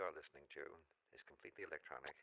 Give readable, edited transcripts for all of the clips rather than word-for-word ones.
you are listening to is completely electronic.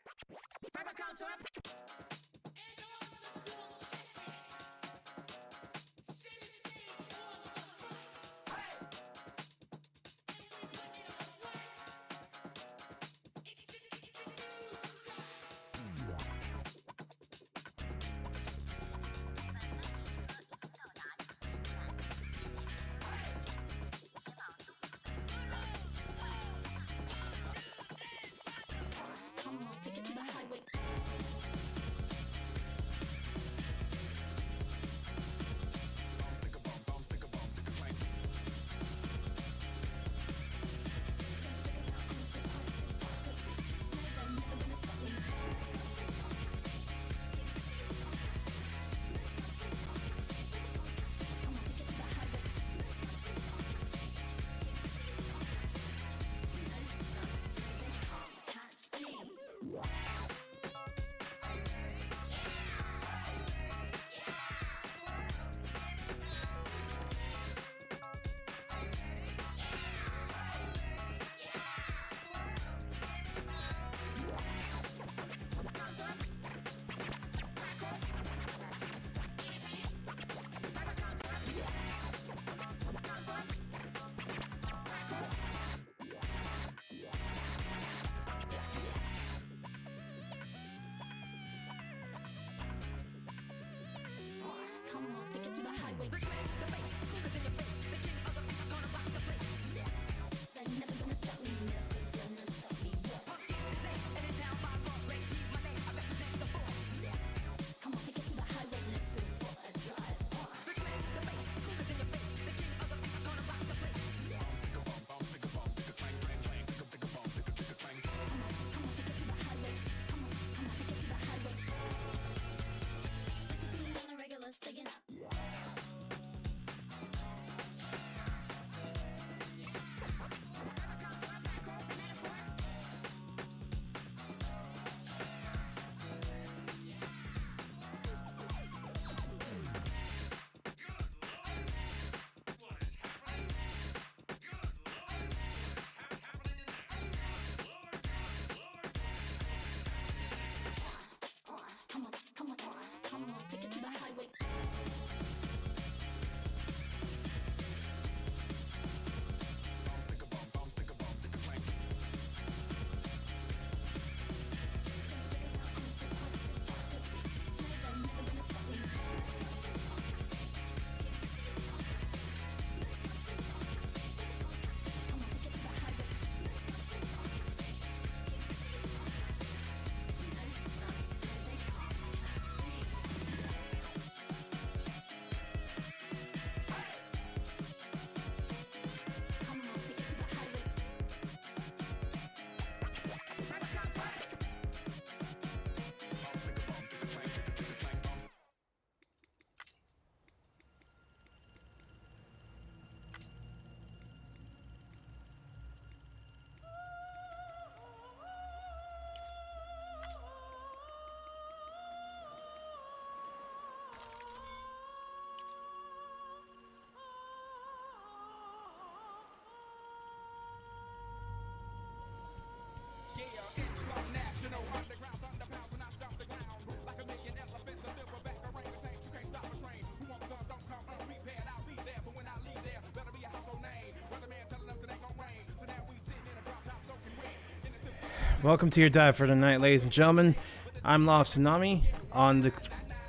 Welcome to your dive for tonight, ladies and gentlemen. I'm Tsunami. On the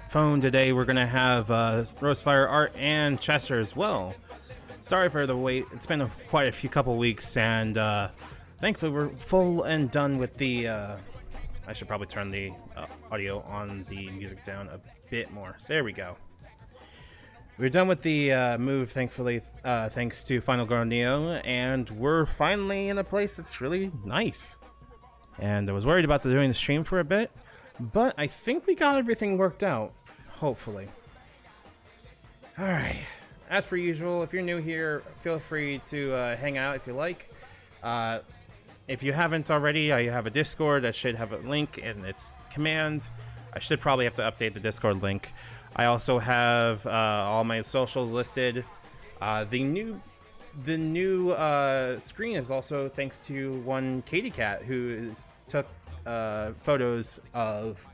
phone today, we're going to have Rosefire, Art, and Chester as well. Sorry for the wait. It's been quite a few couple weeks, and thankfully we're full and done with the... I should probably turn the audio on the music down a bit more. There we go. We're done with the move, thankfully, thanks to Final Girl Neo, and we're finally in a place that's really nice. And I was worried about doing the stream for a bit, but I think we got everything worked out, hopefully. Alright, as per usual, if you're new here, feel free to hang out if you like. If you haven't already, I have a Discord that should have a link in its command. I should probably have to update the Discord link. I also have all my socials listed. The new the new screen is also thanks to one Katie Cat who took photos of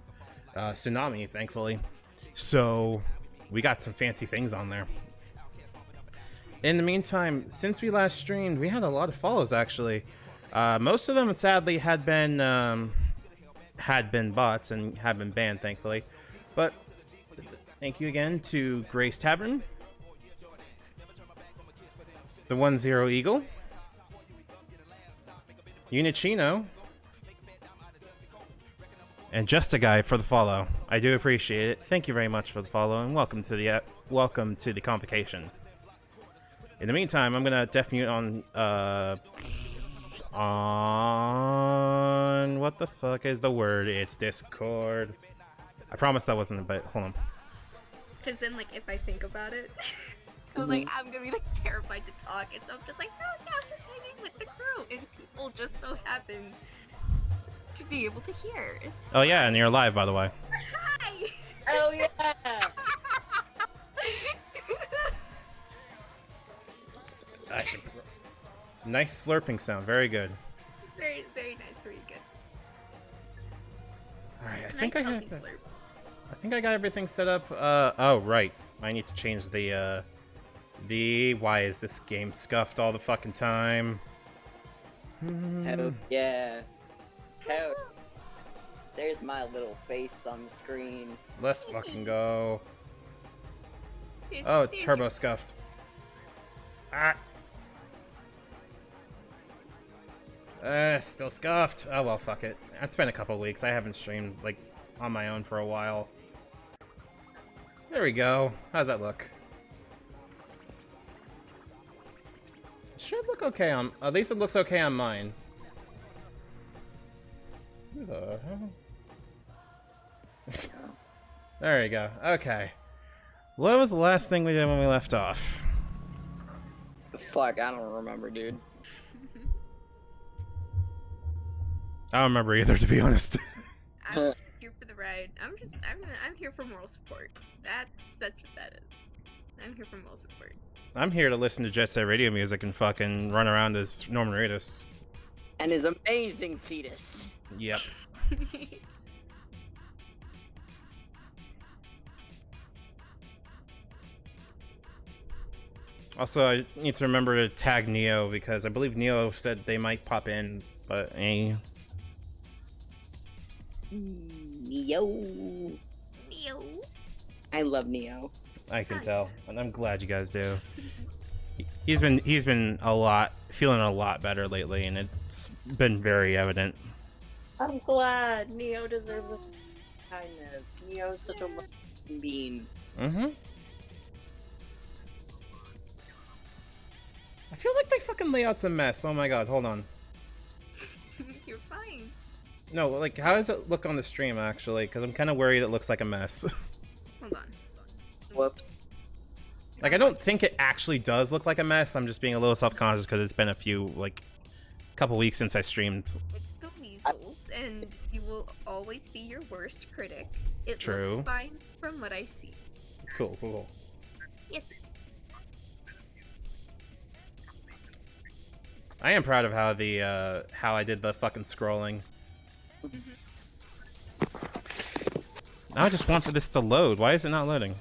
Tsunami, thankfully. So we got some fancy things on there. In the meantime, since we last streamed, we had a lot of follows actually. Most of them sadly had been bots and had been banned, thankfully. But thank you again to Grace Tavern, the 10 Eagle, Unicino, and Just a Guy for the follow. I do appreciate it. Thank you very much for the follow, and welcome to the convocation. In the meantime, I'm gonna def mute on what the fuck is the word? It's Discord. I promise that wasn't a bit. Hold on. Because then, like, if I think about it, I'm like, I'm gonna be like terrified to talk, and so I'm just like, no, I'm just hanging with the crew, and people just so happen to be able to hear. It's Oh yeah, and you're live, by the way. Hi! Oh yeah! I should. Nice slurping sound. Very good. Very, very nice, very good. All right, I Nice think I healthy got. slurp. I think I got everything set up. Oh right, I need to change the. Why is this game scuffed all the fucking time? Oh yeah! Oh, there's my little face on the screen. Let's fucking go. There's- Oh, there's turbo your- scuffed. Ah. Still scuffed. Oh well, fuck it. It's been a couple weeks. I haven't streamed like on my own for a while. There we go. How's that look? It should look okay on. At least it looks okay on mine. Who the hell? There we go. Okay. What was the last thing we did when we left off? Fuck, I don't remember, dude. I don't remember either, to be honest. I'm just here for the ride. I'm here for moral support. That's what that is. I'm here for moral support. I'm here to listen to Jet Set Radio music and fucking run around as Norman Reedus. And his amazing fetus. Yep. Also, I need to remember to tag Neo because I believe Neo said they might pop in, but Neo. Neo. I love Neo. I can tell, and I'm glad you guys do. He's been feeling a lot better lately, and it's been very evident. I'm glad. Neo deserves a kindness. Neo is such a loving being. Mm-hmm. I feel like my fucking layout's a mess. Oh my god, hold on. You're fine. No, like, how does it look on the stream, actually? Because I'm kind of worried it looks like a mess. Hold on. Whoops. Like, I don't think it actually does look like a mess. I'm just being a little self-conscious because it's been a couple weeks since I streamed. It's the weasels, and you will always be your worst critic. It True. looks fine from what I see. Cool. Yes. I am proud of how I did the fucking scrolling. Now I just want for this to load. Why is it not loading?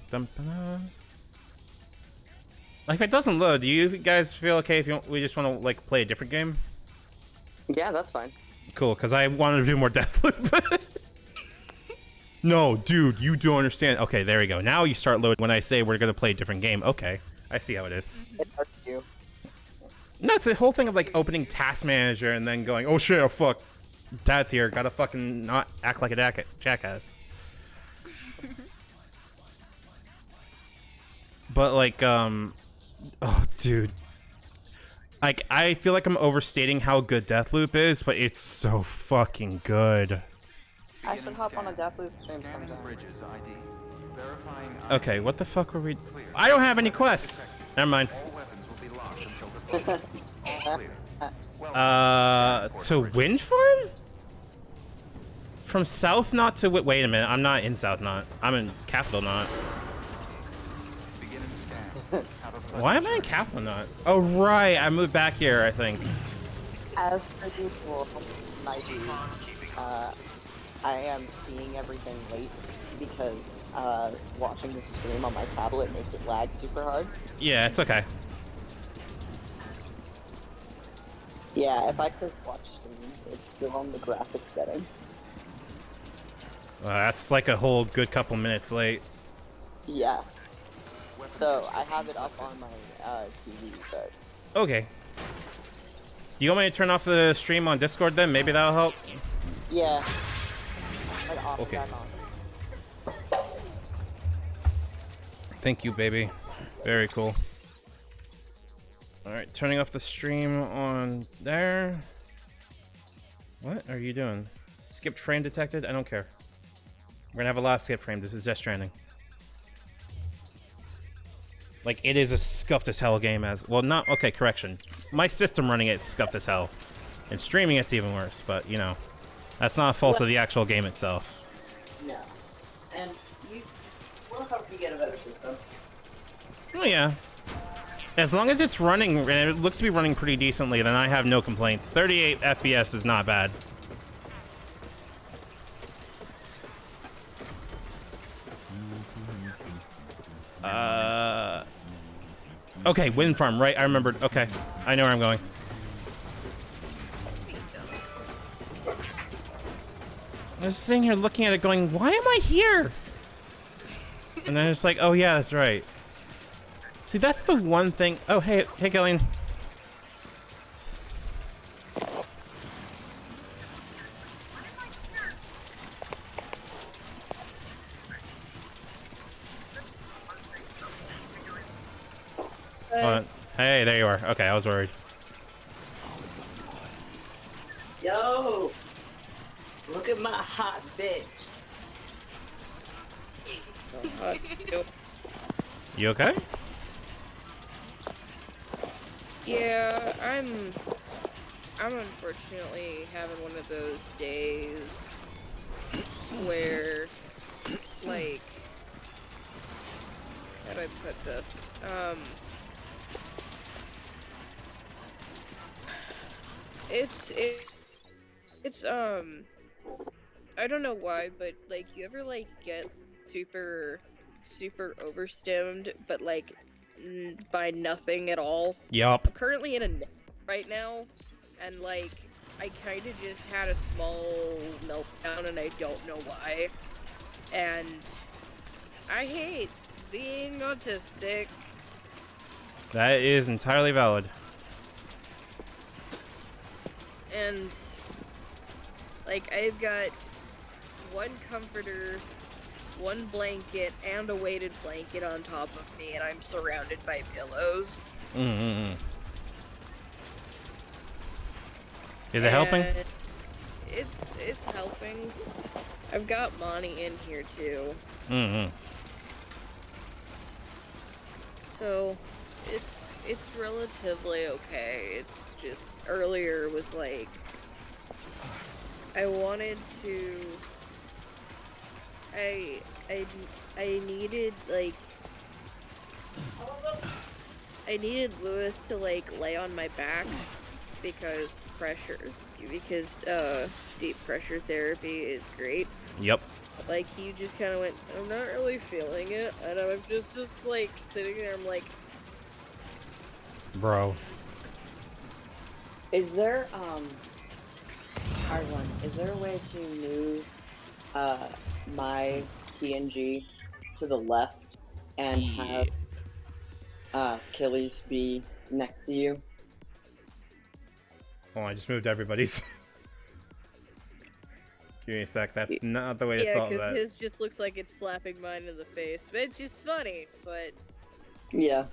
Like, if it doesn't load, do you guys feel okay if we just want to like play a different game? Yeah, that's fine. Cool, because I wanted to do more Deathloop. No, dude, you don't understand. Okay, there we go. Now you start loading when I say we're gonna play a different game. Okay, I see how it is. It hurts you. No, it's the whole thing of like opening Task Manager and then going, oh shit, oh fuck, Dad's here, gotta fucking not act like a jackass. But like, oh dude, like I feel like I'm overstating how good Deathloop is, but it's so fucking good. I should hop on a Deathloop stream sometime. Okay, what the fuck were we? I don't have any quests. Never mind. To Wind Farm? From South Knot to wait a minute. I'm not in South Knot. I'm in Capital Knot. Why am I in Kaplan not? Oh, right. I moved back here, I think. As per usual, my dudes, I am seeing everything late because watching the stream on my tablet makes it lag super hard. Yeah, it's okay. Yeah, if I click watch stream, it's still on the graphics settings. That's like a whole good couple minutes late. Yeah. So I have it up on my TV, but Okay. Do you want me to turn off the stream on Discord then? Maybe that'll help? yeah. Like off Okay. back on. Thank you, baby. Very cool. Alright, turning off the stream on there. What are you doing? Skipped frame detected? I don't care. We're gonna have a lot of skip frame. This is Death Stranding. Like, it is a scuffed as hell game as... Well, not... Okay, correction. My system running it is scuffed as hell. And streaming it's even worse, but, you know. That's not a fault of the actual game itself. No. And we'll help you get a better system. Oh, yeah. As long as it's running, and it looks to be running pretty decently, then I have no complaints. 38 FPS is not bad. Okay, wind farm, right? I remembered. Okay, I know where I'm going. I was sitting here looking at it going, why am I here? And then it's like, oh yeah, that's right. See, that's the one thing. Oh, hey, Gillian. Hey, there you are. Okay, I was worried. Yo! Look at my hot bitch. You okay? Yeah, I'm unfortunately having one of those days where, like, how do I put this? It's I don't know why, but like, you ever like get super overstimmed, but like by nothing at all? Yup. I'm currently in a nap right now, and like, I kind of just had a small meltdown, and I don't know why. And I hate being autistic. That is entirely valid. And like, I've got one comforter, one blanket, and a weighted blanket on top of me, and I'm surrounded by pillows. Is it helping? It's helping. I've got Monty in here too. So it's relatively okay. It's just earlier was like, I wanted to. I needed like. I needed Lewis to like lay on my back because deep pressure therapy is great. Yep. Like, he just kind of went, I'm not really feeling it, and I'm just like sitting there. I'm like, Bro. Is there hard one? Is there a way to move my PNG to the left and have Achilles be next to you? Oh, I just moved everybody's. Give me a sec. That's not the way to yeah, solve because that. his just looks like it's slapping mine in the face, which is funny, but Yeah.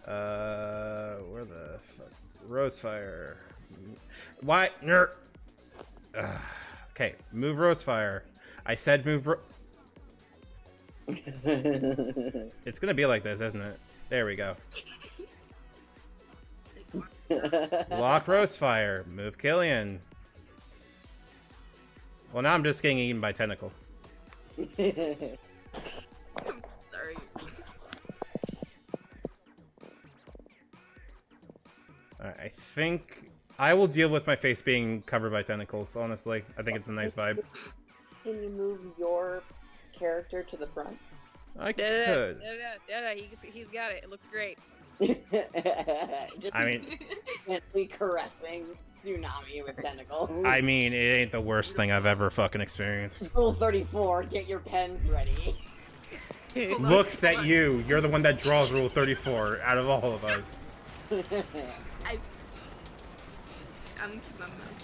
Where the fuck? Rosefire. Why? Okay, move Rosefire. I said move It's gonna be like this, isn't it? There we go. Block Rosefire. Move Killian. Well, now I'm just getting eaten by tentacles. I'm sorry. think I will deal with my face being covered by tentacles, honestly. I think it's a nice vibe. Can you move your character to the front? I could. He's got it. It looks great. Just I mean, gently caressing Tsunami with tentacles. it ain't the worst thing I've ever fucking experienced. Rule 34, get your pens ready. Looks at you. You're the one that draws Rule 34 out of all of us. I'm keep my mouth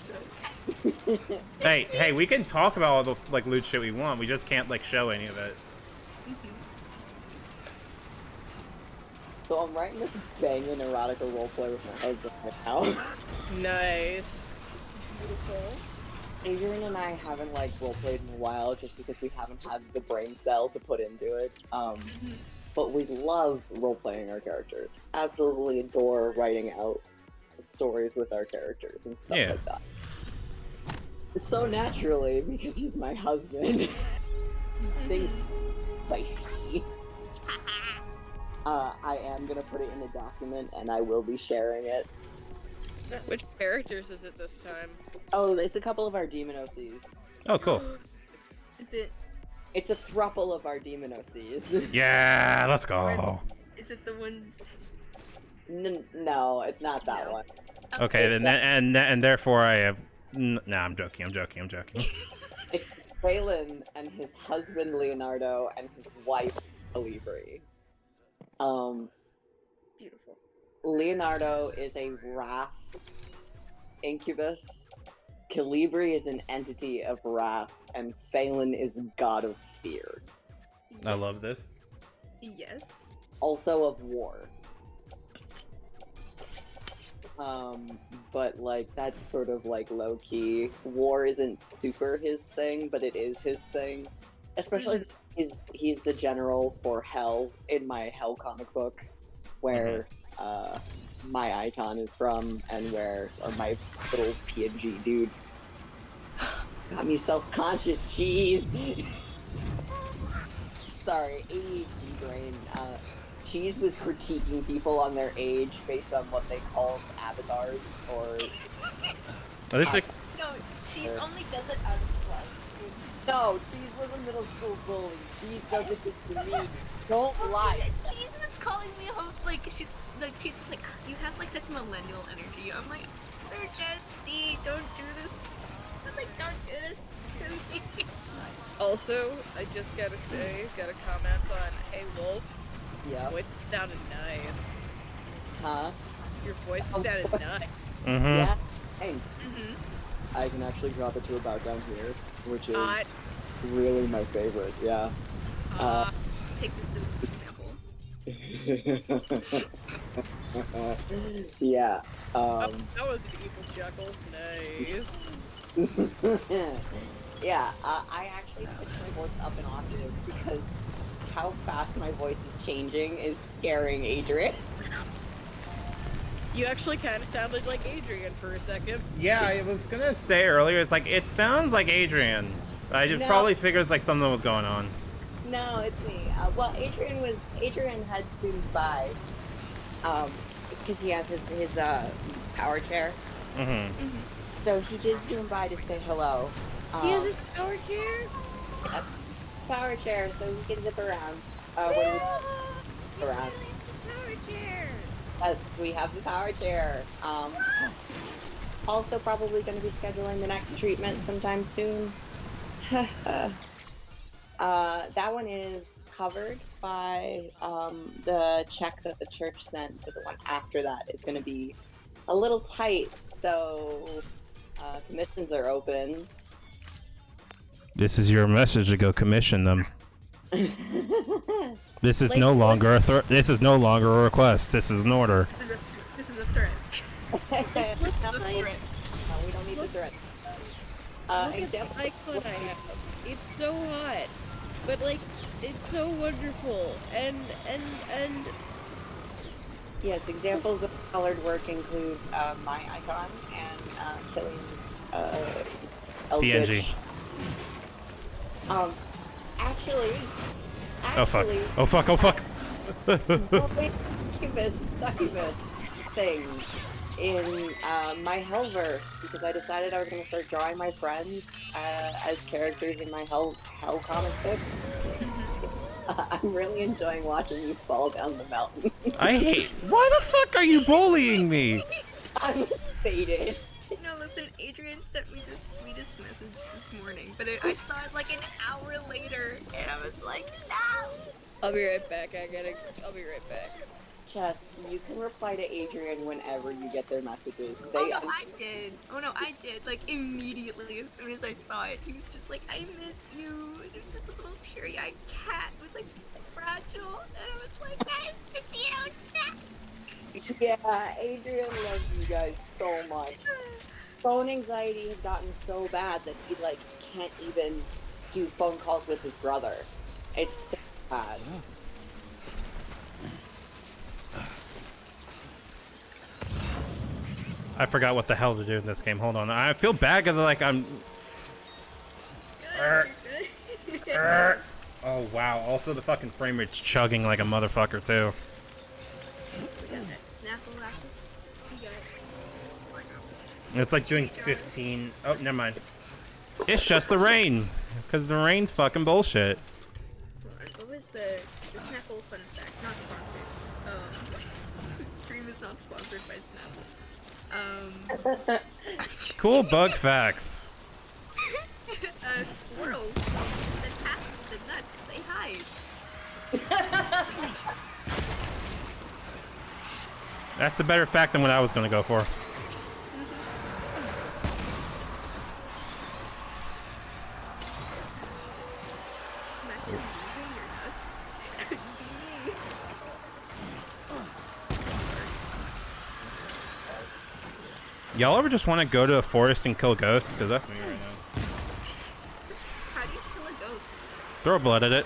shut. Hey, we can talk about all the like loot shit we want. We just can't like show any of it. So I'm writing this banging erotica roleplay with my husband right now. Nice. Beautiful. Adrian and I haven't like roleplayed in a while just because we haven't had the brain cell to put into it. But we love roleplaying our characters. Absolutely adore writing out stories with our characters and stuff like that. So naturally, because he's my husband, things spicy. I am gonna put it in a document and I will be sharing it. Which characters is it this time? Oh, it's a couple of our demon OCs. Oh, cool. Is it? It's a throuple of our demon OCs. Yeah, let's go. Is it the ones? No, it's not that one. Okay, and therefore I have. Nah, I'm joking. It's Waylon and his husband Leonardo and his wife Calibri. Beautiful. Leonardo is a wrath incubus. Calibri is an entity of wrath, and Phelan is god of fear. I love this. Yes. Also of war. But like that's sort of like low key. War isn't super his thing, but it is his thing. Especially he's the general for Hell in my Hell comic book, where my icon is from, and where my little PNG dude got me self-conscious. Cheese. Sorry, ADHD brain. Cheese was critiquing people on their age based on what they called avatars, or... Oh, this is No, Cheese only does it out of love. No, Cheese was a middle school bully. Cheese does it to me. Don't lie. Cheese was calling me a host, like, she's, like, Cheese was like, you have, like, such millennial energy. I'm like, they're Gen Z, don't do this. I'm like, don't do this to me. Also, I just gotta comment on, hey Wolf, Yeah. voice sounded nice. Huh? Your voice sounded nice. Yeah. Thanks. Mm-hmm. I can actually drop it to about down here, which is really my favorite. Yeah. Take this as an example. Yeah. That was an evil chuckle. Nice. Yeah, I actually pitched my voice up an octave because how fast my voice is changing is scaring Adrian. You actually kind of sounded like Adrian for a second. Yeah, I was gonna say earlier, it's like, it sounds like Adrian. But I just probably figured it's like something was going on. No, it's me. Well, Adrian had zoomed by, because he has his power chair. So he did zoom by to say hello. He has his power chair? Yeah, power chair, so he can zip around. Around. Power chair. Yes, we have the power chair. Also probably going to be scheduling the next treatment sometime soon. That one is covered by the check that the church sent, but the one after that is going to be a little tight, so commissions are open. This is your message to go commission them. This is no longer a this is no longer a request. This is an order. This is a threat. No, we don't need the threat. Example. Look at the icon I have. It's so hot, but like it's so wonderful, and Yes, examples of colored work include my icon and Killian's PNG. Actually, Oh fuck. Oh fuck. Oh fuck. incubus, succubus thing in my Hellverse because I decided I was going to start drawing my friends as characters in my Hell comic book. I'm really enjoying watching you fall down the mountain. I hate. Why the fuck are you bullying me? I'm faded. No, listen, Adrian sent me the sweetest message this morning, but I saw it like an hour later, and I was like, no! I'll be right back. I'll be right back. Chess, you can reply to Adrian whenever you get their messages. Oh no, I did. Oh no, I did. Like immediately, as soon as I saw it, he was just like, "I miss you." And it was just a little teary-eyed cat. It was like fragile, and I was like, "I miss you." Yeah, Adrian loves you guys so much. Phone anxiety has gotten so bad that he like can't even do phone calls with his brother. It's so bad. I forgot what the hell to do in this game. Hold on. I feel bad because like I'm. Oh wow. Also the fucking frame rate's chugging like a motherfucker too. It's like doing 15. Oh, never mind. It's just the rain. Because the rain's fucking bullshit. What was the Snapple fun fact? Not sponsored. Stream is not sponsored by Snapple. Cool bug facts. Squirrels that pass the nuts, they hide. That's a better fact than what I was gonna go for. Y'all ever just want to go to a forest and kill ghosts? Because that's me right now. How do you kill a ghost? Throw blood at it.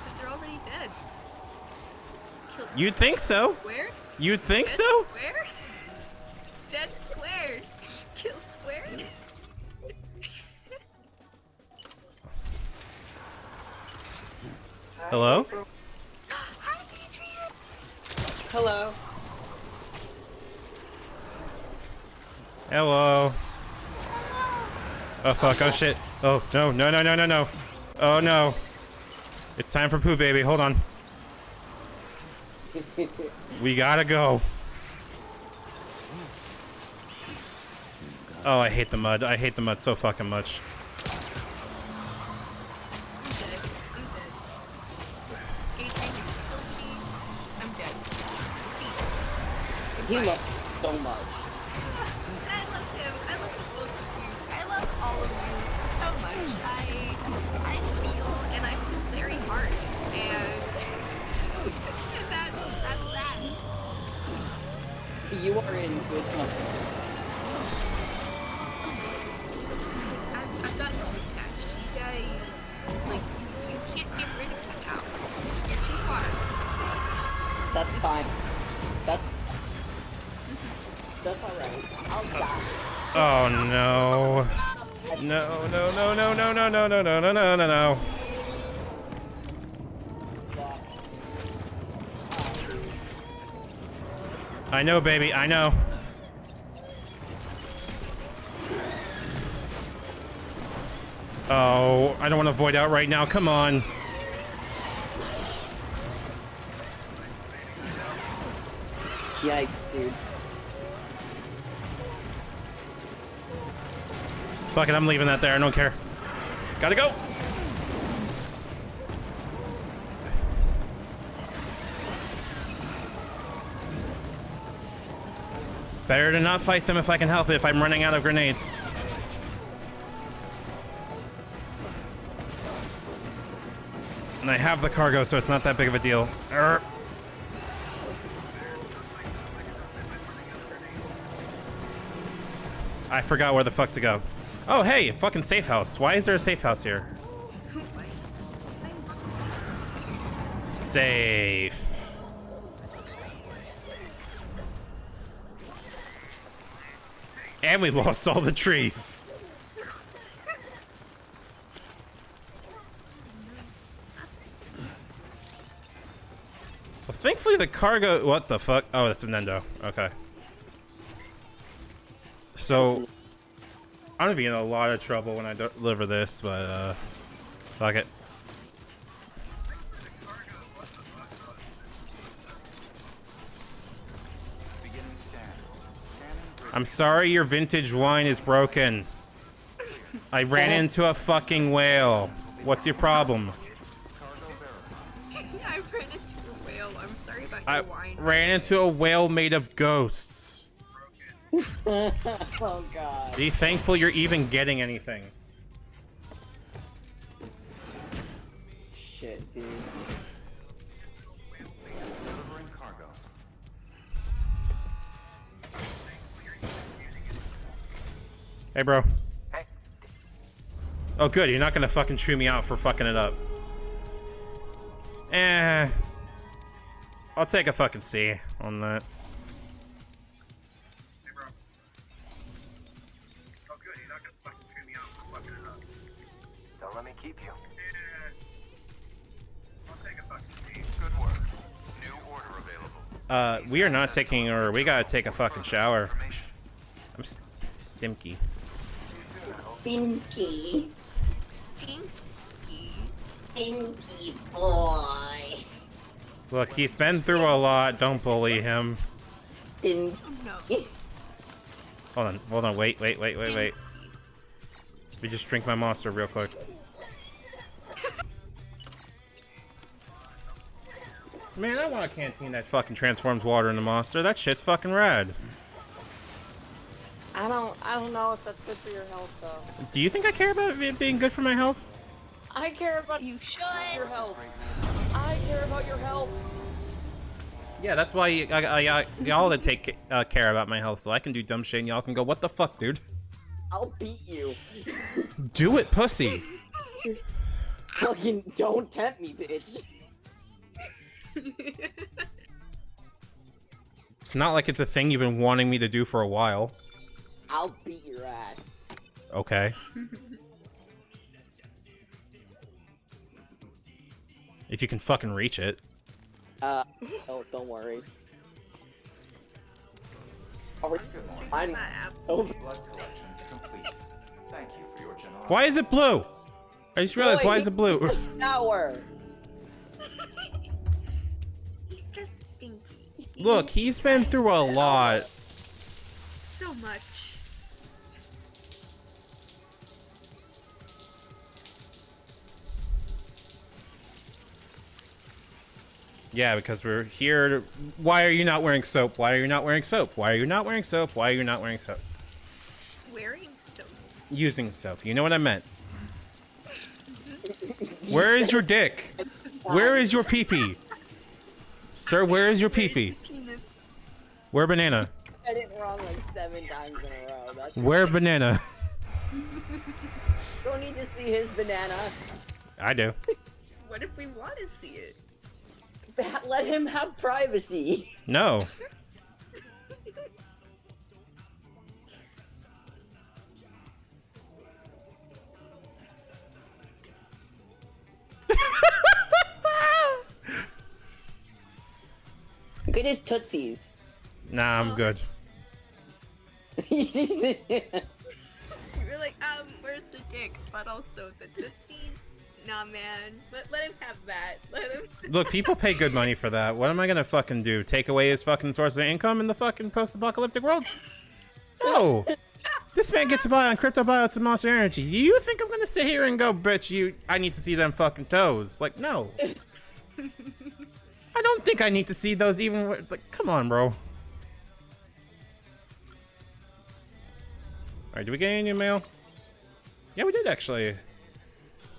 But they're already dead. Kill You'd think so. square? You'd think Dead so? Square? Dead square. Kill square? Hello? Hi, Adrian! Hello. Hello. Oh fuck, oh shit. Oh no, no, no, no, no, no. Oh no. It's time for poo baby, hold on. We gotta go. Oh, I hate the mud. I hate the mud so fucking much. I'm dead. Adrian, you killed me. I'm dead. He Goodbye. loves so much. I love him. I love both of you. I love all of you so much. I feel and I feel very hard. And that's that. You are in good company. I've got no attached. You guys, like, you can't get rid of me now. You're too far. That's fine. That's alright. I'll die. Oh no. No, no, no, no, no, no, no, no, no, no, no, no, no. I know, baby, I know. Oh, I don't want to void out right now. Come on. Yikes, dude. Fuck it, I'm leaving that there. I don't care. Gotta go. Better to not fight them if I can help it, if I'm running out of grenades. And I have the cargo, so it's not that big of a deal. Urgh. I forgot where the fuck to go. Oh, hey, fucking safe house. Why is there a safe house here? Safe. And we lost all the trees. Well, thankfully the cargo. What the fuck? Oh, that's an endo. Okay. So I'm gonna be in a lot of trouble when I deliver this, but fuck it. I'm sorry your vintage wine is broken. I ran into a fucking whale. What's your problem? I ran into a whale. I'm sorry about your wine. Ran into a whale made of ghosts. Oh god. Be thankful you're even getting anything. Shit, dude. Delivering cargo. Hey, bro. Hey. Oh, good. You're not gonna fucking chew me out for fucking it up. I'll take a fucking C on that. Hey, bro. Oh, good. You're not gonna fucking chew me out for fucking it up. Don't let me keep you. Yeah. I'll take a fucking C. Good work. New order available. We are not taking or we gotta take a fucking shower. Information. I'm stimky. Stinky. Stinky. Stinky boy. Look, he's been through a lot. Don't bully him. Stinky. Oh no. Hold on. Wait. We just drink my monster real quick. Man, I want a canteen that fucking transforms water into monster. That shit's fucking rad. I don't know if that's good for your health though. Do you think I care about it being good for my health? I care about You should. your health. I care about your health. Yeah, that's why y'all to take care about my health, so I can do dumb shit and y'all can go, what the fuck, dude? I'll beat you. Do it, pussy. Fucking don't tempt me, bitch. It's not like it's a thing you've been wanting me to do for a while. I'll beat your ass. Okay. If you can fucking reach it. Oh, don't worry. Oh, I'm over. Blood collection's complete. Thank you for your generosity. Why is it blue? I just realized, why is it blue? Shower. He's just stinky. Look, he's been through a lot. So much. Yeah, because we're here to... Why are you not wearing soap? Why are you not wearing soap? Why are you not wearing soap? Why are you not wearing soap? Wearing soap. Using soap. You know what I meant. Where is your dick? Where is your pee-pee? Sir, where is your pee-pee? Where banana? I did it wrong like 7 times in a row. That's Where banana? don't need to see his banana. I do. What if we want to see it? Let him have privacy. No. Look at his tootsies. Nah, I'm good. You're like, where's the dick? But also the tootsies? Nah, man. Let him have that. Let him. Look, people pay good money for that. What am I gonna fucking do? Take away his fucking source of income in the fucking post-apocalyptic world? No. This man gets to buy on crypto buyouts and Monster Energy. You think I'm gonna sit here and go, bitch, I need to see them fucking toes? Like, no. I don't think I need to see those even, like, come on, bro. Alright, did we get any new mail? Yeah, we did, actually.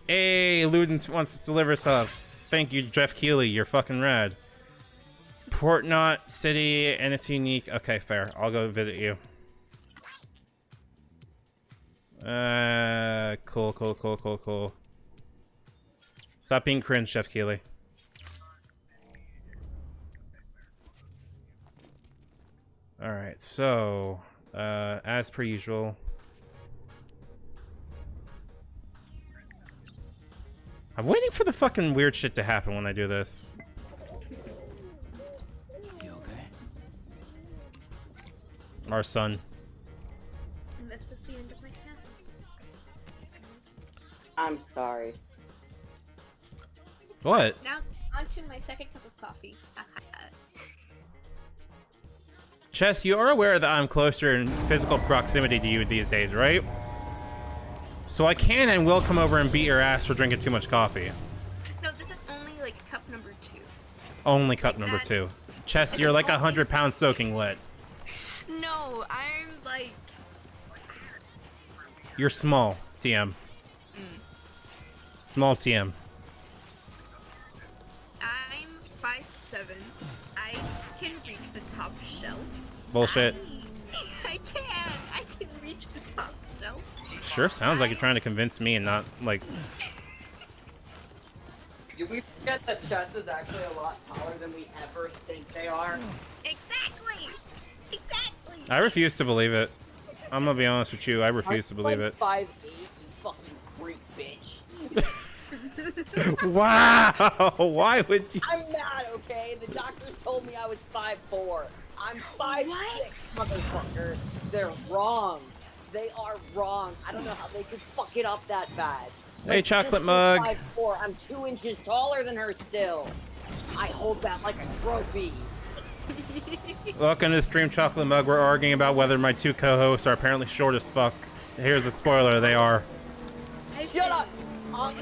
Hey, Ludens wants to deliver stuff. Thank you, Jeff Keighley. You're fucking rad. Port Knot City, and it's unique. Okay, fair. I'll go visit you. Cool. Stop being cringe, Jeff Keighley. Alright, so, as per usual. I'm waiting for the fucking weird shit to happen when I do this. our son. And this was the end of my snack. I'm sorry. What? Now, onto my second cup of coffee. Chess, you are aware that I'm closer in physical proximity to you these days, right? So I can and will come over and beat your ass for drinking too much coffee. No, this is only like cup number 2. Only cup Like number that. 2. Chess, you're like 100 pounds soaking wet. No, I'm like. You're small, TM. Small TM. I'm 5'7". I can reach the top shelf. Bullshit. I can reach the top shelf. Sure sounds like you're trying to convince me and not, like... Do we forget that Chess is actually a lot taller than we ever think they are? Exactly! Exactly! I refuse to believe it. I'm gonna be honest with you, I refuse to believe it. 5'8", you fucking freak bitch. Wow! Why would you... I'm mad, okay? The doctors told me I was 5'4". I'm 5'6", motherfucker. They're wrong. They are wrong. I don't know how they could fuck it up that bad. Hey, chocolate mug. 5'4". I'm 2 inches taller than her still. I hold that like a trophy. Welcome to the stream, chocolate mug. We're arguing about whether my 2 co-hosts are apparently short as fuck. Here's the spoiler, they are. Shut up! I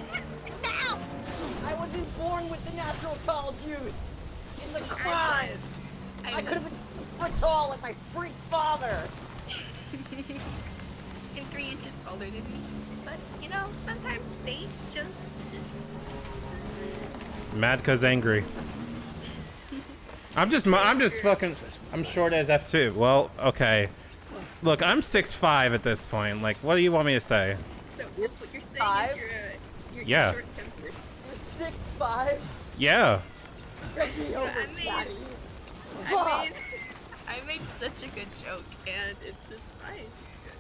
wasn't born with the natural tall juice. It's a crime. I could have been 6 foot tall like my freak father. And 3 inches taller than me. But, you know, sometimes fate just... Mad cause angry. I'm just fucking, I'm short as F2. Well, okay. Look, I'm 6'5" at this point. Like, what do you want me to say? So, what you're saying Five? is you're Yeah. short-tempered. You're 6'5". Yeah. Get me over, I made- Daddy. I made such a good joke, and it's fine. It's good.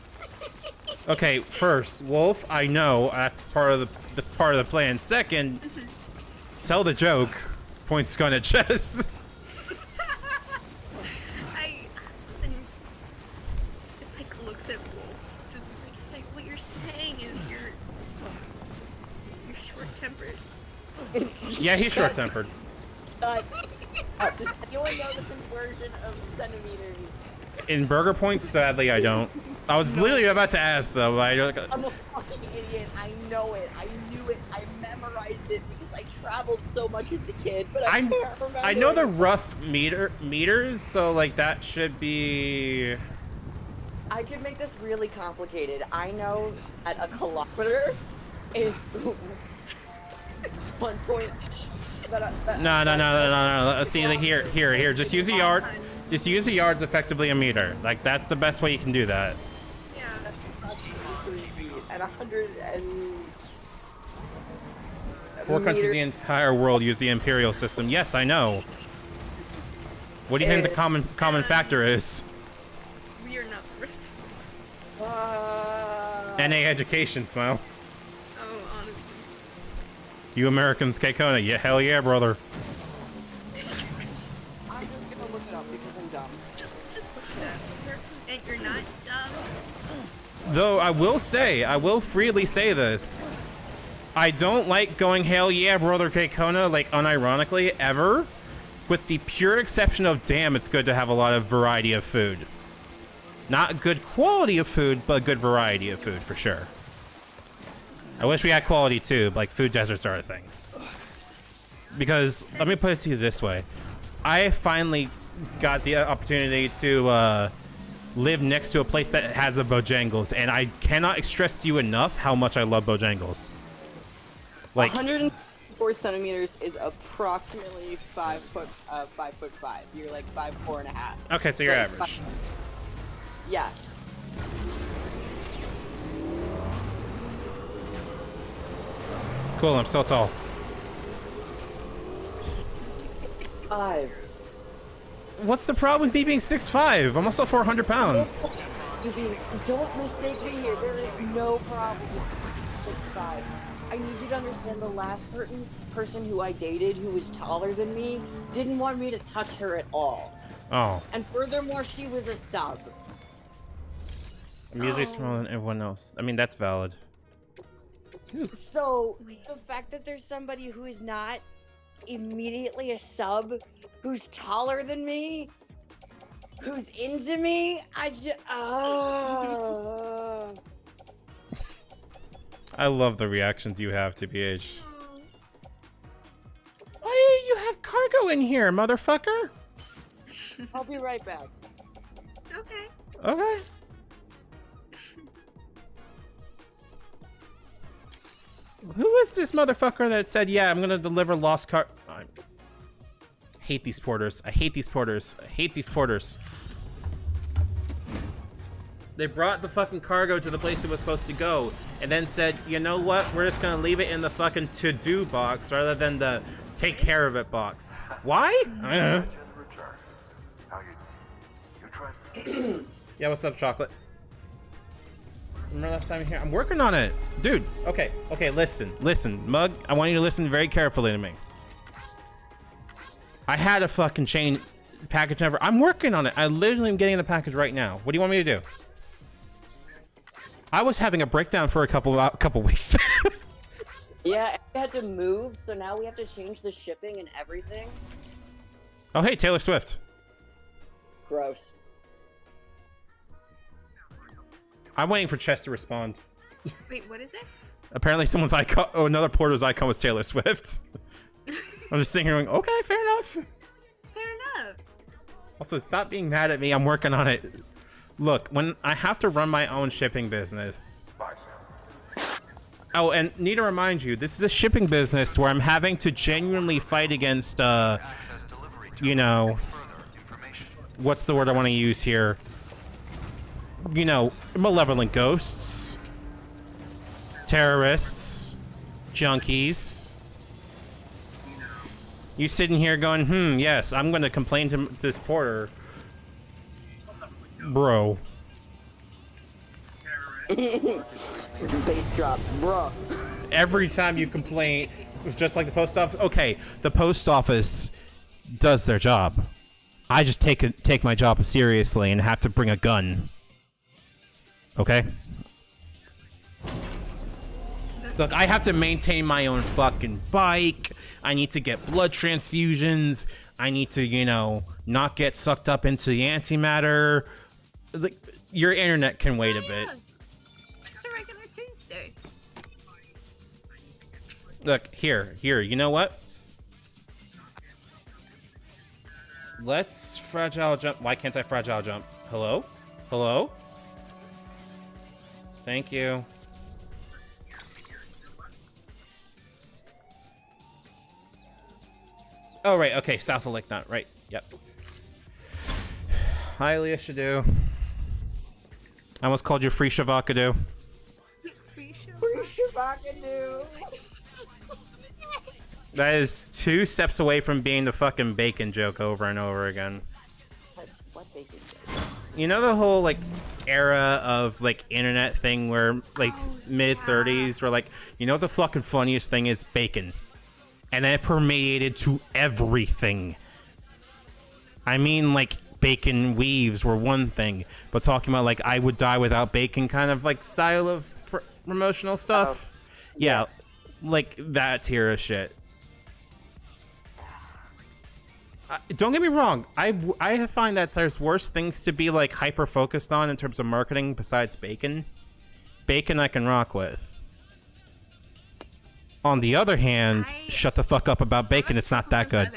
Okay, first, Wolf, I know that's part of the plan. Second, tell the joke. Points gone at Chess. Listen, it's like looks at Wolf, just like, it's like what you're saying is you're short-tempered. Yeah, he's short-tempered. Does anyone know the conversion of centimeters? In burger points, sadly, I don't. I was literally about to ask though. But I'm a fucking idiot. I know it. I knew it. I memorized it because I traveled so much as a kid, but I can't remember. I know the rough meters, so like that should be. I could make this really complicated. I know that a kilometer is 1 point. No. See, like, here. Just use a yard. Just use a yard's effectively a meter. Like that's the best way you can do that. Yeah. And 100 and 4 countries in the entire world use the imperial system. Yes, I know. What do you think the common factor is? We are not the rest. NA education, Smile. Oh, honestly. You Americans, Kekona, yeah, hell yeah, brother. I'm just gonna look it up because I'm dumb. Just look at it. And you're not dumb. Though I will freely say this. I don't like going hell yeah, brother Kekona, like unironically, ever. With the pure exception of, damn, it's good to have a lot of variety of food. Not good quality of food, but a good variety of food, for sure. I wish we had quality too, like food deserts are a thing. Because, let me put it to you this way. I finally got the opportunity to live next to a place that has a Bojangles, and I cannot stress to you enough how much I love Bojangles. Like, 104 centimeters is approximately 5'5". You're like 5'4.5". okay, so you're Like, average. Yeah. Cool, I'm so tall. 5. What's the problem with me being 6'5"? I'm also 400 pounds. Don't mistake me here. There is no problem with 6'5". I need you to understand the last person who I dated who was taller than me didn't want me to touch her at all. Oh. And furthermore, she was a sub. I'm usually smaller than everyone else. I mean, that's valid. So, the fact that there's somebody who is not immediately a sub, who's taller than me, who's into me, I just... I love the reactions you have to BH. Why do you have cargo in here, motherfucker? I'll be right back. Okay. Okay. Who is this motherfucker that said, yeah, I'm gonna deliver lost car... I hate these porters. I hate these porters. I hate these porters. They brought the fucking cargo to the place it was supposed to go, and then said, you know what? We're just gonna leave it in the fucking to-do box rather than the take care of it box. Why? Yeah, what's up, chocolate? Remember last time here? I'm working on it. Dude, okay, listen, Mug, I want you to listen very carefully to me. I had a fucking chain package number. I'm working on it. I literally am getting the package right now. What do you want me to do? I was having a breakdown for a couple weeks. Yeah, I had to move, so now we have to change the shipping and everything. Oh, hey, Taylor Swift. Gross. I'm waiting for Chess to respond. Wait, what is it? Apparently someone's icon, another porter's icon was Taylor Swift. I'm just sitting here going, okay, fair enough. Fair enough. Also, stop being mad at me. I'm working on it. Look, when I have to run my own shipping business. Oh, and need to remind you, this is a shipping business where I'm having to genuinely fight against, you know, what's the word I want to use here? You know, malevolent ghosts, terrorists, junkies. You sitting here going, yes, I'm going to complain to this porter. Bro. Bass drop, bro. Every time you complain, it's just like the post office. Okay, the post office does their job. I just take my job seriously and have to bring a gun. Okay? Look, I have to maintain my own fucking bike. I need to get blood transfusions. I need to, you know, not get sucked up into the antimatter. Like, your internet can wait a bit. It's a regular Tuesday. Look, here, you know what? Let's fragile jump. Why can't I fragile jump? Hello? Hello? Thank you. Oh, right, okay, south of Lake Knot, right, yep. Hi, Leah Shadu. I almost called you Free Shavakadu. Free Shabakadu. That is 2 steps away from being the fucking bacon joke over and over again. What bacon joke? You know the whole, like, era of, like, internet thing where, like, mid-30s where, like, you know what the fucking funniest thing is? Bacon. And then it permeated to everything. I mean, like, bacon weaves were one thing, but talking about, like, I would die without bacon kind of, like, style of promotional stuff. Yeah, like, that tier of shit. Don't get me wrong. I find that there's worse things to be, like, hyper-focused on in terms of marketing besides bacon. Bacon I can rock with. On the other hand, shut the fuck up about bacon. It's not that good.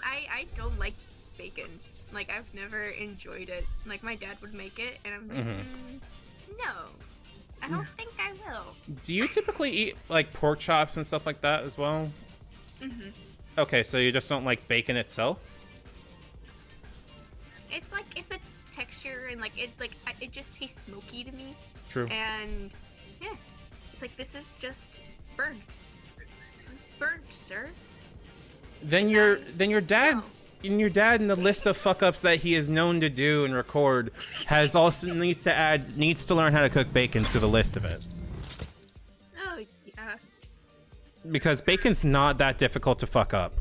I don't like bacon. Like, I've never enjoyed it. Like, my dad would make it, and I'm like, no. I don't think I will. Do you typically eat, like, pork chops and stuff like that as well? Mm-hmm. Okay, so you just don't like bacon itself? It's like, it's a texture, and, like, it just tastes smoky to me. True. And, yeah. It's like, this is just burnt. This is burnt, sir. Then your dad... No. In your dad, in the list of fuck ups that he is known to do and record, has also needs to learn how to cook bacon to the list of it. Oh, yeah. Because bacon's not that difficult to fuck up.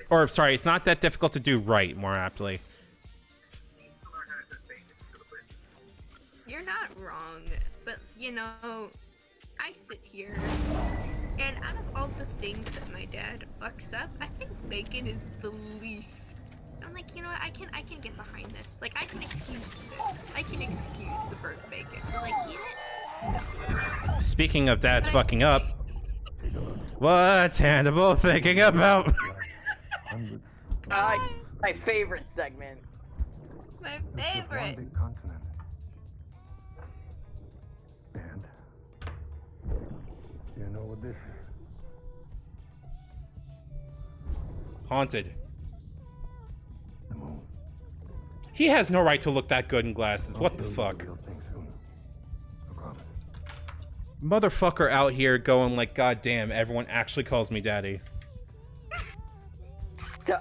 Or, sorry, it's not that difficult to do right, more aptly. not wrong, but you know, I sit here, and out of all the things that my dad fucks up, I think bacon is the least. I'm like, you know what? I can get behind this. Like, I can excuse this. I can excuse the burnt bacon. But like, eat it? No. Speaking of dads fucking up, what's Hannibal thinking about? My favorite segment. My favorite. Big continent. And you know what this is? Haunted. The moon. He has no right to look that good in glasses. What the I'll fuck? show you the real thing soon. I promise. Motherfucker out here going like, God damn, everyone actually calls me daddy. Does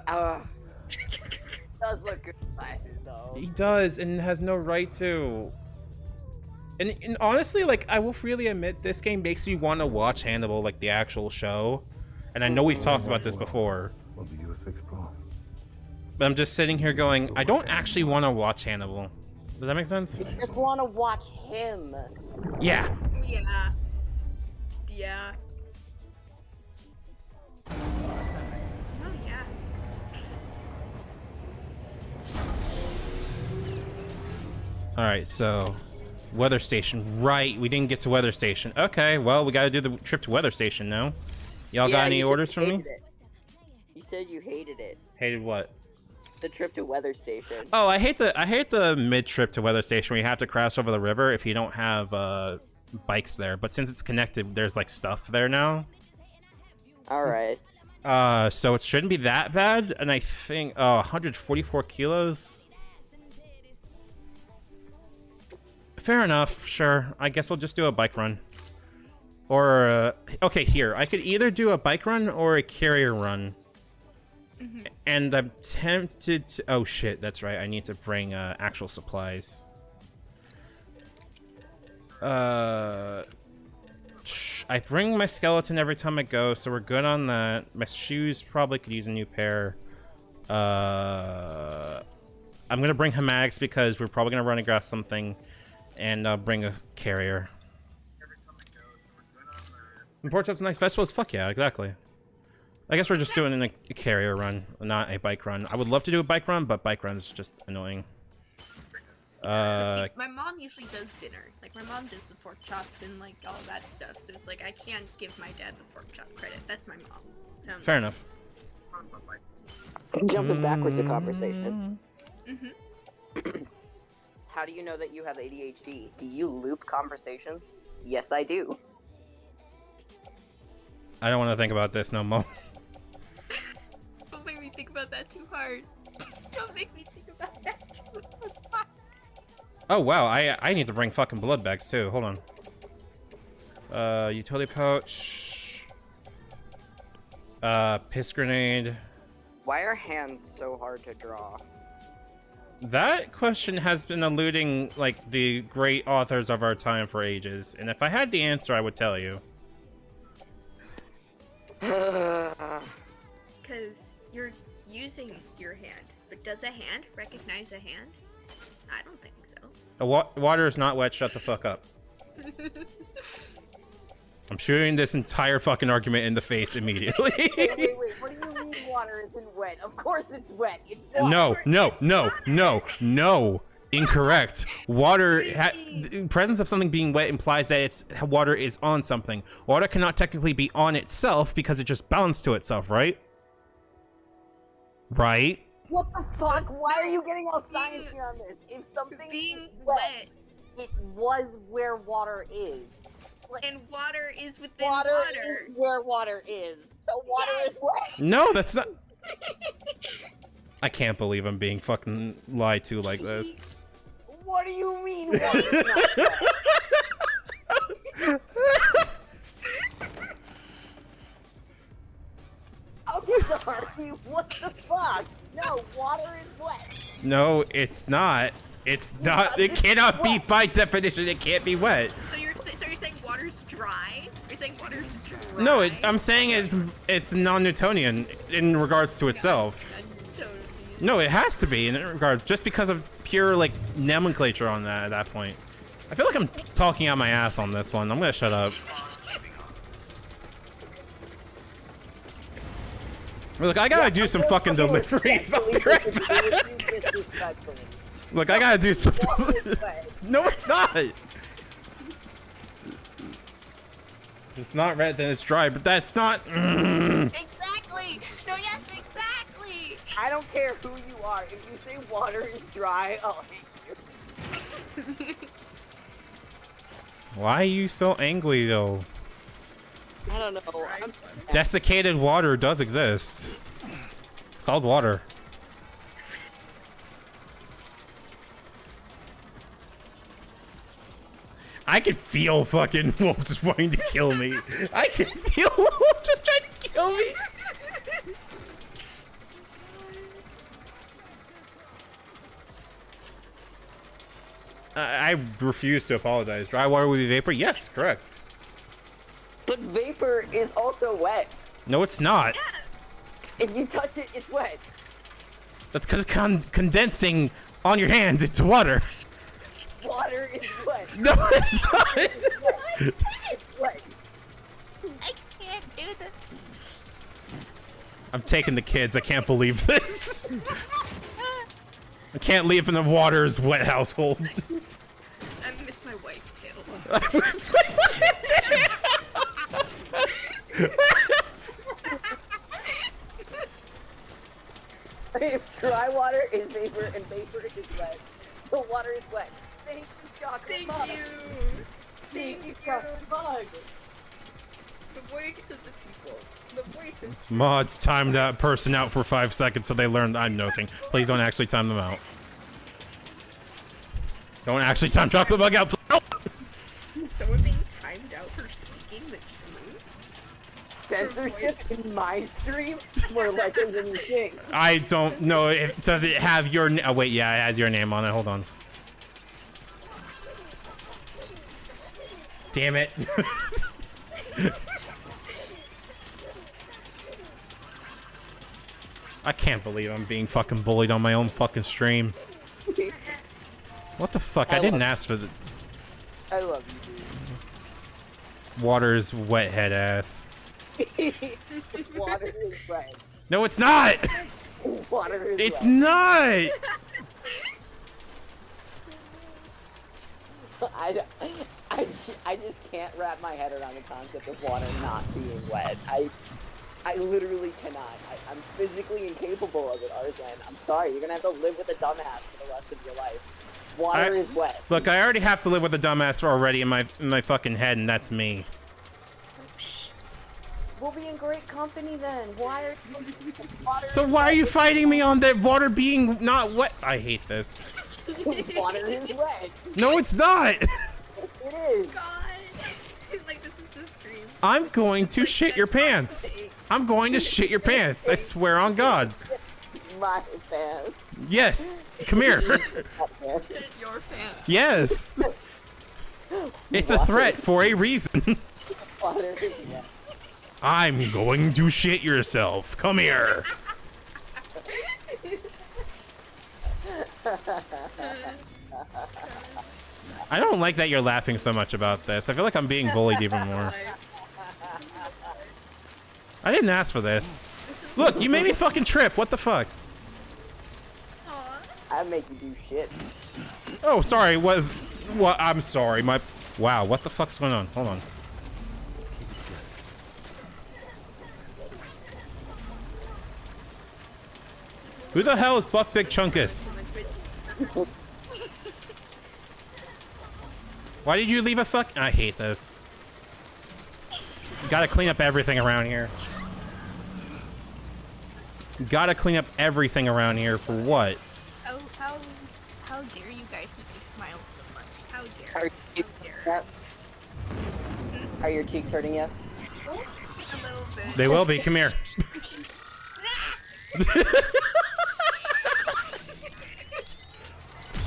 look good in glasses though. He does, and has no right to. And honestly, like, I will freely admit, this game makes me want to watch Hannibal, like the actual show. And I know we've talked about this before. We'll be US 6 Pro. But I'm just sitting here going, I don't actually want to watch Hannibal. Does that make sense? I just want to watch him. Yeah. Yeah. Yeah. Oh yeah. Alright, so weather station. Right, we didn't get to weather station. Okay, well, we gotta do the trip to weather station now. Y'all got any orders from me? You said you hated it. Hated what? The trip to weather station. Oh, I hate the mid trip to weather station where you have to cross over the river if you don't have bikes there. But since it's connected, there's like stuff there now. All right. So it shouldn't be that bad. And I think 144 kilos. Fair enough. Sure. I guess we'll just do a bike run. Or okay, here I could either do a bike run or a carrier run. And I'm tempted to... Oh, shit, that's right. I need to bring actual supplies. I bring my skeleton every time I go, so we're good on that. My shoes probably could use a new pair. I'm going to bring hammocks because we're probably going to run across something. And bring a carrier. And Porch Up's nice vegetables? Fuck yeah, exactly. I guess we're just doing a carrier run, not a bike run. I would love to do a bike run, but bike run's just annoying. See, my mom usually does dinner. Like, my mom does the pork chops and, like, all that stuff. So it's like, I can't give my dad the pork chop credit. That's my mom. So Fair enough. Jumping backwards in conversation. Mm-hmm. How do you know that you have ADHD? Do you loop conversations? Yes, I do. I don't want to think about this no more. Don't make me think about that too hard. Don't make me think about that too hard. Oh, wow. I need to bring fucking blood bags, too. Hold on. Utility pouch. Piss grenade. Why are hands so hard to draw? That question has been eluding, like, the great authors of our time for ages. And if I had the answer, I would tell you. Because you're using your hand. But does a hand recognize a hand? I don't think so. Water is not wet. Shut the fuck up. I'm shooting this entire fucking argument in the face immediately. Wait. What do you mean water isn't wet? Of course it's wet. It's water. No. Incorrect. Water, presence of something being wet implies that it's water is on something. Water cannot technically be on itself because it just balanced to itself, right? Right? What the fuck? Why are you getting all sciencey on this? If something Being is wet. it was where water is. And water is within Water water. is where water is. So water is wet. No, that's not... I can't believe I'm being fucking lied to like this. What do you mean water is not wet? I'm sorry, what the fuck? No, water is wet. No, it's not. It's not. It cannot be, by definition, it can't be wet. So you're saying water's dry? You're saying water's dry? No, I'm saying it's non-Newtonian in regards to itself. No, it has to be in regard just because of pure like nomenclature on that at that point. I feel like I'm talking out my ass on this one. I'm gonna shut up. Look, I gotta do some fucking deliveries. I'll be right back. Look, I gotta do some. No, it's not. It's not red, then it's dry, but that's not. Exactly. No, yes, exactly. I don't care who you are. If you say water is dry, I'll hate you. Why are you so angry, though? I don't know. Desiccated water does exist. It's called water. I can feel fucking Wolf just wanting to kill me. I can feel Wolf just trying to kill me. I refuse to apologize. Dry water would be vapor? Yes, correct. But vapor is also wet. No, it's not. If you touch it, it's wet. That's because it's condensing on your hands. It's water. Water is wet. No, it's not. It's wet. I can't do this. I'm taking the kids. I can't believe this. I can't live in a water's wet household. I miss my wife too. I miss my wife too. If dry water is vapor and vapor is wet, so water is wet. Thank you, chocolate mug. Thank you, chocolate mug. The voice of the people. The voice of Mods, time that person out for 5 seconds so they learn I'm nothing. Please don't actually time them out. Don't actually time chocolate mug out. No! someone being timed out for speaking the truth. Censorship in my stream? More likely than you think. I don't know. Does it have your? Oh wait, yeah, it has your name on it. Hold on. Damn it. I can't believe I'm being fucking bullied on my own fucking stream. What the fuck? I didn't ask for this. I love you, Water's wet head ass. dude. Water is wet. No, it's not. Water is It's wet. not. I just can't wrap my head around the concept of water not being wet. I literally cannot. I'm physically incapable of it, Arzan. I'm sorry. You're gonna have to live with a dumbass for the rest of your life. Water is wet. Look, I already have to live with a dumbass already in my fucking head, and that's me. We'll be in great company then. Why are water So is why are wet. you fighting me on that water being not wet? I hate this. Water is wet. No, it's not. It is. God. Like, this is the stream. I'm going to shit your pants. I'm going to shit your pants. I swear on God. My fan. Yes. Come here. Your fan. Yes. It's a threat for a reason. Water is wet. I'm going to shit yourself. Come here. I don't like that you're laughing so much about this. I feel like I'm being bullied even more. I didn't ask for this. Look, you made me fucking trip. What the fuck? I make you do shit. Oh, sorry. What? I'm sorry. Wow. What the fuck's going on? Hold on. Who the hell is Buff Big Chunkus? Why did you leave a fuck? I hate this. Gotta clean up everything around here. Gotta clean up everything around here for what? How dare you guys make me smile so much? How dare? Are you, are your cheeks hurting yet? A little bit. They will be. Come here.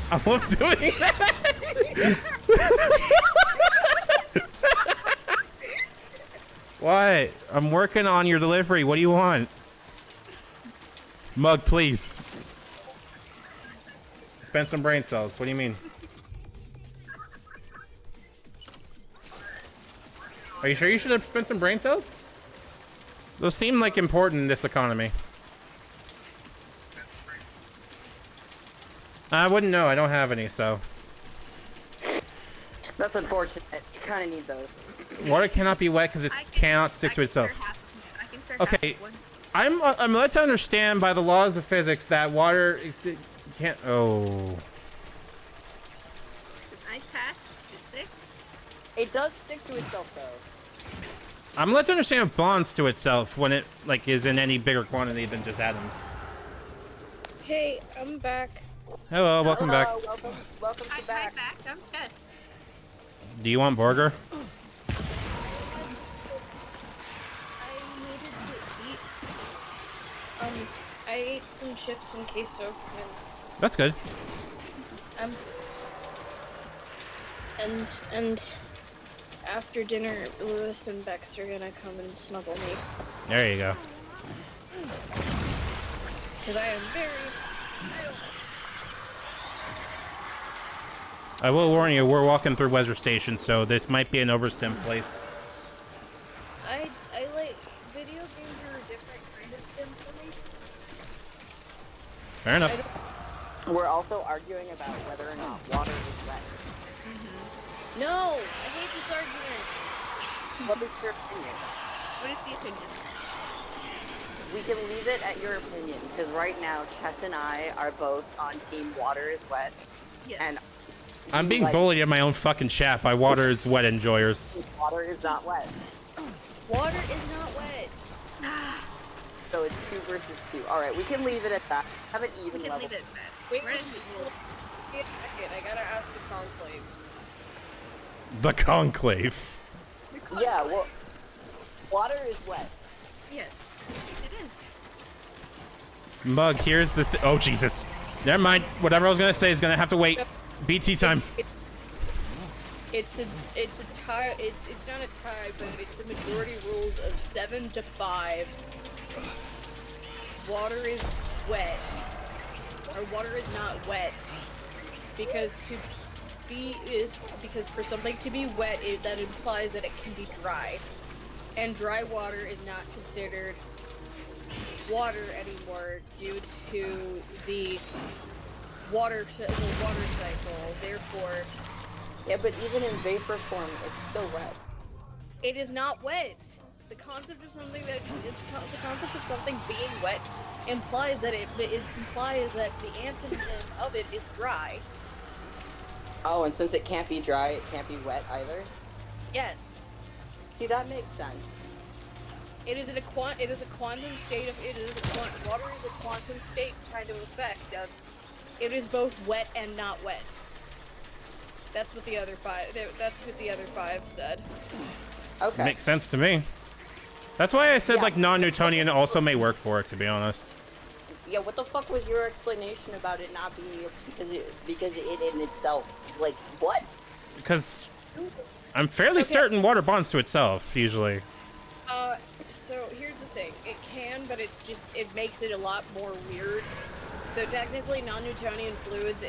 I love doing that. What? I'm working on your delivery. What do you want? Mug, please. Spend some brain cells. What do you mean? Are you sure you should have spent some brain cells? Those seem like important in this economy. I wouldn't know. I don't have any, so. That's unfortunate. You kind of need those. Water cannot be wet because it cannot stick to itself. Okay, I'm led to understand by the laws of physics that water it can't. Oh. I passed physics. It does stick to itself, though. I'm led to understand it bonds to itself when it like is in any bigger quantity than just atoms. Hey, I'm back. Hello, welcome back. Welcome Hi, to back. I'm Tess. Do you want burger? I needed to eat. I ate some chips and queso. That's good. And after dinner, Lewis and Bex are gonna come and snuggle me. There you go. Because I am very... I will warn you, we're walking through Weather Station, so this might be an overstim place. I like... Video games are a different kind of sim for me. Fair enough. We're also arguing about whether or not water is wet. No! I hate this argument! What is your opinion? What is the opinion? We can leave it at your opinion, because right now, Chess and I are both on team water is wet. Yes. And I'm being bullied in my own fucking chat by water's wet enjoyers. water is not wet. Water is not wet. So it's 2 versus 2. Alright, we can leave it at that. Have an even We can level. leave it at that. Wait, We're wait, in the wait a second. I gotta ask the conclave. The conclave. Yeah, well, water is wet. Yes, it is. Mug, here's the oh Jesus. Never mind. Whatever I was gonna say is gonna have to wait. BT time. It's a tie. It's not a tie, but it's a majority rules of 7 to 5. Water is wet, or water is not wet, because because for something to be wet, that implies that it can be dry, and dry water is not considered water anymore due to the water cycle. Therefore, Yeah, but even in vapor form, it's still wet. it is not wet. The concept of something the concept of something being wet implies that it implies that the antonym of it is dry. Oh, and since it can't be dry, it can't be wet either? Yes. See, that makes sense. It is a quantum state of water is a quantum state kind of effect of it is both wet and not wet. That's what the other 5 said. Okay. Makes sense to me. That's why I said like non-Newtonian also may work for it, to be honest. Yeah, what the fuck was your explanation about it not being because it in itself? Like, what? Because I'm fairly certain water bonds to itself, usually. So here's the thing. It can, but it makes it a lot more weird. So technically, non-Newtonian fluids,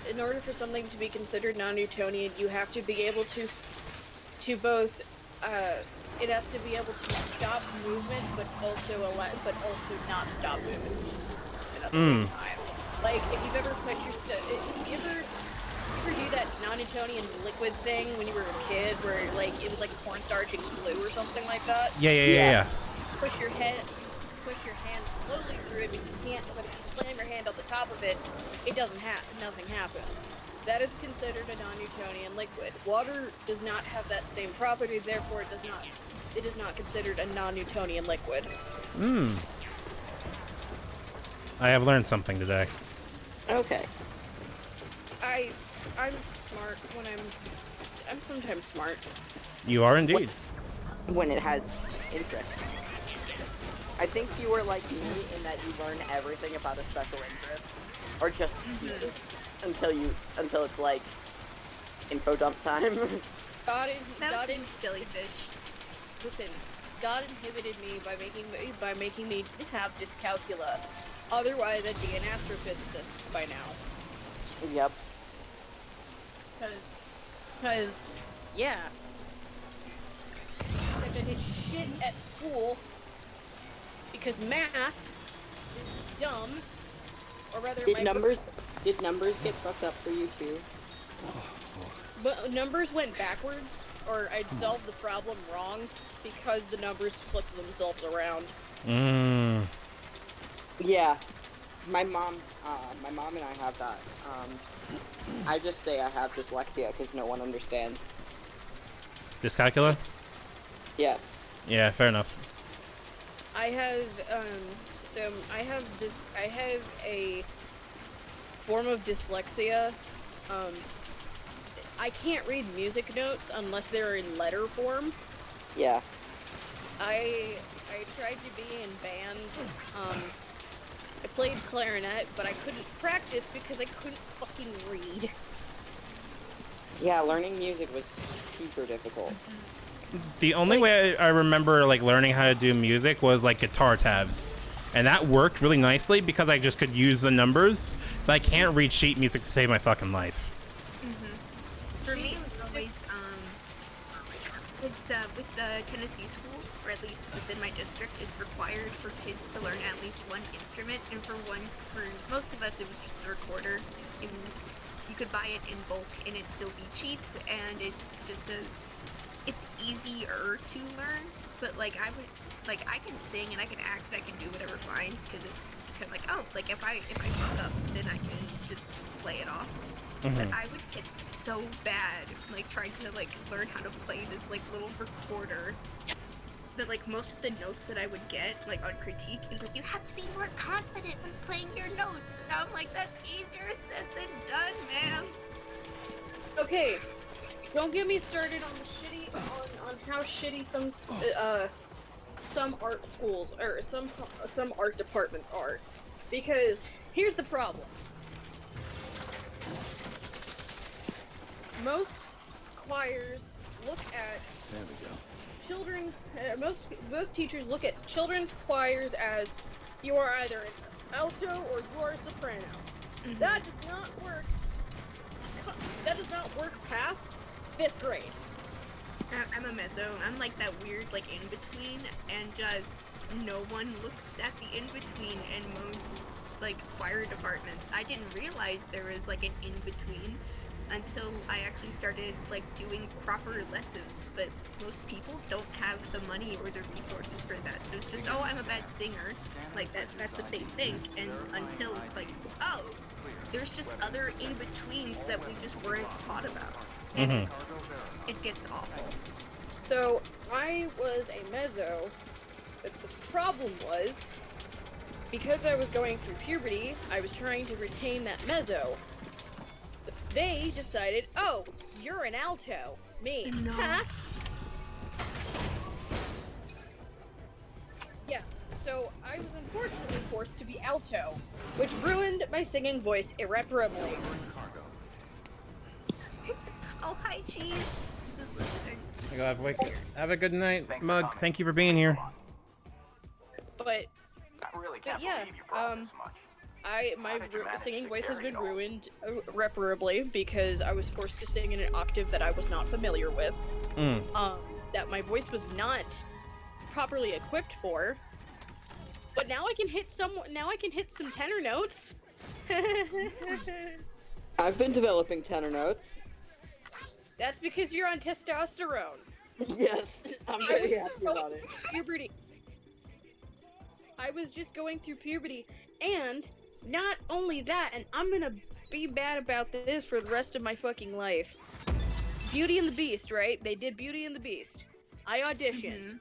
in order for something to be considered non-Newtonian, you have to be able to both, it has to be able to stop movement, but also not stop movement at the same time. Like, if you've ever put your you ever do that non-Newtonian liquid thing when you were a kid, where like it was like cornstarch and glue or something like that? Yeah. Push your hand slowly through it, but you can't. But if you slam your hand on the top of it, it doesn't nothing happens. That is considered a non-Newtonian liquid. Water does not have that same property, therefore it is not considered a non-Newtonian liquid. I have learned something today. Okay. I'm smart when I'm sometimes smart. You are indeed. When it has interest. I think you are like me in that you learn everything about a special interest, or just see it until it's like info dump time. That was jellyfish. Listen, God inhibited me by making me have dyscalculia. Otherwise, I'd be an astrophysicist by now. Yep. Cause, yeah. is shit at school because math is dumb, or rather, Did numbers get fucked up for you too? But numbers went backwards, or I'd solved the problem wrong because the numbers flipped themselves around. Yeah, my mom and I have that. I just say I have dyslexia because no one understands. Dyscalculia? Yeah. Yeah, fair enough. I have I have a form of dyslexia. I can't read music notes unless they're in letter form. Yeah. I tried to be in band. I played clarinet, but I couldn't practice because I couldn't fucking read. Yeah, learning music was super difficult. The only way I remember like learning how to do music was like guitar tabs. And that worked really nicely because I just could use the numbers, but I can't read sheet music to save my fucking life. For me, it was always, with the Tennessee schools, or at least within my district, it's required for kids to learn at least one instrument, and for most of us, it was just the recorder. It was, you could buy it in bulk, and it'd still be cheap, and it's easier to learn, but, like, I can sing, and I can act, and I can do whatever fine, because it's just kind of like, oh, like, if I fuck up, then I can just play it off. But I would get so bad, like, trying to, like, learn how to play this, like, little recorder, that, like, most of the notes that I would get, like, on critique, is like, you have to be more confident when playing your notes. And I'm like, that's easier said than done, ma'am. Okay, don't get me started on the shitty, on how shitty some art schools, or some art departments are. Because, here's the problem. Most choirs look at children. Most teachers look at children's choirs as you are either an alto or you are a soprano. That does not work. That does not work past 5th grade. I'm a mezzo. I'm like that weird, like, in-between, and just no one looks at the in-between in most, like, choir departments. I didn't realize there was, like, an in-between until I actually started, like, doing proper lessons, but most people don't have the money or the resources for that, so it's just, oh, I'm a bad singer, like, that's what they think, and until it's like, oh, there's just other in-betweens that we just weren't taught about, and it gets awful. So, I was a mezzo, but the problem was, because I was going through puberty, I was trying to retain that mezzo. But they decided, oh, you're an alto. Me. No. Huh? Yeah, so I was unfortunately forced to be alto, which ruined my singing voice irreparably. Oh, hi, Cheese. Have a good night, Mug. Thank you for being here. But I really can't yeah, believe you brought this much. my did you manage singing to voice has carry been it all? ruined irreparably because I was forced to sing in an octave that I was not familiar with. That my voice was not properly equipped for. But now I can hit some tenor notes. I've been developing tenor notes. That's because you're on testosterone. Yes, I'm very happy about it. Puberty. I was just going through puberty, and not only that, and I'm gonna be bad about this for the rest of my fucking life. Beauty and the Beast, right? They did Beauty and the Beast. I auditioned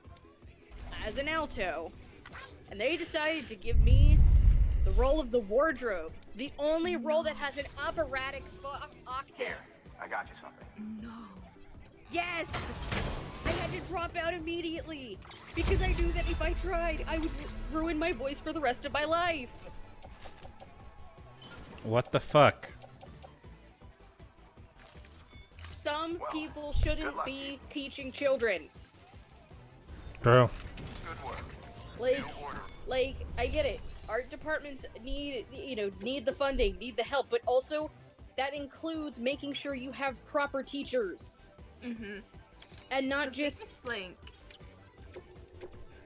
as an alto, and they decided to give me the role of the wardrobe, the only role that has an operatic octave. I got you something. No. Yes! I had to drop out immediately because I knew that if I tried, I would ruin my voice for the rest of my life. What the fuck? Some Well, people good shouldn't luck, be teaching children. True. Good work. Like, New order. like I get it. Art departments need the funding, need the help, but also that includes making sure you have proper teachers and not just Like,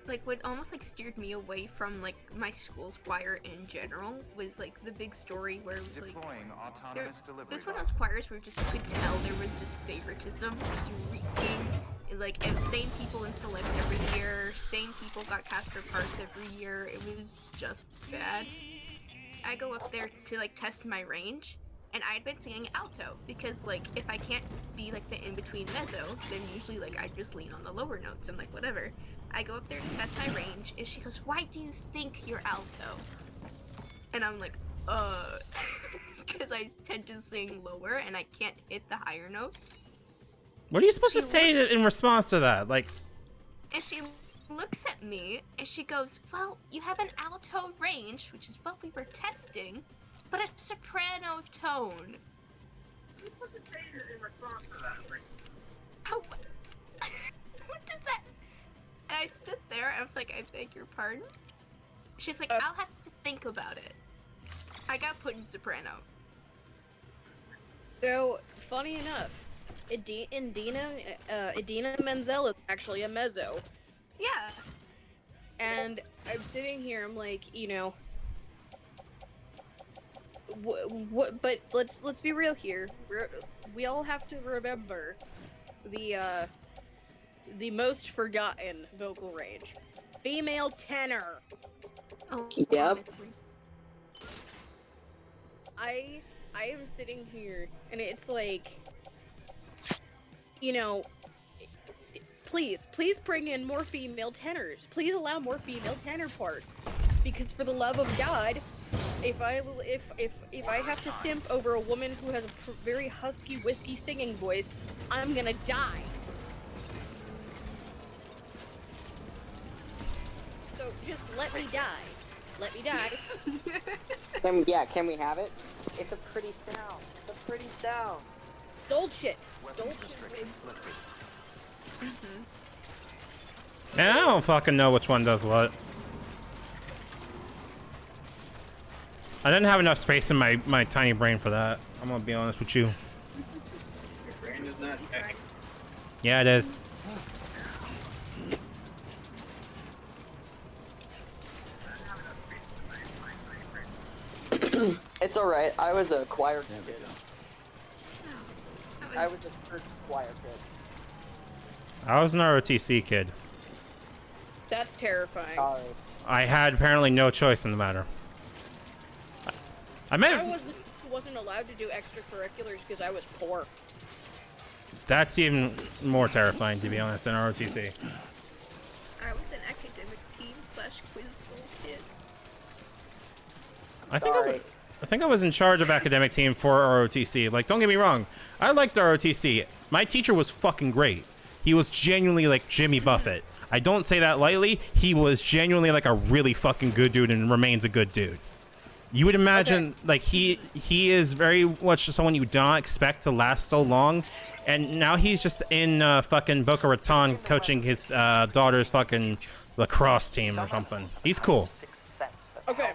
like what almost like steered me away from like my school's choir in general was like the big story where it was like this one of those choirs where just you could tell there was just favoritism just reeking. Like, and same people in select every year, same people got cast for parts every year. It was just bad. I go up there to like test my range, and I had been singing alto because like if I can't be like the in-between mezzo, then usually like I just lean on the lower notes and like whatever. I go up there to test my range, and she goes, "Why do you think you're alto?" And I'm like, because I tend to sing lower and I can't hit the higher notes. What are you supposed to say in response to that? Like, and she looks at me and she goes, "Well, you have an alto range, which is what we were testing, but a soprano tone." You're supposed to say it in response to that. Like, Oh, what does that? And I stood there and I was like, "I beg your pardon?" She's like, "I'll have to think about it." I got put in soprano. So, funny enough, Idina Menzel is actually a mezzo. Yeah. And I'm sitting here, I'm like, you know, what? But let's be real here. We all have to remember the most forgotten vocal range, female tenor. Oh, Yep. honestly. I am sitting here, and it's like, you know, please bring in more female tenors. Please allow more female tenor parts, because for the love of God, if I have to simp over a woman who has a very husky, whiskey singing voice, I'm gonna die. So just let me die. Let me die. Can we have it? It's a pretty sound. It's a pretty sound. Bullshit. man, I don't fucking know which one does what. I didn't have enough space in my tiny brain for that. I'm gonna be honest with you. your brain is not checking. Yeah, it is. It's alright. I was a choir kid. I was a church choir kid. I was an ROTC kid. That's terrifying. Sorry. I had apparently no choice in the matter. I I wasn't allowed to do extracurriculars because I was poor. That's even more terrifying, to be honest, than ROTC. I was an academic team / quiz bowl kid. I think I was in charge of academic team for ROTC. Like, don't get me wrong, I liked ROTC. My teacher was fucking great. He was genuinely like Jimmy Buffett. I don't say that lightly. He was genuinely like a really fucking good dude and remains a good dude. You would imagine, like, he is very much someone you don't expect to last so long, and now he's just in fucking Boca Raton coaching his daughter's fucking lacrosse team or something. He's cool. Okay.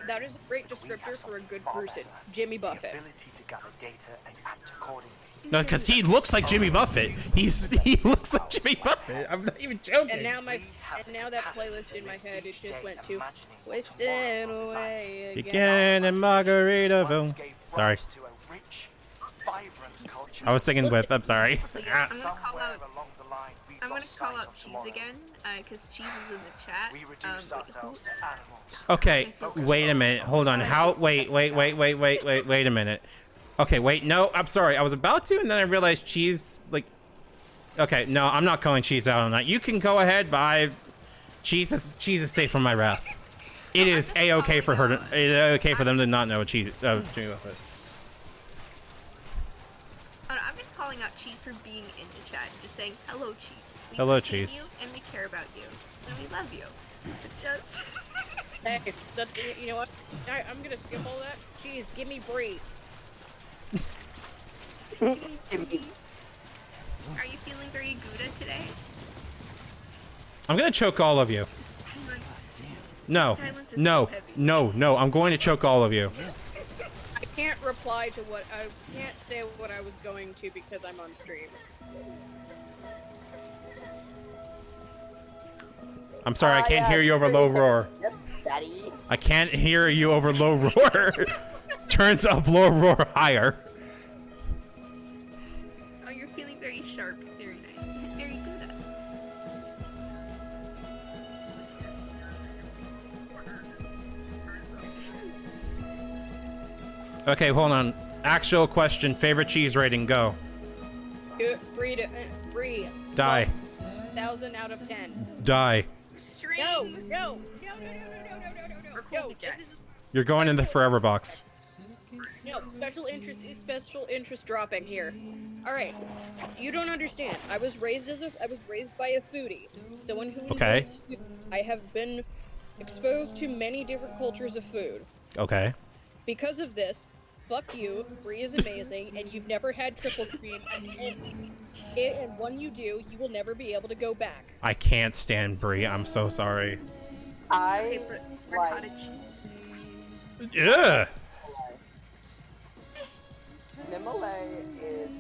That is a great descriptor for a good person. Jimmy Buffett. No, because he looks like Jimmy Buffett. He looks like Jimmy Buffett. I'm not even joking. And now that playlist in my head, it just went to Wasted Away Again. Begin in Margaritaville. Sorry. I was singing with. I'm sorry. So yeah, I'm gonna call out Cheese again, because Cheese is in the chat. Okay, wait a minute. Hold on. Wait a minute. Okay, wait. No, I'm sorry. I was about to, and then I realized Cheese, like... Okay, no, I'm not calling Cheese out on that. You can go ahead, but Cheese is safe from my wrath. It is A-okay for her to... It's A-okay for them to not know Cheese... Jimmy Buffett. I'm just calling out Cheese for being in the chat and just saying, "Hello, Cheese. We Hello, appreciate Cheese. You, and we care about you. And we love you." It's just... Hey, you know what? I'm gonna skip all that. Jeez, give me Brie. Are you feeling very Gouda today? I'm gonna choke all of you. No. No. No. No. I'm going to choke all of you. I can't reply to what I can't say what I was going to because I'm on stream. I'm sorry, I can't hear you over low roar. Yep, Daddy. I can't hear you over low roar. Turns up low roar higher. Oh, you're feeling very sharp. Very nice. Very good. Okay, hold on. Actual question. Favorite cheese rating? Go. Brie. Die. 1,000 out of 10. Die. Extreme. No. Or Colby Jack. You're going in the forever box. No, special interest dropping here. All right, you don't understand. I was raised by a foodie, someone who enjoys food. I have been exposed to many different cultures of food. Okay. Because of this, fuck you. Brie is amazing, and you've never had triple cream. And when you do, you will never be able to go back. I can't stand Brie. I'm so sorry. Okay, I for like cottage. Yeah. Mimolay is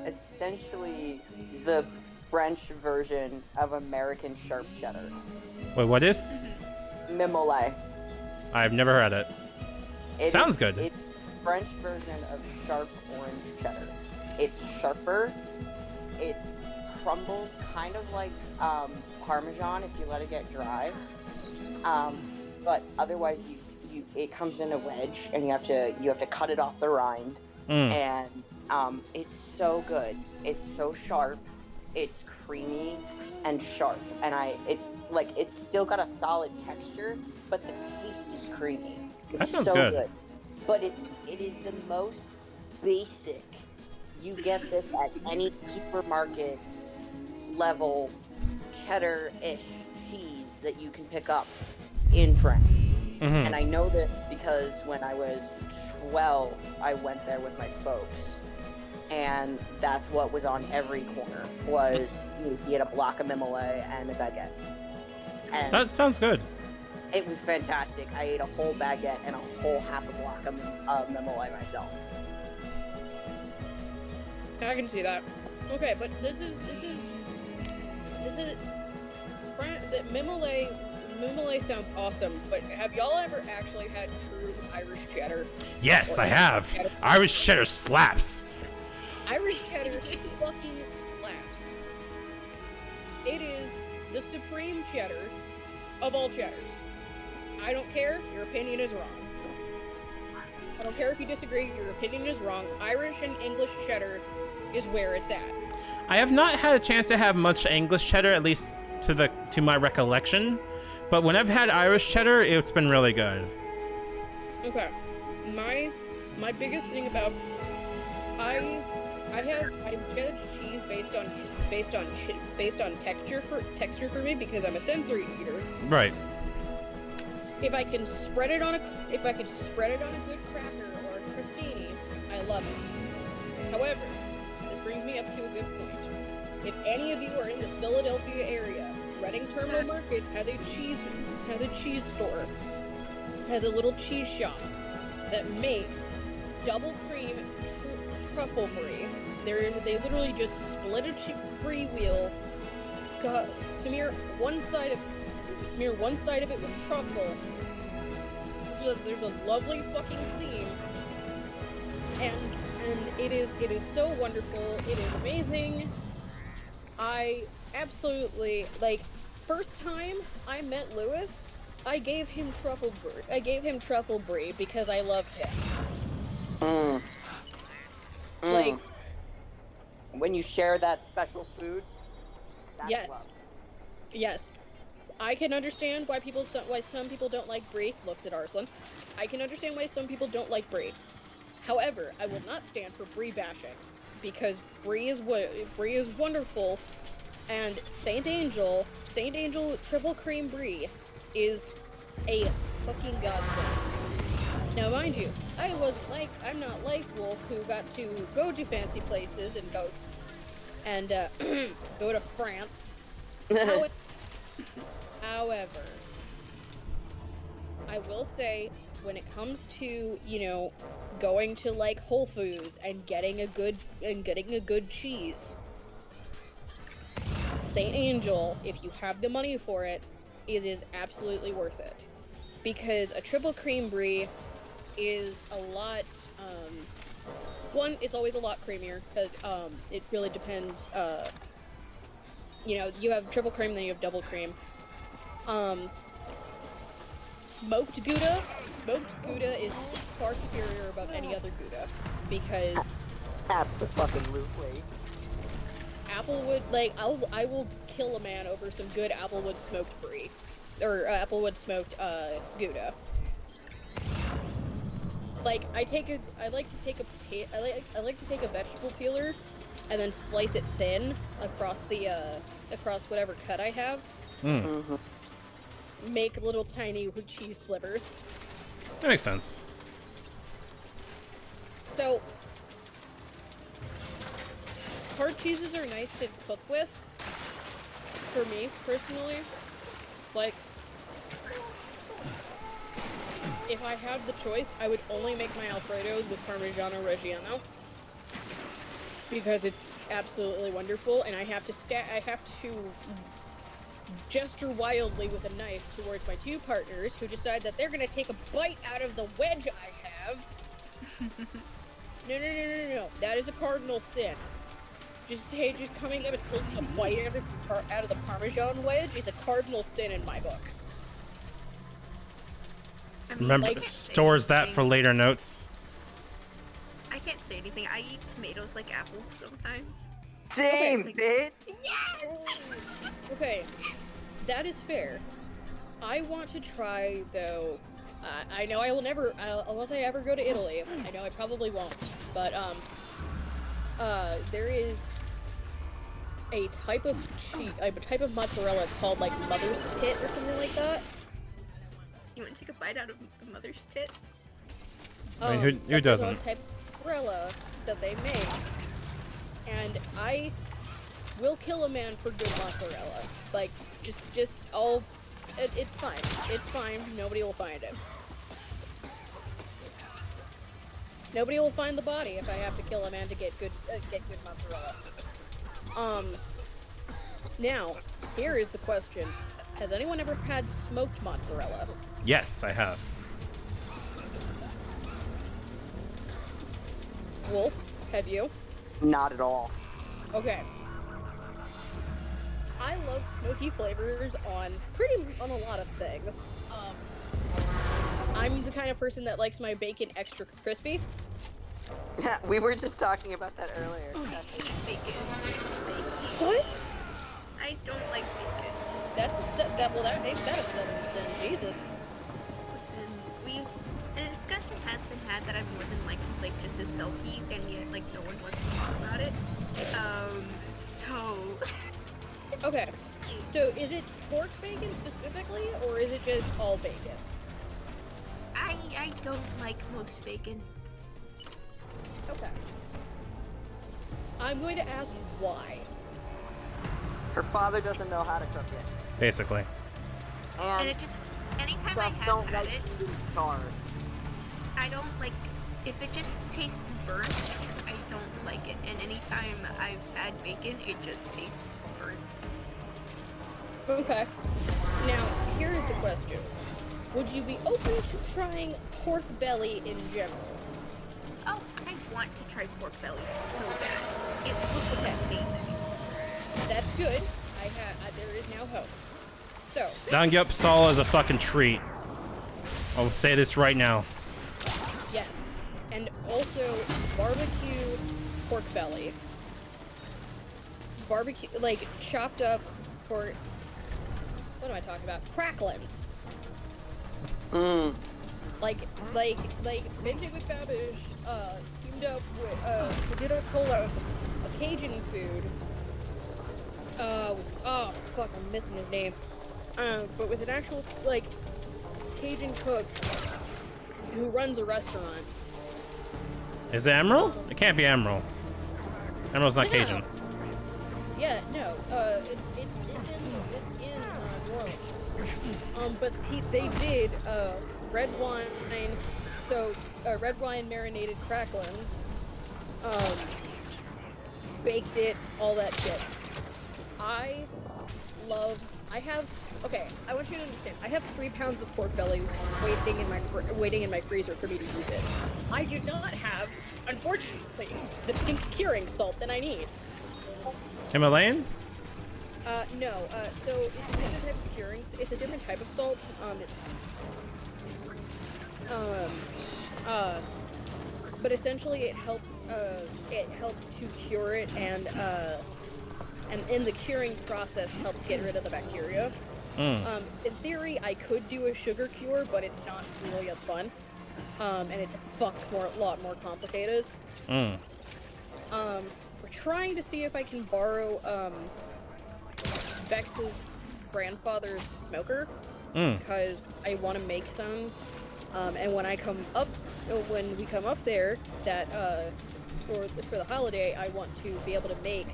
essentially the French version of American sharp cheddar. Wait, what is? Mimolay. I've never heard it. Sounds good. It's French version of sharp orange cheddar. It's sharper. It crumbles kind of like Parmesan if you let it get dry. But otherwise, it comes in a wedge, and you have to cut it off the rind. And it's so good. It's so sharp. It's creamy and sharp, and it's still got a solid texture, but the taste is creamy. It's That sounds so good. But it is the most basic. You get this at any supermarket level cheddar-ish cheese that you can pick up in France. And I know this because when I was 12, I went there with my folks, and that's what was on every corner. Was you get a block of Mimolay and a baguette. And That sounds good. it was fantastic. I ate a whole baguette and a whole half a block of Mimolay myself. I can see that. Okay, but this is that Mimolay sounds awesome, but have y'all ever actually had true Irish cheddar? Yes, Or I have. cheddar? Irish cheddar slaps. Irish cheddar fucking slaps. It is the supreme cheddar of all cheddars. I don't care, your opinion is wrong. I don't care if you disagree, your opinion is wrong. Irish and English cheddar is where it's at. I have not had a chance to have much English cheddar, at least to my recollection. But when I've had Irish cheddar, it's been really good. Okay. My biggest thing about I judge cheese based on texture for me because I'm a sensory eater. Right. If I can spread it on a good cracker or a crostini, I love it. However, this brings me up to a good point. If any of you are in the Philadelphia area, Reading Terminal Market has a cheese store, has a little cheese shop that makes double cream truffle brie. They literally just split a brie wheel, smear one side of it with truffle. So there's a lovely fucking seam, and it is so wonderful. It is amazing. I absolutely, first time I met Lewis, I gave him truffle brie because I loved him. When you share that special food, that's Yes. love. Yes. I can understand why some people don't like brie. Looks at Arslan. I can understand why some people don't like brie. However, I will not stand for brie bashing because brie is wonderful, and Saint Angel triple cream brie is a fucking godsend. Now, mind you, I'm not like Wolf, who got to go to fancy places and go to France. However, I will say, when it comes to, going to Whole Foods and getting a good cheese, Saint Angel, if you have the money for it, it is absolutely worth it. Because a triple cream brie is a lot, one, it's always a lot creamier, because it really depends, you know, you have triple cream, then you have double cream. Smoked Gouda is far superior above any other Gouda, because Absolutely. Applewood, like, I will kill a man over some good Applewood smoked brie, or Applewood smoked Gouda. Like, I like to take a vegetable peeler and then slice it thin across the across whatever cut I have. Make little tiny cheese slivers. That makes sense. So, hard cheeses are nice to cook with, for me, personally. Like, if I had the choice, I would only make my Alfredos with Parmigiano Reggiano. Because it's absolutely wonderful, and I have to gesture wildly with a knife towards my two partners, who decide that they're gonna take a bite out of the wedge I have. No. That is a cardinal sin. Just coming up and taking a bite out of the Parmesan wedge is a cardinal sin in my book. I mean, Remember, I can't say stores that anything. for later notes. I can't say anything. I eat tomatoes like apples sometimes. Same, like- bitch! Okay, that is fair. I want to try, though. I know I will never, unless I ever go to Italy. I know I probably won't. But, there is a type of mozzarella called, like, mother's tit or something like that. You want to take a bite out of the mother's tit? I mean, who But there's doesn't? one type of mozzarella that they make, and I will kill a man for good mozzarella. Like, it's fine. It's fine. Nobody will find it. Nobody will find the body if I have to kill a man to get good mozzarella. Now, here is the question: has anyone ever had smoked mozzarella? Yes, I have. Wolf, have you? Not at all. Okay. I love smoky flavors on a lot of things. I'm the kind of person that likes my bacon extra crispy. We were just talking about that earlier. I hate bacon. What? I don't like bacon. That's a sin. Jesus. Listen, the discussion has been had that I'm more than like just as selfie, and yet like no one wants to talk about it. So. Okay. So is it pork bacon specifically, or is it just all bacon? I don't like most bacon. Okay. I'm going to ask why. Her father doesn't know how to cook it. Basically. And And it just, anytime I some have don't had like it, eating charred. I don't like, if it just tastes burnt, I don't like it. And anytime I've had bacon, it just tastes burnt. Okay. Now, here's the question. Would you be open to trying pork belly in general? Oh, I want to try pork belly so bad. It looks amazing. That's good. There is now hope. So, Samgyeopsal is a fucking treat. I'll say this right now. yes. And also, barbecue pork belly. Barbecue, like, chopped up pork... What am I talking about? Cracklins. Like, Benji with Babish, teamed up with, we did a collab of Cajun food. Fuck, I'm missing his name. But with an actual, like, Cajun cook who runs a restaurant. Is it Emerald? It can't be Emerald. Emerald's not No. Cajun. Yeah, no, it's in New Orleans. But they did, red wine, red wine marinated cracklins, baked it, all that shit. I Okay, I want you to understand. I have 3 pounds of pork belly waiting in my freezer for me to use it. I do not have, unfortunately, the pink curing salt that I need. Himalayan? No. So it's a different type of curing. It's a different type of salt. But essentially it helps to cure it, and in the curing process helps get rid of the bacteria. In theory, I could do a sugar cure, but it's not really as fun. And it's a lot more complicated. We're trying to see if I can borrow Vex's grandfather's smoker, because I want to make some. And when we come up there, that for the holiday, I want to be able to make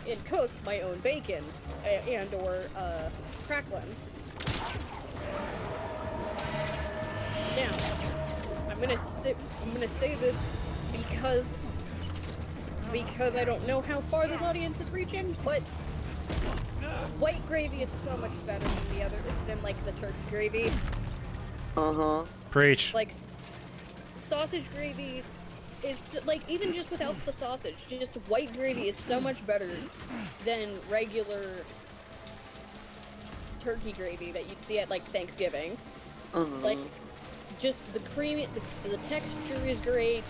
and cook my own bacon and or crackling. Now, I'm gonna say this because I don't know how far this audience is reaching, but white gravy is so much better than like the turkey gravy. Preach. Like, sausage gravy is, like, even just without the sausage, just white gravy is so much better than regular turkey gravy that you'd see at, like, Thanksgiving. Like, just the creamy, the texture is great,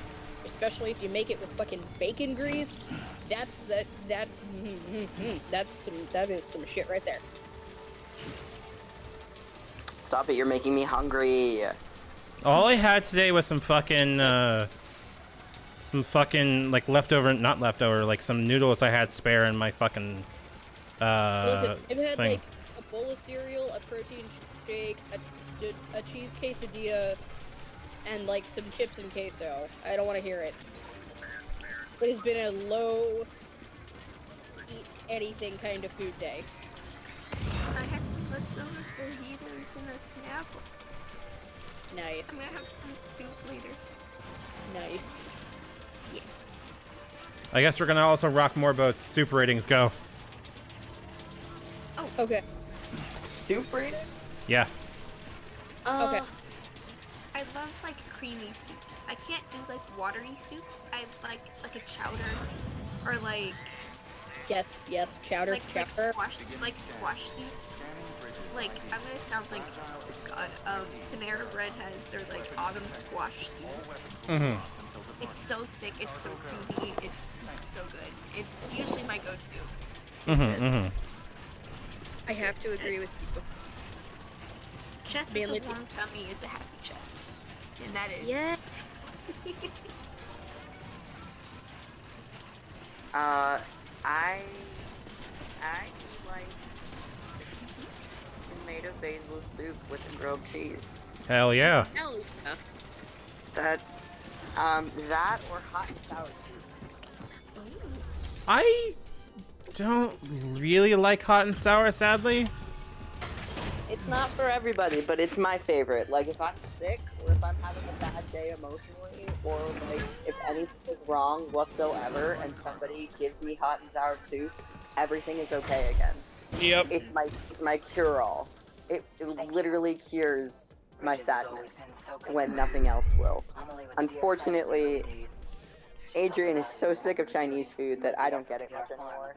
especially if you make it with fucking bacon grease. That is some shit right there. Stop it, you're making me hungry. All I had today was some fucking like not leftover, like some noodles I had spare in my fucking Listen, it had thing. like a bowl of cereal, a protein shake, a cheese quesadilla, and like some chips and queso. I don't want to hear it. It has been a low eat anything kind of food day. I had some leftover fajitas and a Snapple. Nice. I'm gonna have some soup later. Nice. Yeah. I guess we're gonna also rock more boats. Soup ratings go. Oh. Okay. Soup rating? Yeah. Okay. I love like creamy soups. I can't do like watery soups. I like a chowder or like Yes, chowder, chowder. like squash soups. Like I'm gonna sound like God. Panera Bread has their like autumn squash soup. It's so thick. It's so creamy. It's so good. It's usually my go-to. I have to agree with you. Chest with a warm tummy is a happy chest, and that is. Yeah. I like tomato basil soup with grilled cheese. Hell yeah. Hell yeah. That's that or hot and sour soup. I don't really like hot and sour, sadly. It's not for everybody, but it's my favorite. Like if I'm sick or if I'm having a bad day emotionally, or like if anything is wrong whatsoever and somebody gives me hot and sour soup, everything is okay again. Yep. It's my cure-all. It literally cures my sadness when nothing else will. Unfortunately, Adrian is so sick of Chinese food that I don't get it much anymore.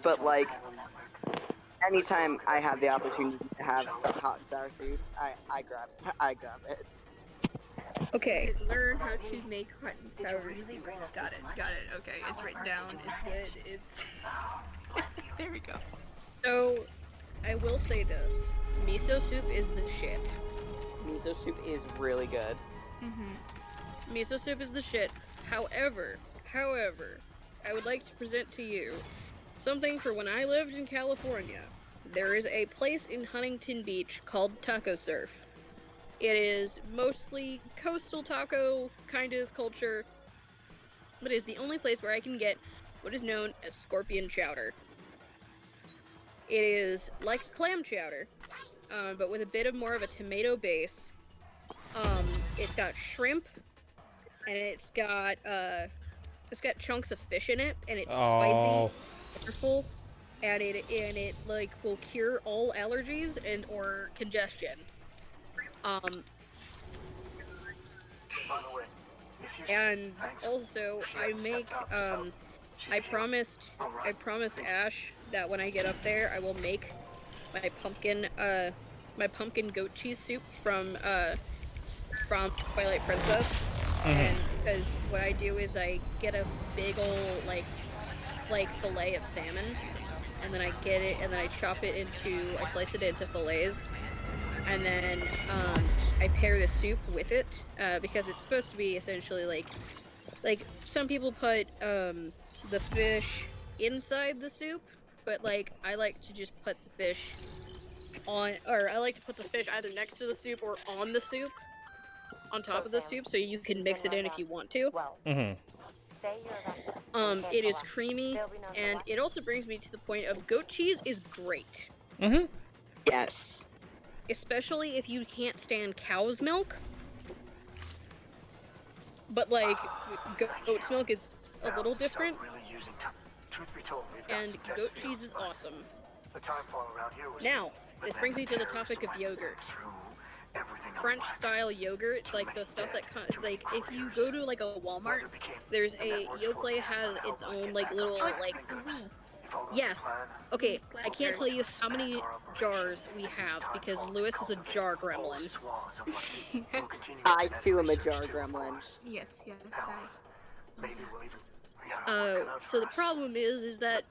But like, anytime I have the opportunity to have some hot and sour soup, I grab it. Okay. Learn how to make hot and sour soup. Got it. Okay, it's written down. It's good. It's there we go. So, I will say this: miso soup is the shit. Miso soup is really good. Miso soup is the shit. However, I would like to present to you something for when I lived in California. There is a place in Huntington Beach called Taco Surf. It is mostly coastal taco kind of culture, but it is the only place where I can get what is known as scorpion chowder. It is like clam chowder, but with a bit of more of a tomato base. It's got shrimp, and it's got chunks of fish in it, and it's spicy, flavorful. and it like will cure all allergies and or congestion. By the way, if you And thanks, also she I hasn't make stepped out, so she's I healed. promised Alright. I promised Ash that when I get up there I will make my pumpkin goat cheese soup from Twilight Princess. And because what I do is I get a big ol' like fillet of salmon, and then I get it and then I slice it into fillets, and then I pair the soup with it because it's supposed to be essentially like some people put the fish inside the soup, but like I like to just put the fish I like to put the fish either next to the soup or on the soup, on top of the soup, so you can mix it in if you want to. It is creamy, and it also brings me to the point of goat cheese is great. Yes. Especially if you can't stand cow's milk. But like, goat's milk is a little different, Truth be told, we've got and some test goat fields cheese is to run. awesome. The time fall around here was Now, but this then brings me to the terrorists topic of went yogurt. through everything on French black. style yogurt, like the stuff that like if you go to like a Walmart, there's a Yoplait has its own like little like yeah. Okay, I can't tell you how many jars we have because Lewis is a jar gremlin. I too am a jar gremlin. Yes, yes, Maybe we'll even So the problem is that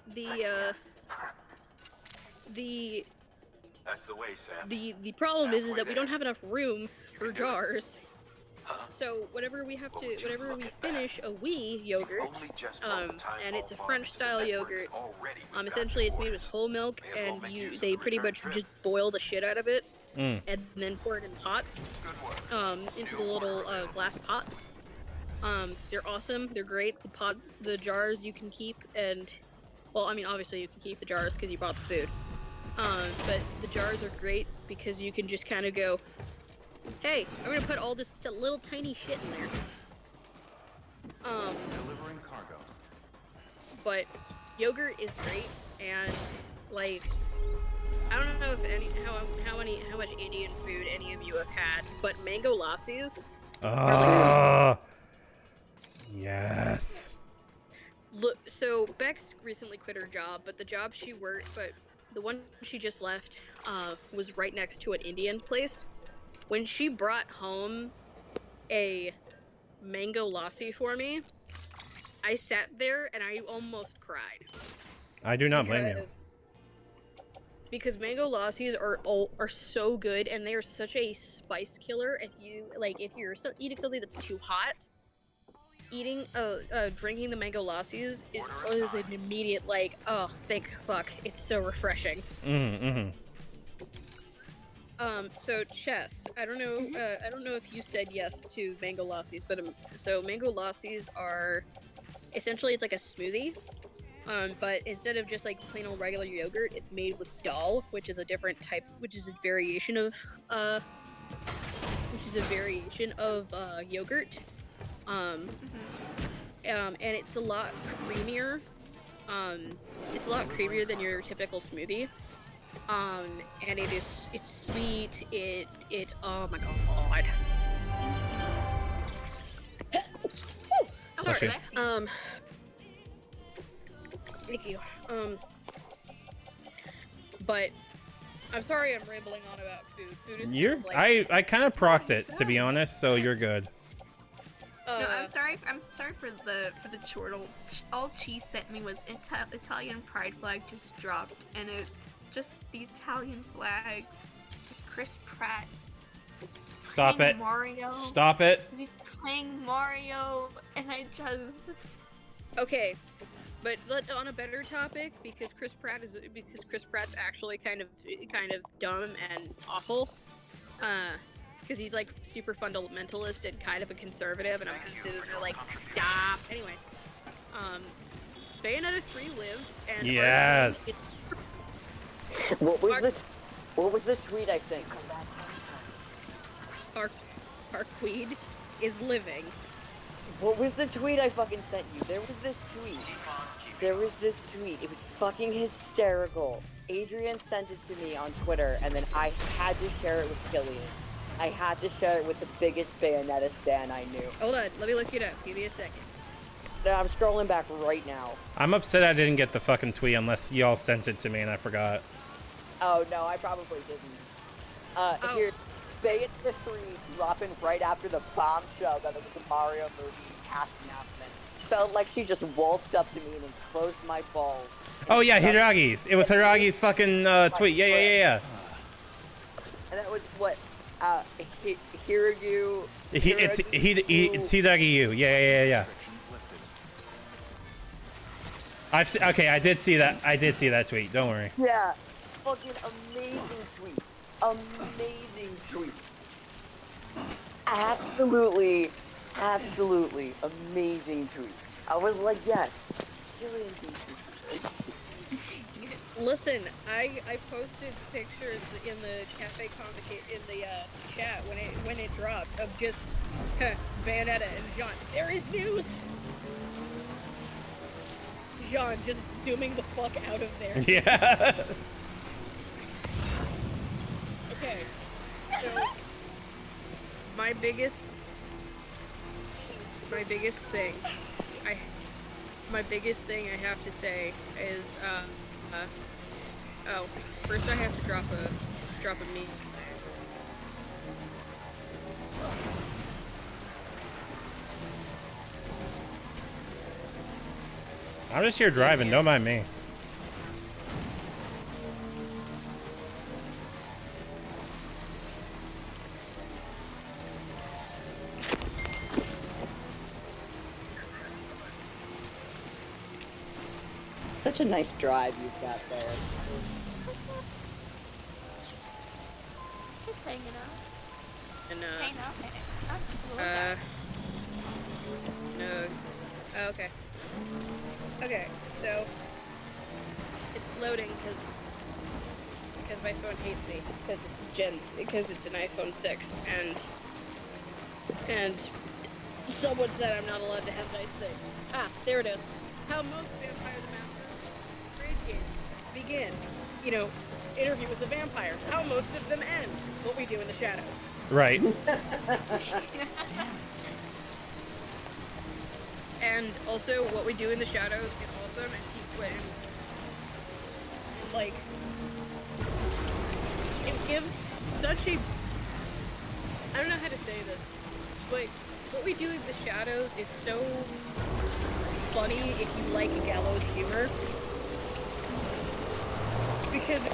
That's the way, Sam. the problem is that we don't have enough room for jars. So whenever we finish a wee yogurt, and it's a French style yogurt, essentially it's made with whole milk, and they pretty much just boil the shit out of it, and then pour it in pots, into the little glass pots. They're awesome. They're great. The jars you can keep, and well, I mean obviously you can keep the jars because you bought the food. But the jars are great because you can just kind of go, hey, I'm gonna put all this little tiny shit in there. Delivering cargo. But yogurt is great, and like, I don't know if how much Indian food any of you have had, but mango lassies. Yes. Look, so Bex recently quit her job, but the one she just left, was right next to an Indian place. When she brought home a mango lassi for me, I sat there and I almost cried. I do not blame you. Because mango lassies are so good, and they are such a spice killer. If you're eating something that's too hot, drinking the mango lassies is an immediate like, oh, thank fuck, it's so refreshing. So Chess, I don't know if you said yes to mango lassies, but so mango lassies are essentially it's like a smoothie, but instead of just like plain old regular yogurt, it's made with dal, which is a different type, which is a variation of yogurt, and it's a lot creamier. It's a lot creamier than your typical smoothie. And it's sweet. It oh my god. Sorry. Thank you. But I'm sorry I'm rambling on about food. Food is I kind of procced it, to be honest, so you're good. No, I'm sorry for the chortle. All Cheese sent me was Italian pride flag just dropped, and it's just the Italian flag. Chris Pratt. Stop it. Mario. Stop it. He's playing Mario, and I just. Okay, but on a better topic, because Chris Pratt's actually kind of dumb and awful. Because he's like super fundamentalist and kind of a conservative, and I'm considered to like stop. Anyway, Bayonetta 3 lives, and yes. What was the tweet I sent? Arqueed is living. What was the tweet I fucking sent you? There was this tweet. There was this tweet. It was fucking hysterical. Adrian sent it to me on Twitter, and then I had to share it with Killian. I had to share it with the biggest Bayonetta stan I knew. Hold on, let me look it up. Give me a second. I'm scrolling back right now. I'm upset I didn't get the fucking tweet unless y'all sent it to me and I forgot. Oh, no, I probably didn't. Here, Bayonetta 3 dropping right after the bombshell that it was the Mario movie cast announcement. Felt like she just waltzed up to me and enclosed my balls. Oh yeah, Hiragi's. It was Hiragi's fucking tweet. Yeah. And that was what? Hiragu. It's Hiragi you. Yeah. Okay, I did see that. I did see that tweet. Don't worry. Yeah, fucking amazing tweet. Amazing tweet. Absolutely amazing tweet. I was like, yes, Killian thinks this is great. Listen, I posted pictures in the cafe in the chat when it dropped of just Bayonetta and Jean. There is news. Jean just stooming the fuck out of there. Yeah. Okay, so my biggest thing I have to say is first I have to drop a meme. I'm just here driving. Don't mind me. Such a nice drive you've got there. Just hanging out. And Hanging out. I'm just a little guy. no. Oh, okay. Okay, so it's loading because my phone hates me because it's an iPhone 6 and someone said I'm not allowed to have nice things. Ah, there it is. How most Vampire the Masquerade games begin. You know, interview with the vampire. How most of them end. What we do in the shadows. Right. And also, what we do in the shadows is awesome, and like, it gives such a, I don't know how to say this, but what we do in the shadows is so funny if you like gallows humor, because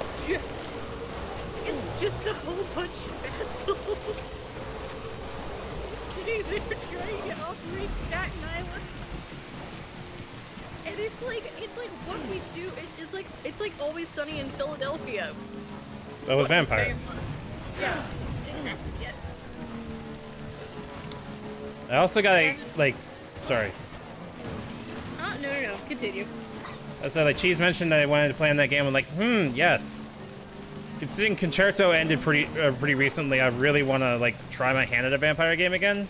it's just a whole bunch of assholes sitting there trying to operate Staten Island. And it's like what we do. It's like Always Sunny in Philadelphia. But with vampires. Yeah. I also got sorry. No. Continue. So like Cheese mentioned that I wanted to play on that game. I'm like, yes. Considering Concerto ended pretty recently, I really want to like try my hand at a vampire game again.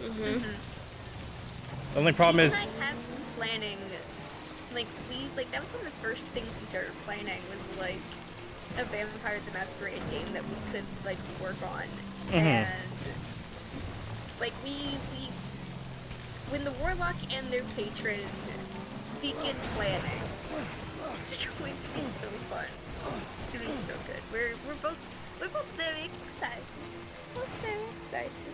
The only problem is. I have been planning, that was one of the first things we started planning was like a Vampire the Masquerade game that we could like work on, and like we when the Warlock and their patron begin planning, it's going to be so fun. It's going to be so good. We're both very excited. Both very excited.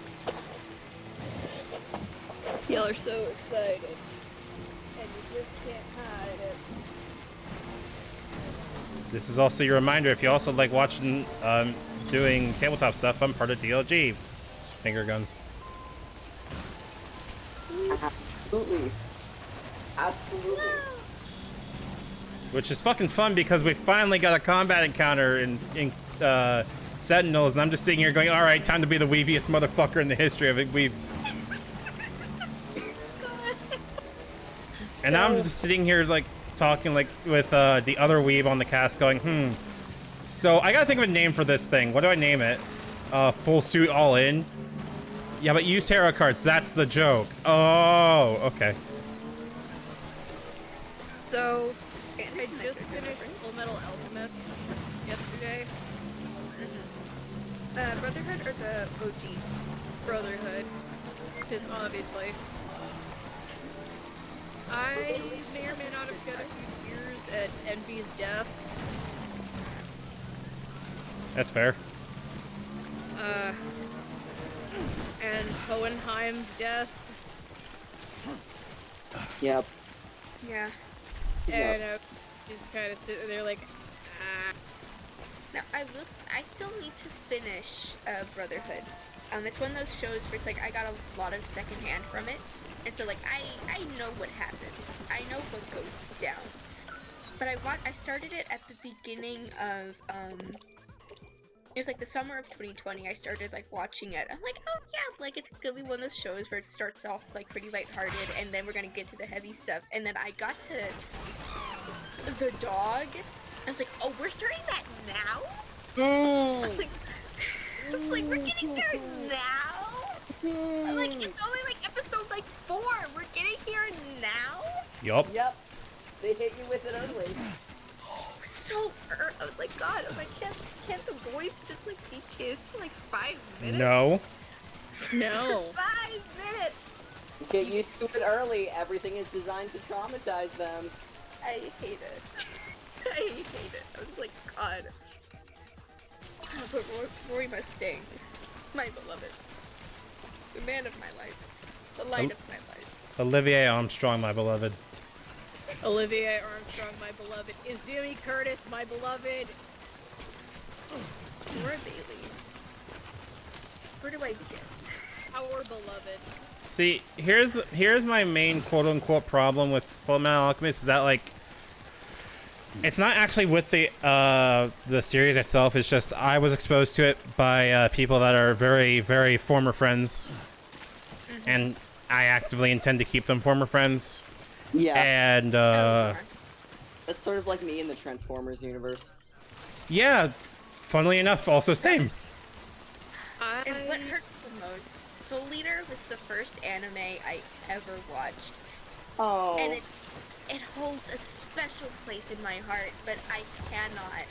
Y'all are so excited. And you just can't hide it. This is also your reminder, if you also like watching, doing tabletop stuff, I'm part of DLG. Finger guns. Absolutely. Which is fucking fun because we finally got a combat encounter in Sentinels, and I'm just sitting here going, alright, time to be the weaviest motherfucker in the history of weaves. And I'm just sitting here, like, talking, like, with the other weeb on the cast going, So, I gotta think of a name for this thing. What do I name it? Full suit all in? Yeah, but use tarot cards. That's the joke. Oh, okay. So, And I it's just metric finished different. Full Metal Alchemist yesterday. Brotherhood or the OG? Brotherhood. Because obviously, I may or may not have shed a few tears at Envy's death. That's fair. And Hohenheim's death. Yep. Yeah. And just kind of sitting there like, ah. Now I still need to finish Brotherhood. It's one of those shows where it's like I got a lot of secondhand from it, and so like I know what happens. I know what goes down. But I started it at the beginning of it was like the summer of 2020. I started like watching it. I'm like, oh yeah, like it's gonna be one of those shows where it starts off like pretty lighthearted, and then we're gonna get to the heavy stuff. And then I got to the dog. I was like, oh, we're starting that now? I was like, we're getting there now? I'm like, it's only like episode like 4. We're getting here now? Yup. Yep. They hit you with it early. So, I was like, God, I'm like, can't the boys just like be kids for like 5 minutes? No. No. 5 minutes! Get used to it early. Everything is designed to traumatize them. I hate it. I hate it. I was like, God. But Rory Mustang, my beloved, the man of my life, the light of my life. Olivier Armstrong, my beloved. Olivier Armstrong, my beloved. Izumi Curtis, my beloved. Laura Bailey. Where do I begin? Our beloved. See, here's my main quote-unquote problem with Full Metal Alchemist is that, like, it's not actually with the series itself. It's just I was exposed to it by people that are very, very former friends, and I actively intend to keep them former friends. Yeah. And That's sort of like me in the Transformers universe. yeah, funnily enough, also same. And what hurt the most, Soul Leader was the first anime I ever watched. Oh. And it holds a special place in my heart, but I cannot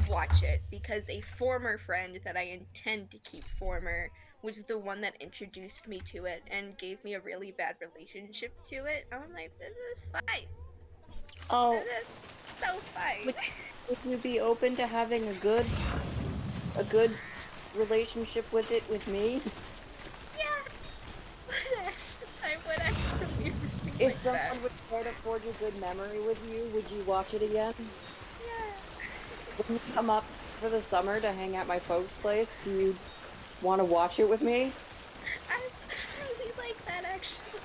watch it because a former friend that I intend to keep former was the one that introduced me to it and gave me a really bad relationship to it. I'm like, this is fine. Oh. This is so fine. Would you be open to having a good relationship with it with me? Yeah. I would actually really If like someone that. would try to forge a good memory with you, would you watch it again? Yeah. When you come up for the summer to hang at my folks' place, do you want to watch it with me? I really like that actually.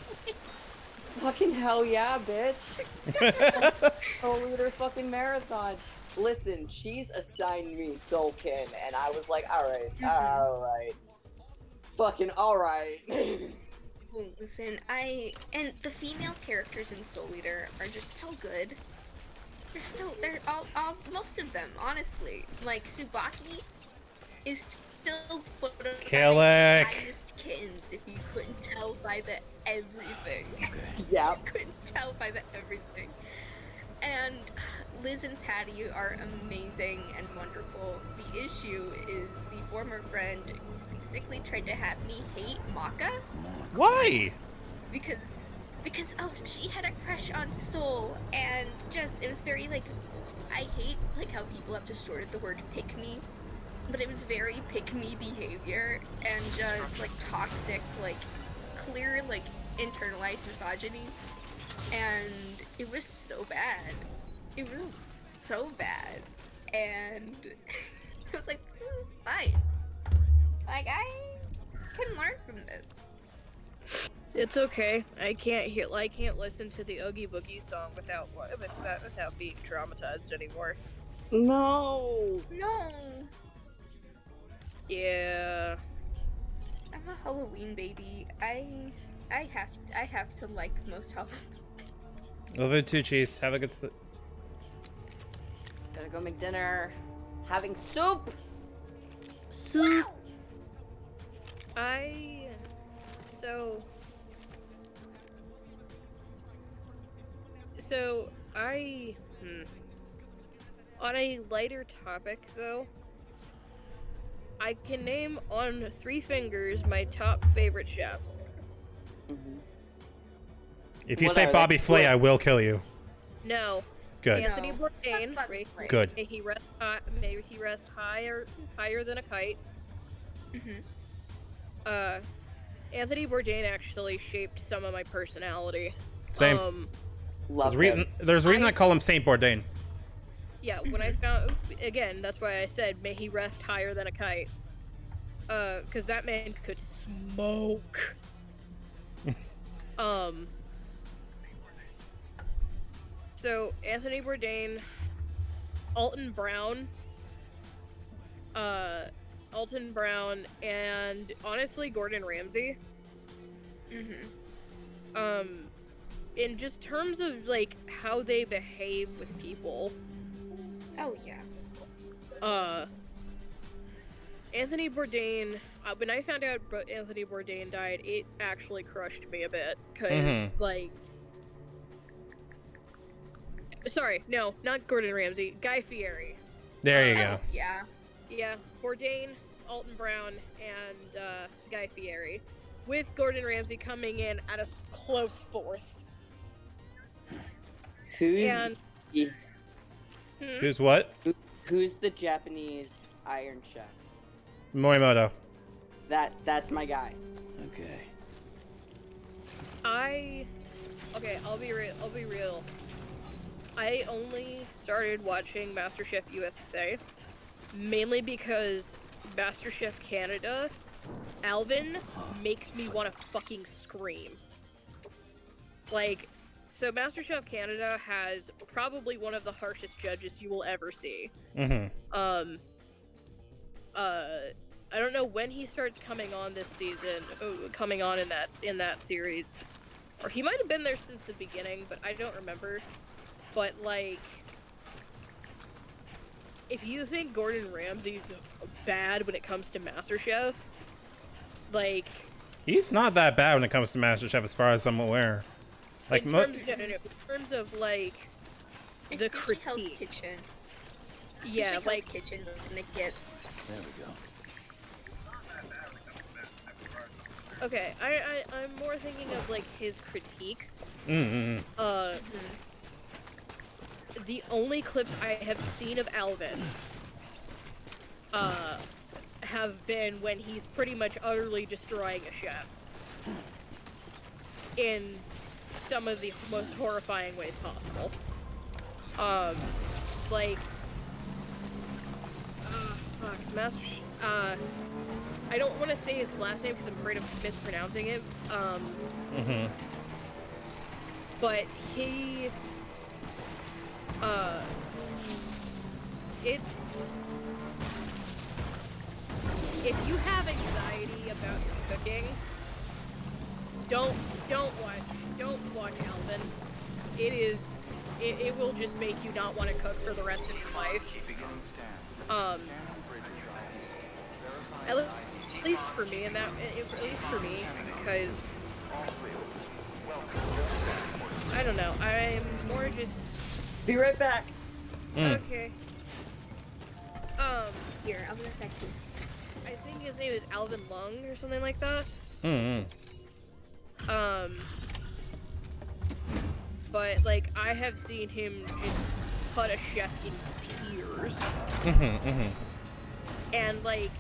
Fucking hell yeah, bitch. Soul Leader fucking marathon. Listen, she's assigned me Soulkin, and I was like, alright. Fucking alright. Listen, and the female characters in Soul Eater are just so good. They're all most of them, honestly. Like, Tsubaki is still one of the Killick. highest kittens, if you couldn't tell by the everything. Yeah. You couldn't tell by the everything. And Liz and Patty are amazing and wonderful. The issue is the former friend basically tried to have me hate Maka. Why? Because she had a crush on Soul, and just it was very like, I hate like how people have distorted the word pick me, but it was very pick me behavior and just like toxic, like clear like internalized misogyny, and it was so bad. It was so bad, and I was like, this is fine. Like I can learn from this. It's okay. I can't listen to the Oogie Boogie song without being traumatized anymore. No. No. Yeah. I'm a Halloween baby. I have to like most Halloween. Love it too, Cheese. Have a good sleep. Gotta go make dinner. Having soup. Soup. So on a lighter topic though, I can name on 3 fingers my top favorite chefs. Mhm. If you What say are Bobby they? Flay, I will kill you. No. Good. Anthony No. Bourdain. Fuck Bobby Flay. Good. May he rest higher than a kite. Mhm. Anthony Bourdain actually shaped some of my personality. Same. Love There's a reason I call him Saint Bourdain. Yeah, when I found again, that's why I said may he rest higher than a kite. Because that man could smoke. So Anthony Bourdain, Alton Brown, and honestly Gordon Ramsay. In just terms of like how they behave with people. Oh yeah. Anthony Bourdain, when I found out Anthony Bourdain died, it actually crushed me a bit. Because, like... Sorry, no, not Gordon Ramsay. Guy Fieri. There you go. Yeah. Yeah, Bourdain, Alton Brown, and Guy Fieri. With Gordon Ramsay coming in at a close 4th. Who's what? Who's the Japanese Iron Chef? Morimoto. That's my guy. Okay. I'll be real. I only started watching MasterChef USA mainly because MasterChef Canada, Alvin makes me want to fucking scream. Like, so MasterChef Canada has probably one of the harshest judges you will ever see. I don't know when he starts coming on this season, coming on in that series. Or he might have been there since the beginning, but I don't remember. But, like, if you think Gordon Ramsay's bad when it comes to MasterChef, like... He's not that bad when it comes to MasterChef as far as I'm aware. Like, in terms of, like, the critique. Hell's Kitchen. Yeah, Hell's like... Kitchen when they get... There we go. Okay, I'm more thinking of, like, his critiques. The only clips I have seen of Alvin have been when he's pretty much utterly destroying a chef in some of the most horrifying ways possible. Like, I don't want to say his last name because I'm afraid of mispronouncing it. But he, it's, if you have anxiety about your cooking, don't watch Alvin. It will just make you not want to cook for the rest of your life. At least for me, because I don't know. I'm more just. Be right back. Okay. Here, I'll be right back to you. I think his name is Alvin Lung or something like that. But like I have seen him just put a chef in tears. And like,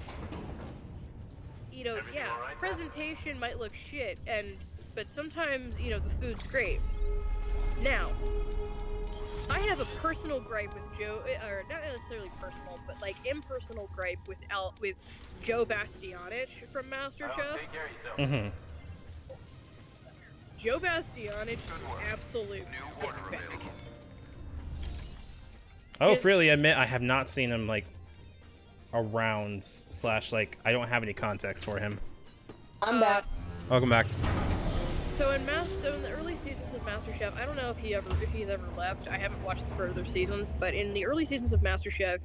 you know, yeah, presentation might look shit, but sometimes, you know, the food's great. Now, I have a personal gripe with Joe, or not necessarily personal, but like impersonal gripe with Joe Bastianich from MasterChef. Joe Bastianich is an absolute dickbag. I'll freely admit I have not seen him like around / like I don't have any context for him. I'm back. Welcome back. So in the early seasons of MasterChef, I don't know if he's ever left. I haven't watched the further seasons, but in the early seasons of MasterChef,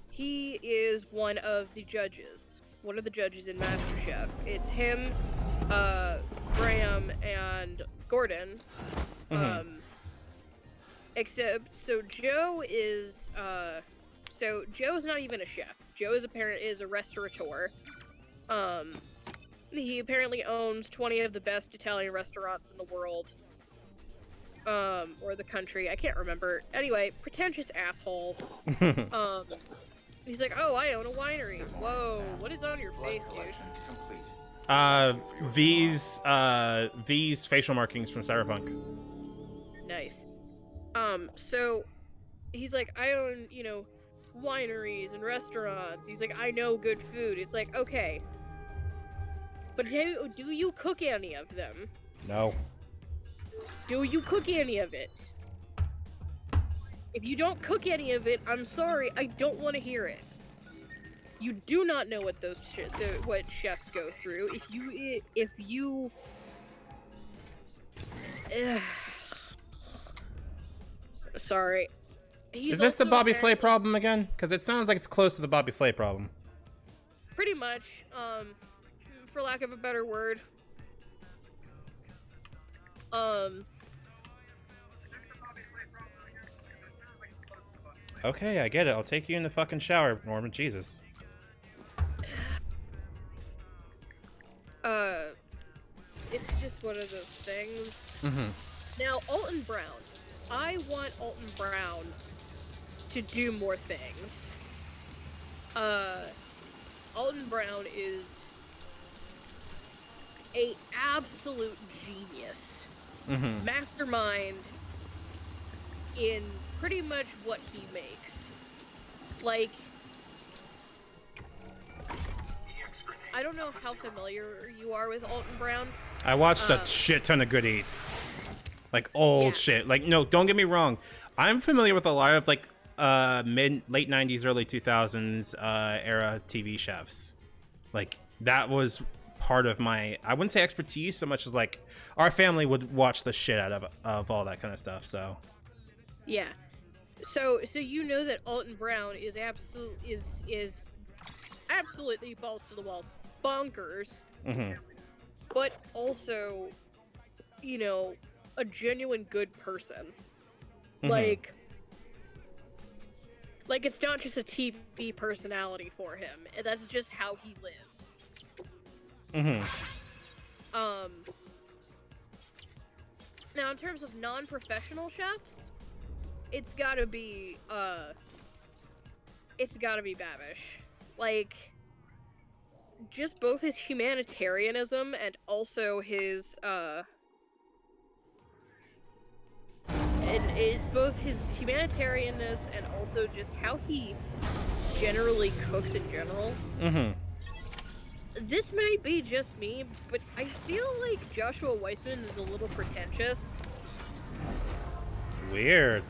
he is one of the judges in MasterChef. It's him, Graham, and Gordon. Except, so Joe is, so Joe's not even a chef. Joe is a restaurateur. He apparently owns 20 of the best Italian restaurants in the world. Or the country, I can't remember. Anyway, pretentious asshole. He's like, oh, I own a winery. Whoa, what is on your face, dude? V's facial markings from Cyberpunk. Nice. So he's like, I own, wineries and restaurants. He's like, I know good food. It's like, okay. But do you cook any of them? No. Do you cook any of it? If you don't cook any of it, I'm sorry, I don't want to hear it. You do not know what what chefs go through. If you sorry. Is this the Bobby Flay problem again? Because it sounds like it's close to the Bobby Flay problem. Pretty much, for lack of a better word. Okay, I get it. I'll take you in the fucking shower, Norman. Jesus. It's just one of those things. Now, Alton Brown. I want Alton Brown to do more things. Alton Brown is a absolute genius. Mastermind in pretty much what he makes. Like, I don't know how familiar you are with Alton Brown. I watched a shit ton of Good Eats. Like, old shit. Like, no, don't get me wrong. I'm familiar with a lot of, like, late 90s, early 2000s era TV chefs. Like, that was part of my, I wouldn't say expertise so much as, like, our family would watch the shit out of all that kind of stuff, so. Yeah. So you know that Alton Brown is absolutely balls to the wall bonkers, but also, a genuine good person. Like it's not just a TV personality for him. That's just how he lives. Now, in terms of non-professional chefs, it's gotta be Babish. Like, just both his humanitarianism and also his, and it's both his humanitarianness and also just how he generally cooks in general. This might be just me, but I feel like Joshua Weissman is a little pretentious. Weird.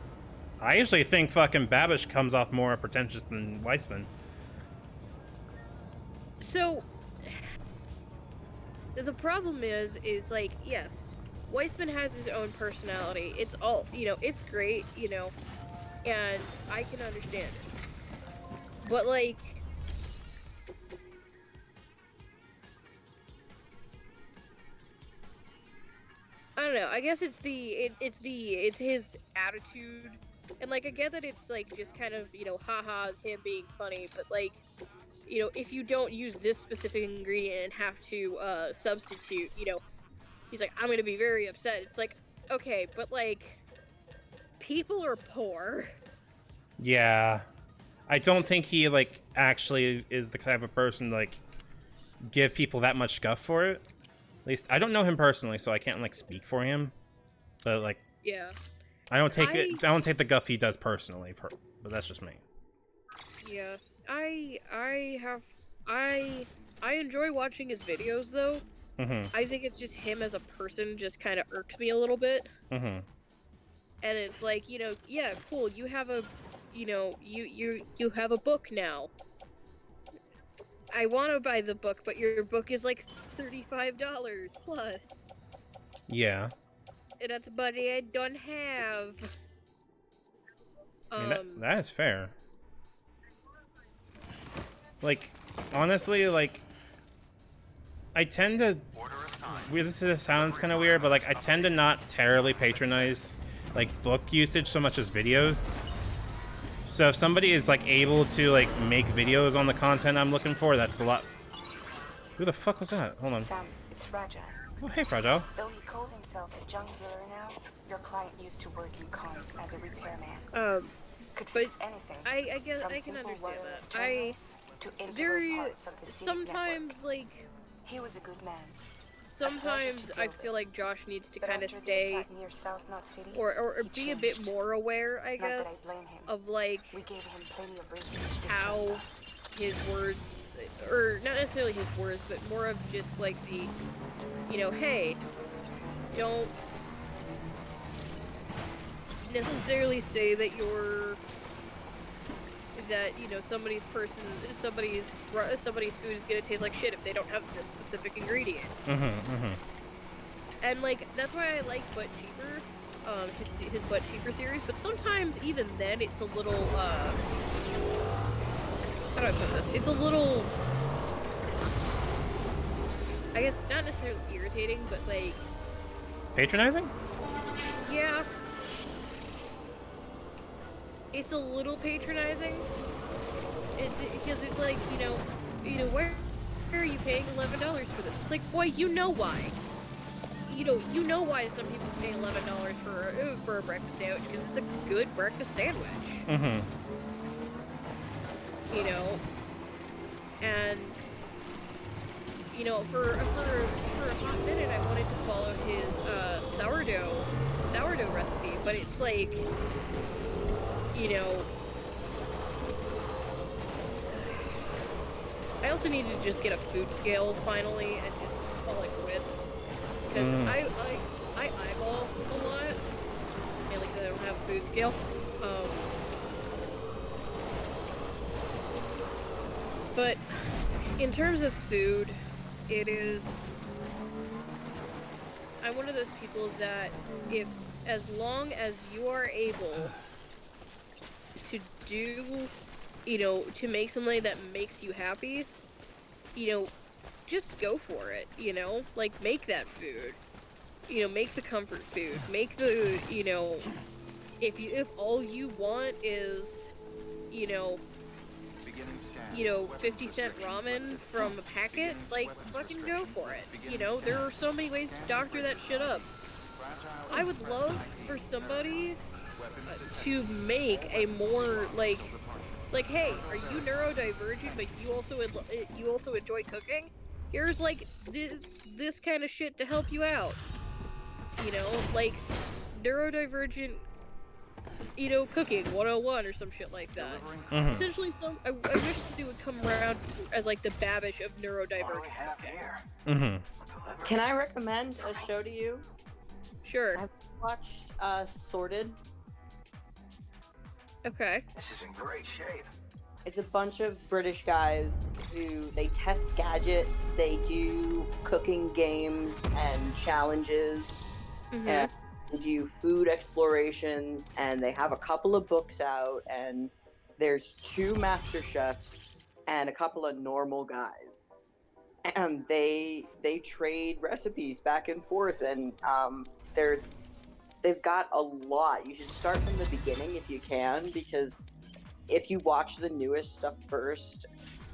I usually think fucking Babish comes off more pretentious than Weissman. So, the problem is like, yes, Weissman has his own personality. It's all, it's great, and I can understand it. But, like, I don't know, I guess it's his attitude, and, like, I get that it's, like, just kind of, haha, him being funny, but, like, if you don't use this specific ingredient and have to, substitute, he's like, I'm gonna be very upset. It's like, okay, but, like, people are poor. Yeah. I don't think he, like, actually is the type of person to, like, give people that much guff for it. At least, I don't know him personally, so I can't, like, speak for him. But, like, yeah. I don't take the guff he does personally, but that's just me. Yeah. I enjoy watching his videos, though. I think it's just him as a person just kind of irks me a little bit. And it's like, yeah, cool, you have a, you have a book now. I want to buy the book, but your book is like $35 plus. Yeah. And that's money I don't have. I mean, that is fair. Like, honestly, like, I tend to this sounds kind of weird, but like I tend to not terribly patronize like book usage so much as videos. So if somebody is like able to like make videos on the content I'm looking for, that's a lot. Who the fuck was that? Hold on. Sam, it's Fragile. Oh, hey, Fragile. Though he calls himself a junk dealer now, your client used to work in comms as a repairman. Could fix anything. I guess from I can simple understand wireless that. terminals to integral parts of the city Sometimes network. like He was a good man. sometimes I feel like Josh needs to kind of stay Near South Knot City, or he be a changed. bit more aware, I Not that I guess, blame him. of like We gave him plenty of reason to how distrust us. his words, or not necessarily his words, but more of just like the, hey, don't necessarily say that somebody's food is gonna taste like shit if they don't have this specific ingredient. And like that's why I like Butt Cheaper, his Butt Cheaper series. But sometimes even then it's a little how do I put this? It's a little, I guess not necessarily irritating, but like Patronizing? yeah. It's a little patronizing. Because it's like, why are you paying $11 for this? It's like, boy, you know why. You know why some people pay $11 for a breakfast sandwich, because it's a good breakfast sandwich. Mm-hmm. And for a hot minute, I wanted to follow his sourdough recipe, but it's like, I also need to just get a food scale finally and just call it quits. Because I eyeball a lot. Mainly because I don't have a food scale. But in terms of food, I'm one of those people that as long as you are able to do, to make something that makes you happy, just go for it, like make that food, make the comfort food, make the, if all you want is, 50-cent ramen from a packet, like, fucking go for it. There are so many ways to doctor that shit up. I would love for somebody to make a more, like, hey, are you neurodivergent, but you also enjoy cooking? Here's, like, this kind of shit to help you out. Like, neurodivergent, cooking 101 or some shit like that. Mm-hmm. Essentially, I wish somebody would come around as like the Babish of neurodivergent cooking. Mm-hmm. Can I recommend a show to you? Sure. Have you watched Sorted? Okay. This is in great shape. It's a bunch of British guys who they test gadgets, they do cooking games and challenges, and do food explorations, and they have a couple of books out, and there's 2 master chefs and a couple of normal guys. And they trade recipes back and forth, and they've got a lot. You should start from the beginning if you can, because if you watch the newest stuff first,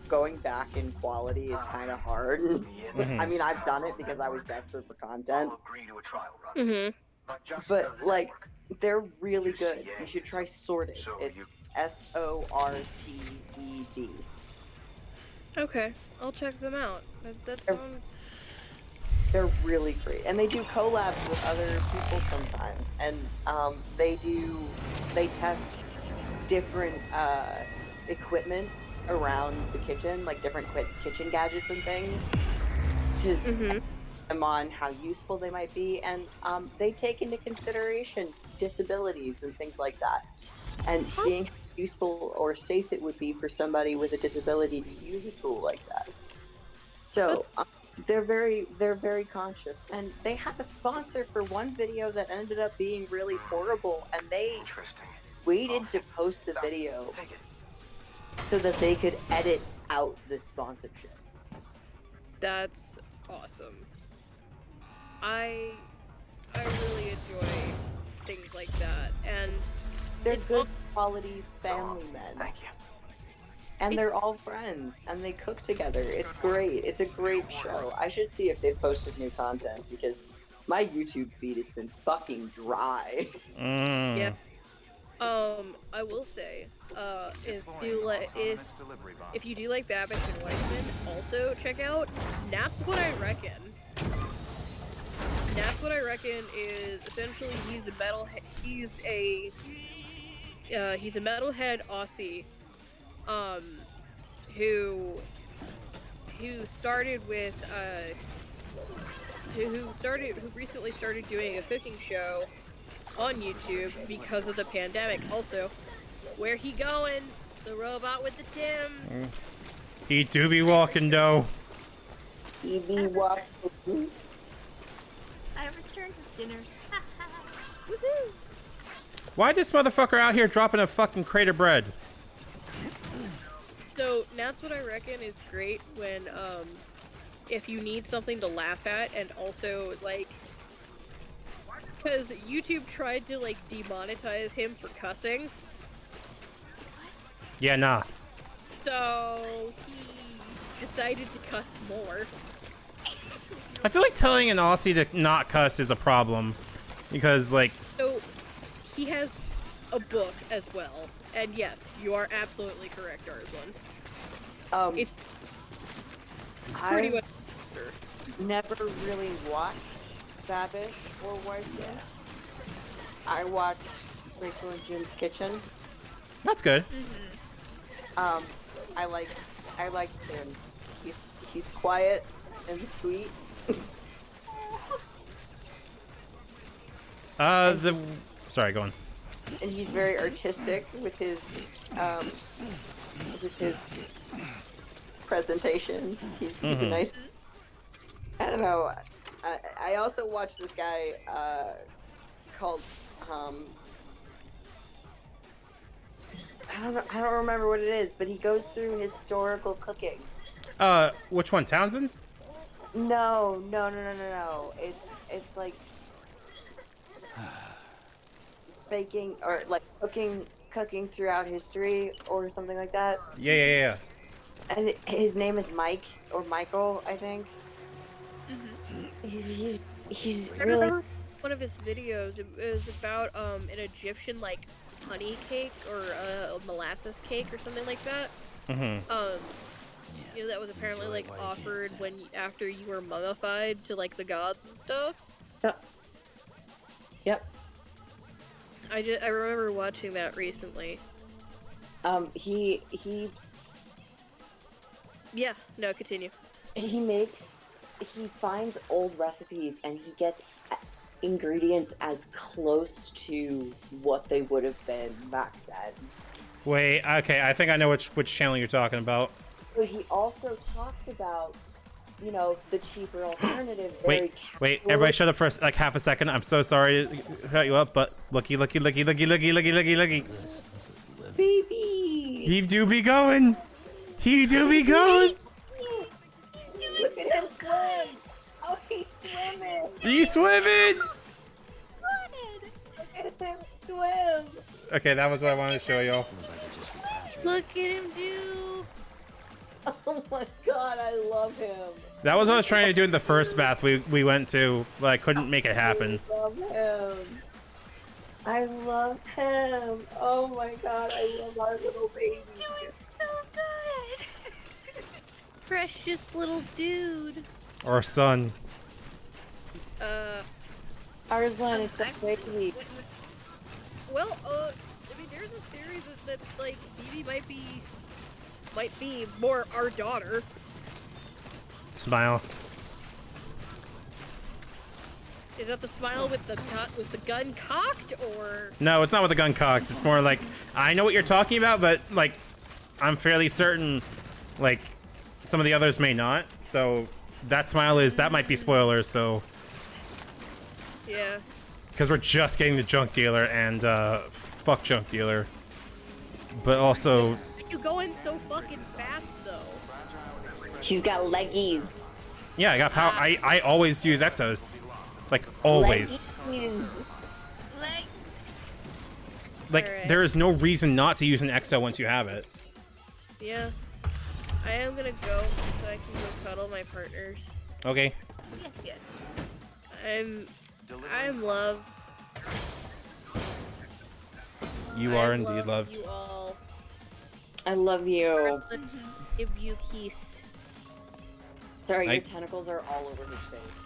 going back in quality is kind of hard. Mm-hmm. I mean, I've done it because I was desperate for content. I'll agree to a trial run. But, like, they're really good. You should try Sorted. It's SORTED. Okay, I'll check them out. That sounds... They're really great. And they do collabs with other people sometimes. And they test different equipment around the kitchen, like different kitchen gadgets and things, to them on how useful they might be, and they take into consideration disabilities and things like that, and seeing how useful or safe it would be for somebody with a disability to use a tool like that. So they're very conscious, and they had a sponsor for one video that ended up being really horrible, and they waited to post the video so that they could edit out the sponsorship. That's awesome. I really enjoy things like that, and They're it's good quality family men. Thank you. And they're all friends, and they cook together. It's great. It's a great show. I should see if they've posted new content, because my YouTube feed has been fucking dry. Yeah. I will say, if you do like Babbage and Weissman, also check out That's What I Reckon. That's What I Reckon is essentially he's a metalhead Aussie, who recently started doing a cooking show on YouTube because of the pandemic. Also, where he going? The robot with the Tims. He do be walking though. He be walking. I returned to dinner. Woohoo! Why this motherfucker out here dropping a fucking crate of bread? So That's What I Reckon is great when if you need something to laugh at, and also like because YouTube tried to like demonetize him for cussing. Yeah, nah. So he decided to cuss more. I feel like telling an Aussie to not cuss is a problem. Because, like... So, he has a book as well. And yes, you are absolutely correct, Arslan. It's pretty much... Never really watched Babish or Weissman. I watched Rachel and Jim's Kitchen. That's good. I like him. He's quiet and sweet. Sorry, go on. And he's very artistic with his presentation. He's a nice. I don't know. I also watched this guy called I don't remember what it is, but he goes through historical cooking. Which one, Townsend? No. It's like baking or like cooking throughout history or something like that. Yeah. And his name is Mike or Michael, I think. He's I really. remember one of his videos. It was about an Egyptian like honey cake or a molasses cake or something like that. You know, that was apparently like offered after you were mummified to like the gods and stuff. Yep. I remember watching that recently. He Yeah, no, continue. He finds old recipes and he gets ingredients as close to what they would have been back then. Wait, okay, I think I know which channel you're talking about. But he also talks about, you know, the cheaper alternative. Wait, everybody shut up for like half a second. I'm so sorry to cut you up, but looky. Baby! He do be going! He do be going! Look at him swim! Oh, he's swimming! He's swimming! Look at him swim! Okay, that was what I wanted to show y'all. Look at him do! Oh my god, I love him! That was what I was trying to do in the first bath we went to, but I couldn't make it happen. I love him! I love him! Oh my god, I love our little baby! He's doing so good! Precious little dude. Or son. Arslan, it's a baby. Well, I mean, there's a theory that like Bibi might be more our daughter. Smile. Is that the smile with the gun cocked, or? No, it's not with the gun cocked. It's more like, I know what you're talking about, but like, I'm fairly certain, like, some of the others may not. So that smile that might be spoilers. So. Yeah. Because we're just getting the junk dealer and fuck junk dealer, but also. You going so fucking fast though? He's got leggies. Yeah, I got power. I always use Exos. Like, always. Like, Alright. there is no reason not to use an exo once you have it. Yeah. I am gonna go so I can go cuddle my partners. Okay. Yes, yes. I'm love. You are indeed loved. You all. I love you. Give you kiss. Sorry, your tentacles are all over his face.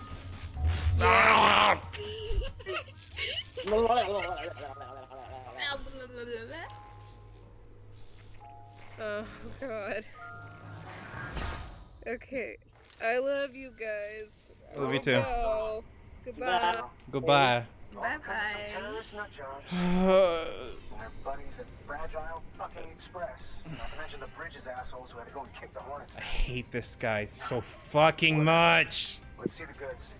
Oh god. Okay. I love you guys. I love you too. Go. Goodbye. Goodbye. Bye-bye. Terrorist nut jobs. And their buddies at Fragile fucking Express. Not to mention the Bridges assholes who had to go and kick the Hornets. I hate this guy so fucking much. Let's see the goods.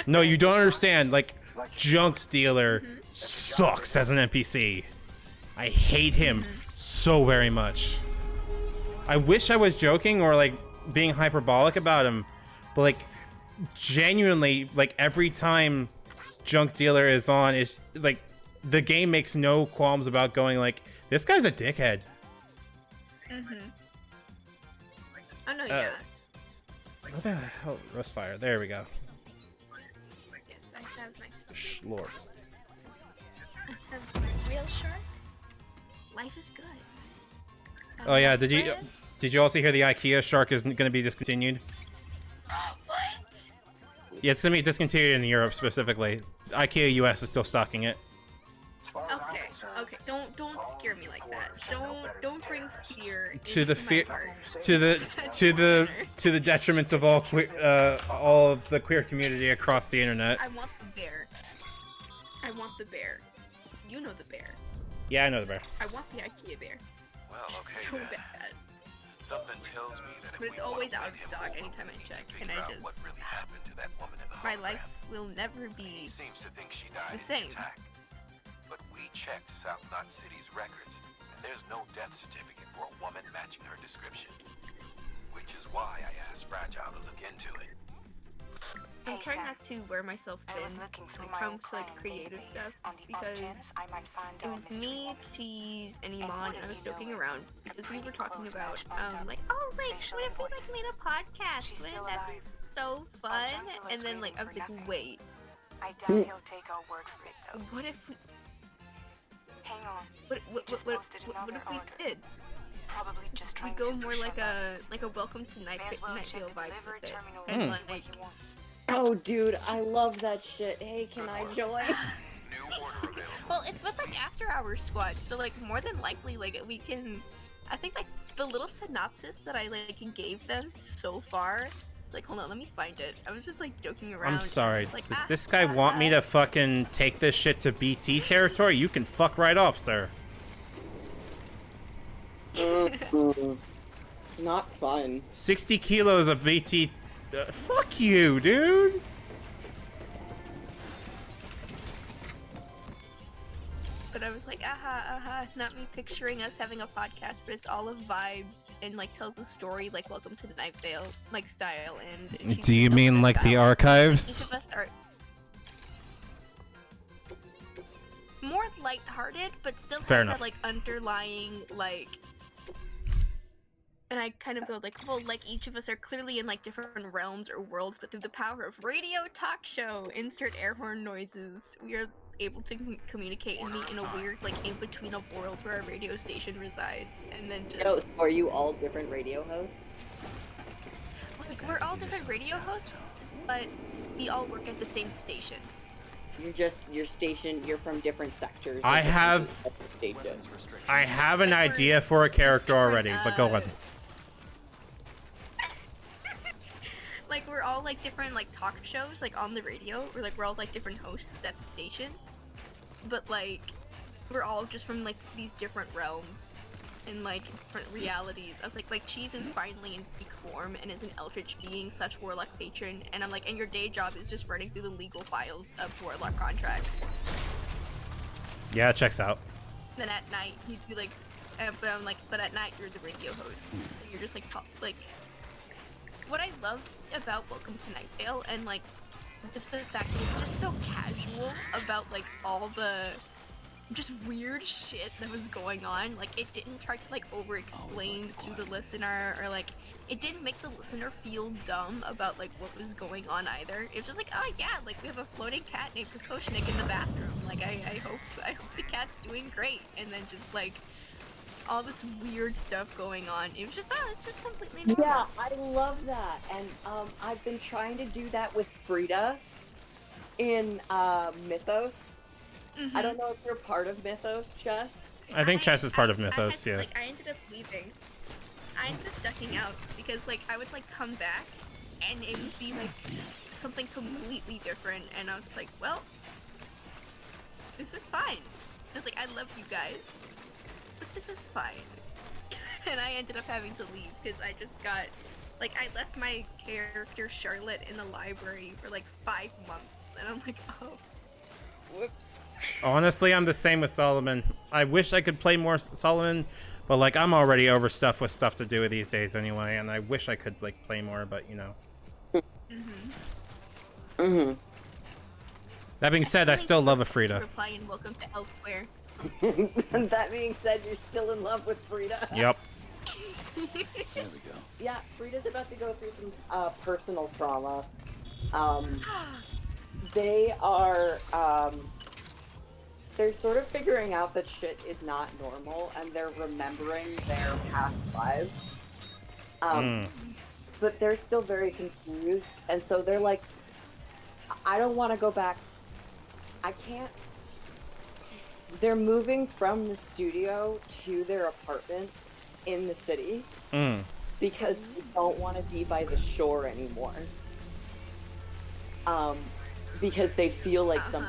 No, you don't understand. Like, Junk Dealer sucks as an NPC. I hate him so very much. I wish I was joking or like being hyperbolic about him, but like genuinely, like every time Junk Dealer is on, it's like the game makes no qualms about going like, this guy's a dickhead. Oh no, yeah. What the hell? Rustfire. There we go. Yes, I have my Lord. I have my real shark. Life is good. Oh yeah, did you also hear the IKEA shark is going to be discontinued? What? Yeah, it's going to be discontinued in Europe specifically. IKEA US is still stocking it. Okay, okay. Don't scare me like that. Don't bring fear To the into my fear, heart. to the detriment of all of the queer community across the internet. I want the bear. I want the bear. You know the bear. Yeah, I know the bear. I want the IKEA bear. Well, okay So then. bad. Something tells me that if But we it's always want out of him stock home, anytime I we check, should and figure I out what just really happened to that woman in the my hologram. life will never be Seems to think she died the in same. the attack. But we checked South Knot City's records, and there's no death certificate for a woman matching her description. Which is why I asked Fragile to look into it. I'm trying not to wear myself I thin was looking through when it my comes to like old creative database stuff on the because off chance I might find it a was mystery me, woman. Cheese, and And Iman, wouldn't and I was you know joking it, around a because we pretty were talking close about match bumped up like, oh, like facial what if we like voice. made a podcast? She's Wouldn't still that be alive. so fun? Untitled And then like I was waiting for like, nothing. wait, I doubt he'll take our word for it though. what if we, Hang on. what Just posted if another we order. did? Probably just We trying go to more push like our a welcome to Night May as well check Vale the vibe delivery with it, terminal and and like what he wants. Oh, dude, I love that shit. Hey, can I join? New order available. well, it's with like after hours squad, so like more than likely like we can. I think like the little synopsis that I like gave them so far. It's like, hold on, let me find it. I was just like joking around. I'm sorry. Like, Does this guy want me to fucking take this shit to BT territory? You can fuck right off, sir. Not fun. 60 kilos of BT. Fuck you, dude. But I was like, it's not me picturing us having a podcast, but it's all of vibes and like tells a story like Welcome to the Night Vale like style. And she's Do you no mean like the style. archives? Like, each of us are more lighthearted, but still Fair has enough. that like underlying like. And I kind of go like, well, like each of us are clearly in like different realms or worlds, but through the power of radio talk show, insert air horn noises, we are able to communicate and meet in a weird like in between of worlds where our radio station resides, and then just So are you all different radio hosts? like we're all different radio hosts, but we all work at the same station. You're just your station. You're from different sectors. I of have- the station. I have an idea for a character already, but go on. Like we're all like different like talk shows like on the radio, or like we're all like different hosts at the station, but like we're all just from like these different realms and like different realities. I was like Cheese is finally in peak form and is an eldritch being such warlock patron, and I'm like, and your day job is just running through the legal files of warlock contracts. Yeah, it checks out. Then at night you'd be like, but I'm like, but at night you're the radio host. So you're just like like. What I love about Welcome to Night Vale, and like just the fact that it's just so casual about like all the just weird shit that was going on. Like, it didn't try to like over-explain to the listener, or like it didn't make the listener feel dumb about like what was going on either. It was just like, oh yeah, like we have a floating cat named Kokoshnik in the bathroom. Like I hope the cat's doing great. And then just like all this weird stuff going on. It was just it's just completely normal. Yeah, I love that. And I've been trying to do that with Frida in Mythos. I don't know if you're part of Mythos, Chess. I think Chess is part of Mythos, yeah. Like, I ended up leaving. I ended up ducking out because, like, I would, like, come back and it would be, like, something completely different. And I was like, well, this is fine. I was like, I love you guys, but this is fine. And I ended up having to leave because I just got, like, I left my character Charlotte in the library for, like, 5 months. And I'm like, oh, whoops. Honestly, I'm the same with Solomon. I wish I could play more Solomon, but like I'm already over stuff with stuff to do these days anyway, and I wish I could like play more, but you know. That being said, I still love a Frida. Reply and welcome to Elsewhere. That being said, you're still in love with Frida. Yep. There we go. Yeah, Frida's about to go through some personal trauma. They are they're sort of figuring out that shit is not normal, and they're remembering their past lives. But they're still very confused, and so they're like, I don't want to go back. I can't. They're moving from the studio to their apartment in the city because they don't want to be by the shore anymore. Because they feel like some.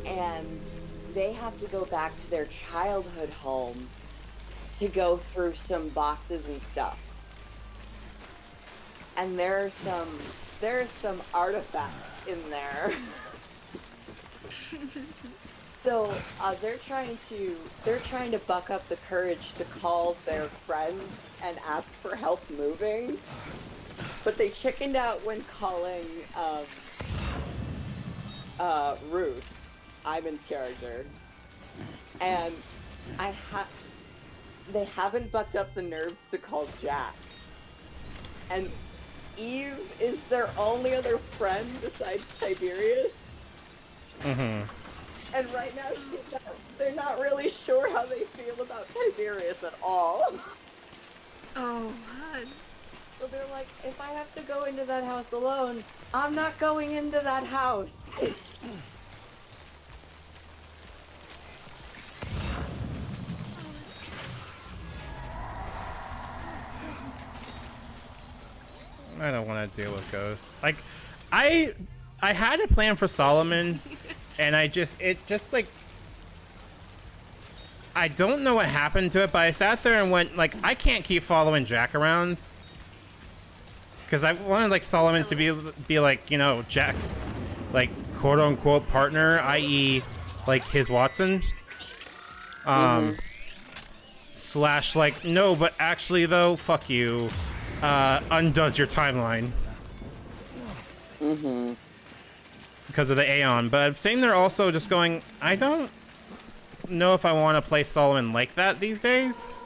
And they have to go back to their childhood home to go through some boxes and stuff. And there are some artifacts in there. So they're trying to buck up the courage to call their friends and ask for help moving. But they chickened out when calling Ruth, Ivan's character, and they haven't bucked up the nerves to call Jack. And Eve is their only other friend besides Tiberius. And right now they're not really sure how they feel about Tiberius at all. Oh, God. So they're like, if I have to go into that house alone, I'm not going into that house. I don't want to deal with ghosts. Like, I had a plan for Solomon, and I don't know what happened to it, but I sat there and went, like, I can't keep following Jack around. Because I wanted, like, Solomon to be like, you know, Jack's, like, quote-unquote partner, i.e., like, his Watson. Slash, like, no, but actually, though, fuck you. Undoes your timeline. Because of the Aeon. But I'm sitting there also just going, I don't know if I want to play Solomon like that these days.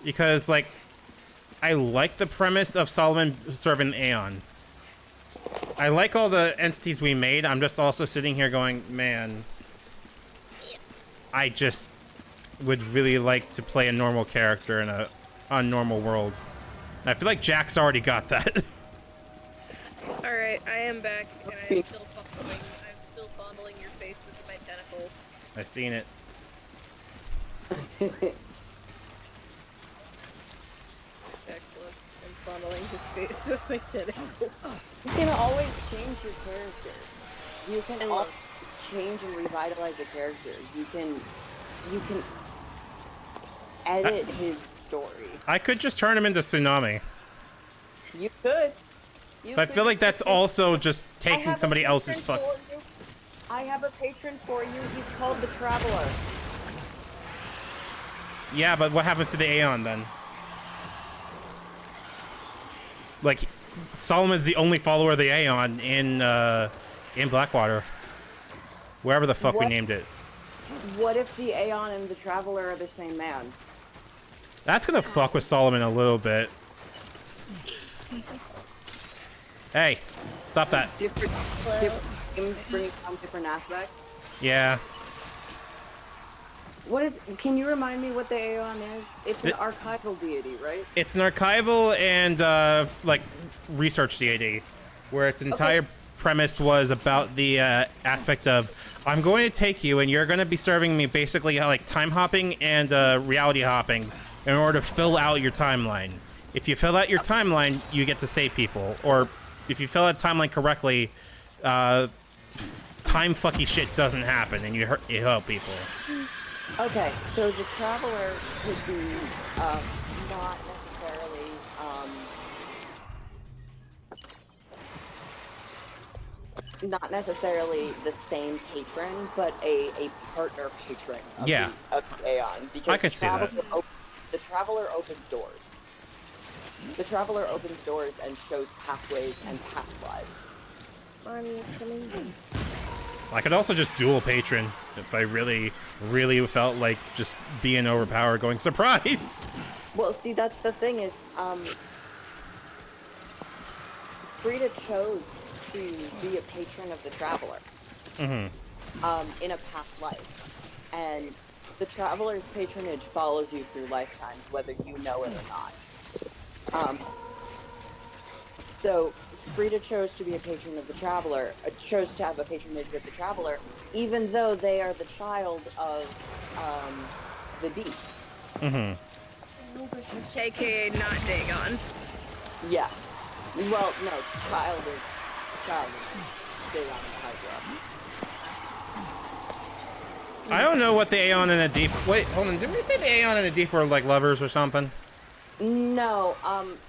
Because, like, I like the premise of Solomon serving Aeon. I like all the entities we made. I'm just also sitting here going, man, I just would really like to play a normal character in a normal world. I feel like Jack's already got that. Alright, I am back, and I'm still fondling your face with my tentacles. I seen it. Excellent. I'm fondling his face with my tentacles. You can always change your character. You can always change and revitalize the character. You can edit his story. I could just turn him into Tsunami. You could. But I feel like that's also just taking somebody else's fuck. I have a patron for you. He's called the Traveler. Yeah, but what happens to the Aeon then? Like, Solomon's the only follower of the Aeon in Blackwater. Wherever the fuck we named it. What if the Aeon and the Traveler are the same man? That's gonna fuck with Solomon a little bit. Hey, stop that. Different games bring out different aspects. Yeah. What is? Can you remind me what the Aeon is? It's an archival deity, right? It's an archival and like research deity, where its entire premise was about the aspect of I'm going to take you and you're going to be serving me basically like time hopping and reality hopping in order to fill out your timeline. If you fill out your timeline, you get to save people, or if you fill out timeline correctly, time fucky shit doesn't happen and you help people. Okay, so the Traveler could be not necessarily the same patron, but a partner patron of the Aeon. Because I could see that. The Traveler opens doors. The Traveler opens doors and shows pathways and past lives. Mommy's coming. I could also just dual patron if I really, really felt like just being overpowered, going surprise. Well, see, that's the thing is, Frida chose to be a patron of the Traveler in a past life, and the Traveler's patronage follows you through lifetimes, whether you know it or not. So Frida chose to be a patron of the Traveler, chose to have a patronage with the Traveler, even though they are the child of the Deep. AKA not Dagon. Yeah. Well, no, child of Dagon and Hydra. I don't know what the Aeon and the Deep. Wait, hold on. Did we say the Aeon and the Deep were like lovers or something? No,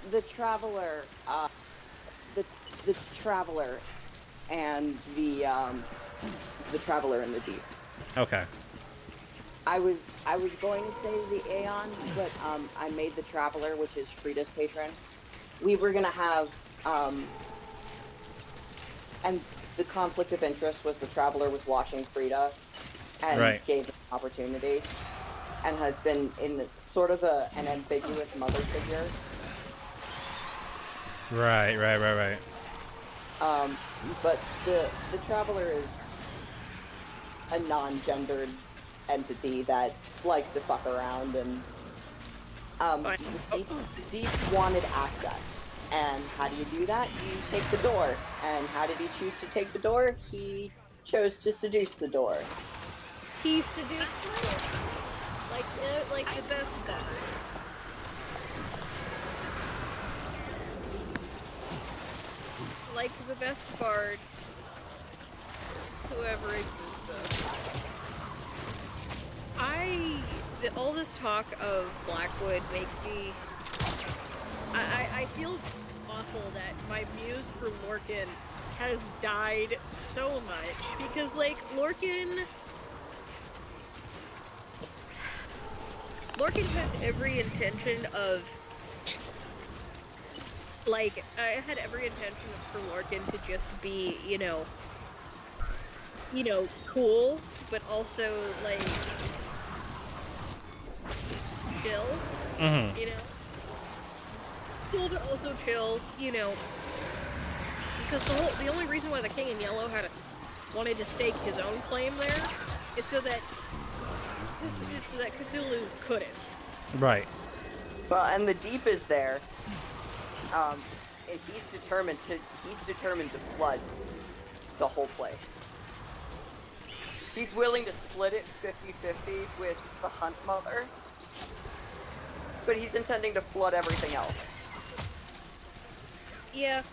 the Traveler, the Traveler, and the Traveler in the Deep. Okay. I was going to say the Aeon, but I made the Traveler, which is Frida's patron. We were gonna have, and the conflict of interest was the Traveler was watching Frida, and gave her an opportunity, and has been in sort of an ambiguous mother figure. Right. But the Traveler is a non-gendered entity that likes to fuck around, and the Deep wanted access. And how do you do that? You take the door. And how did he choose to take the door? He chose to seduce the door. He seduced the door. Like the best part. Like the best bard, whoever exists. All this talk of Blackwood makes me. I feel awful that my muse for Lorcan has died so much because, like, Lorcan had every intention of. Like, I had every intention for Lorcan to just be, you know, cool, but also, like, chill, you know? Cool, but also chill, you know? Because the only reason why the King in Yellow wanted to stake his own claim there is so that Cthulhu couldn't. Right. Well, and the Deep is there. And he's determined to flood the whole place. He's willing to split it 50-50 with the Hunt Mother, but he's intending to flood everything else. Yeah,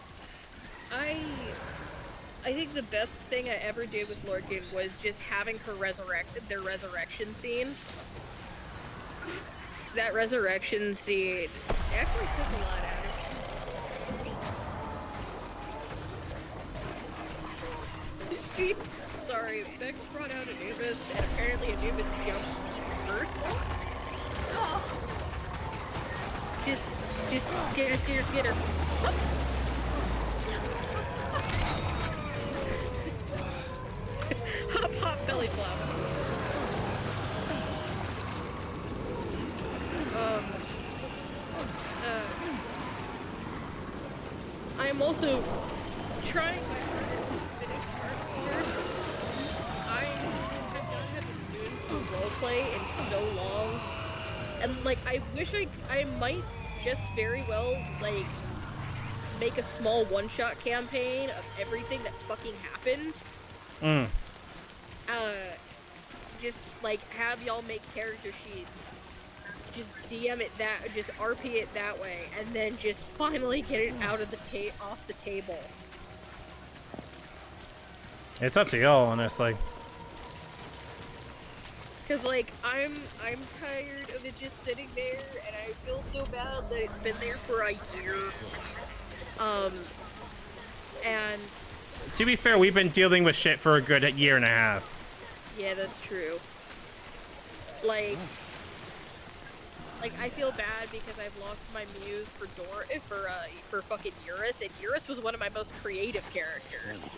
I think the best thing I ever did with Lorcan was just having her resurrected, their resurrection scene. That resurrection scene actually took a lot out of me. Sorry, Bex brought out Anubis, and apparently Anubis jumped first. Just skitter. belly flop. I'm also trying my hardest to finish hardcore. I have not had the students for roleplay in so long. And, like, I wish I might just very well, like, make a small one-shot campaign of everything that fucking happened. Just, like, have y'all make character sheets. Just DM it just RP it that way, and then just finally get it out of the off the table. It's up to y'all, honestly. Cause like I'm tired of it just sitting there, and I feel so bad that it's been there for a year. And To be fair, we've been dealing with shit for a good year and a half. yeah, that's true. Like I feel bad because I've lost my muse for fucking Eurus, and Eurus was one of my most creative characters.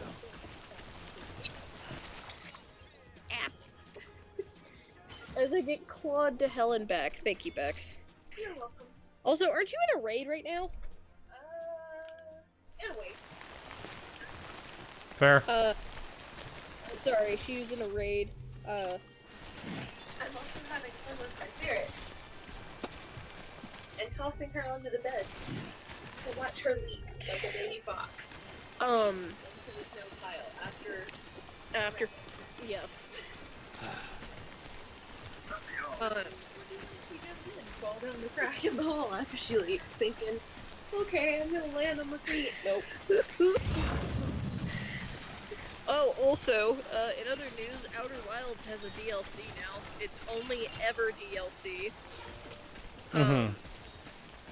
As I get clawed to hell and back. Thank you, Bex. You're welcome. Also, aren't you in a raid right now? In a way. Fair. Sorry, she was in a raid. I'm also having fun with my spirit. And tossing her onto the bed to watch her leap like a baby fox. Into the snow pile after yes. She jumps in, fall down the crack in the hall after she leaps, thinking, okay, I'm gonna land on my feet. Nope. Oh, also, in other news, Outer Wilds has a DLC now. It's only ever DLC.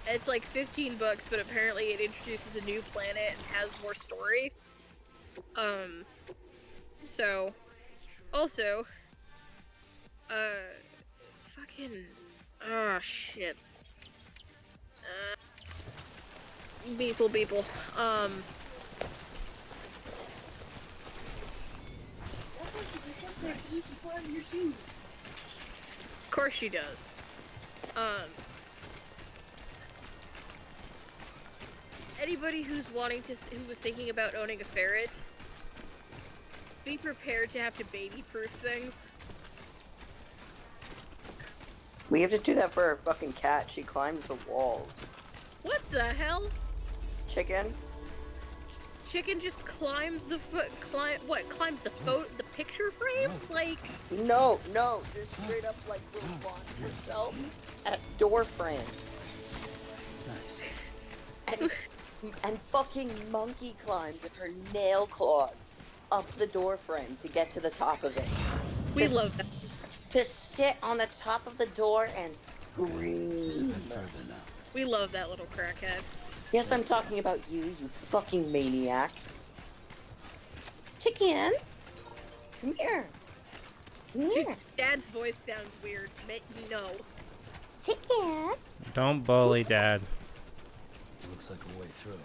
It's like $15, but apparently it introduces a new planet and has more story. So, also, fucking, oh shit. Beeple. Of course she does. Anybody who was thinking about owning a ferret, be prepared to have to baby-proof things. We have to do that for our fucking cat. She climbs the walls. What the hell? Chicken? Chicken just climbs the climbs the picture frames? Like... No, just straight up like will launch herself at door frames. Nice. And fucking monkey climbed with her nail claws up the door frame to get to the top of it. We love that. To sit on the top of the door and scream. We love that little crackhead. Yes, I'm talking about you fucking maniac. Chicken, come here. Dad's voice sounds weird. No. Chicken. Don't bully Dad. Looks like a way through.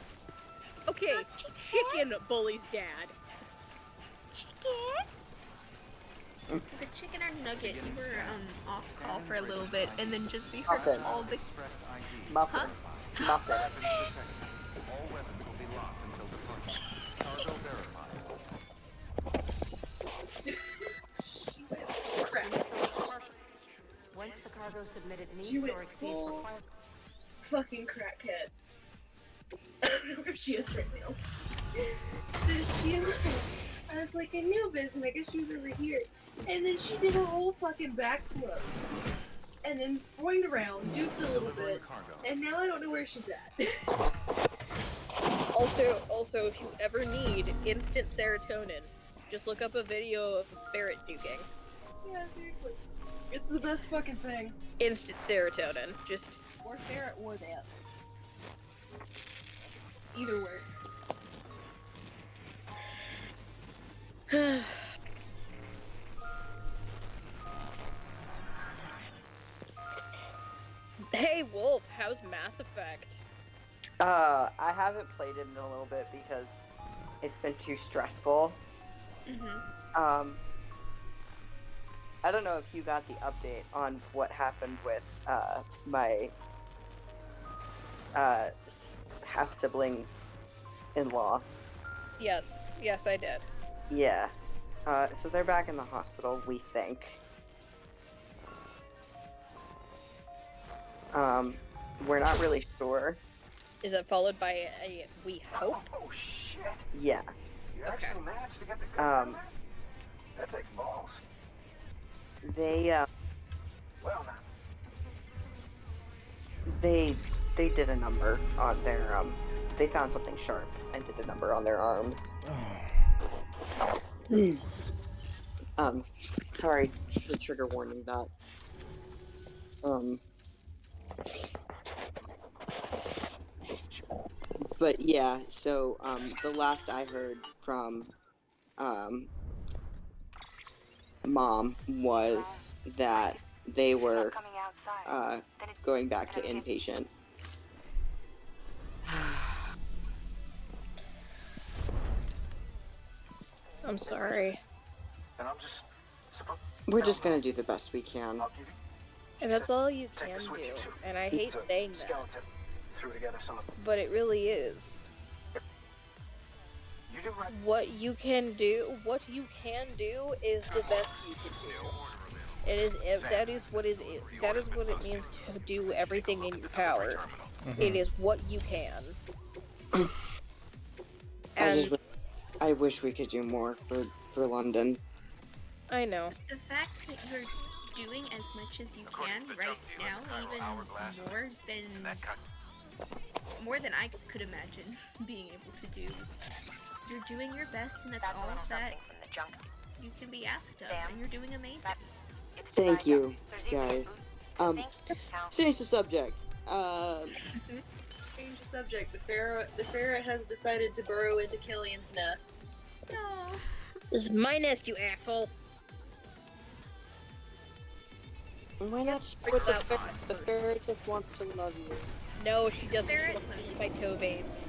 Okay, Chicken bullies Dad. Chicken? The chicken or Nugget, you were off call for a little bit, and then just be heard all the... Muffin. Huh? Muffin. All weapons will be locked until departure. Cargo verified. Crap. Once the cargo submitted She meets went or exceeds full required. fucking crackhead. I don't know where she is right now. I was like, I knew this, and I guess she was over here. And then she did a whole fucking backflip. And then swung around, duped a little bit, and now I don't know where she's at. Also, if you ever need instant serotonin, just look up a video of ferret duking. Yeah, seriously. It's the best fucking thing. Instant serotonin. Just... Or ferret or dance. Either works. Hey Wolf, how's Mass Effect? I haven't played it in a little bit because it's been too stressful. I don't know if you got the update on what happened with my half sibling in law. Yes, I did. Yeah. So they're back in the hospital, we think. We're not really sure. Is it followed by a we hope? Oh shit! Yeah. You Okay. actually managed to get the goods out of it? That takes balls. They Well, now. they did a number on their they found something sharp and did a number on their arms. Sorry for trigger warning that. But yeah, so the last I heard from Mom was that they were going back to inpatient. I'm sorry. And I'm just supposed. We're just gonna do the best we can. I'll give you. And that's all you Take can this with do. you, too. And I hate It's a saying that, skeleton. Threw together some of. but it really is. You do right. What you can do is the best you can do. That is what it means to do everything in your power. It is what you can. And I wish we could do more for London. I know. The fact that you're doing as much as you can right now, even more than I could imagine being able to do. You're doing your best, and that's all that you can be asked of, and you're doing amazing. Thank you, guys. Change the subject. Change the subject. The ferret has decided to burrow into Killian's nest. No. This is my nest, you asshole. Why not with the ferret? The ferret just wants to love you. No, she doesn't. She wants to eat my toe veins.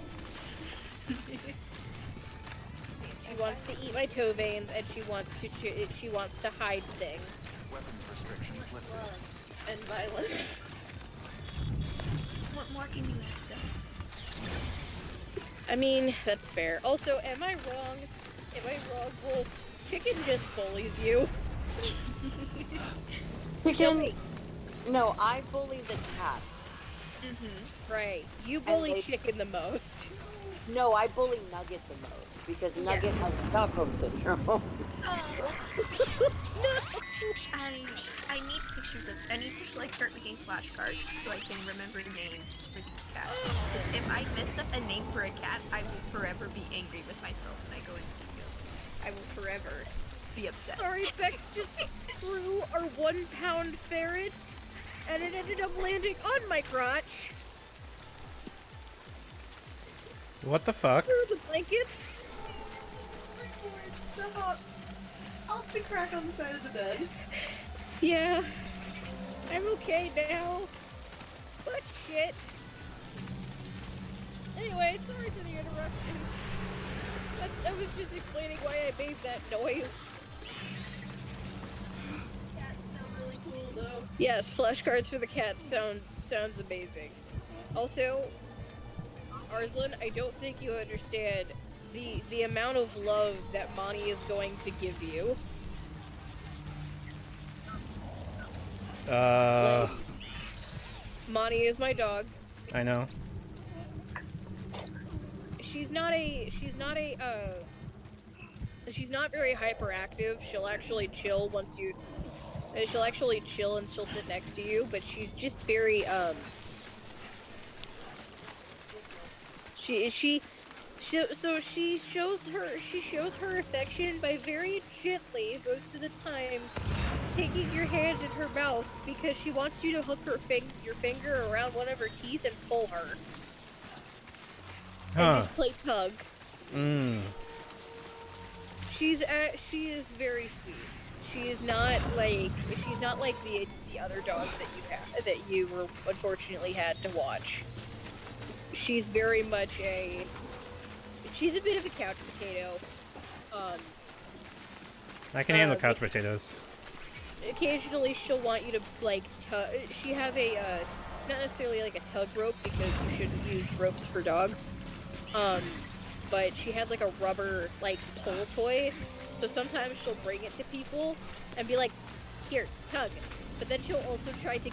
She wants to eat my toe veins, and she wants to hide things. Weapons restrictions lifted. And violence. What more can you ask of? I mean, that's fair. Also, am I wrong? Well, chicken just bullies you. Chicken? No, I bully the cats. Right. You bully chicken the most. No, I bully Nugget the most because Nugget has Stockholm syndrome. Oh. I need pictures of. I need to like start making flashcards so I can remember names for these cats. If I mess up a name for a cat, I will forever be angry with myself when I go and see you. I will forever be upset. Sorry, Bex just threw our 1 pound ferret, and it ended up landing on my crotch. What the fuck? Through the blankets. Stop. Off the crack on the side of the bed. Yeah. I'm okay now. But shit. Anyway, sorry for the interruption. I was just explaining why I made that noise. Cats sound really cool though. Yes, flashcards for the cats sounds amazing. Also, Arslan, I don't think you understand the amount of love that Monty is going to give you. Like, Monty is my dog. I know. She's not very hyperactive. She'll actually chill and she'll sit next to you, but she's just very, she shows her affection by very gently, most of the time, taking your hand in her mouth because she wants you to hook your finger around one of her teeth and pull her. And just play tug. She is very sweet. She's not like the other dogs that you were unfortunately had to watch. She's very much she's a bit of a couch potato. I can handle couch potatoes. occasionally she'll want you to, like, she has a, not necessarily like a tug rope, because you shouldn't use ropes for dogs. But she has like a rubber, like, pull toy. So sometimes she'll bring it to people and be like, here, tug. But then she'll also try to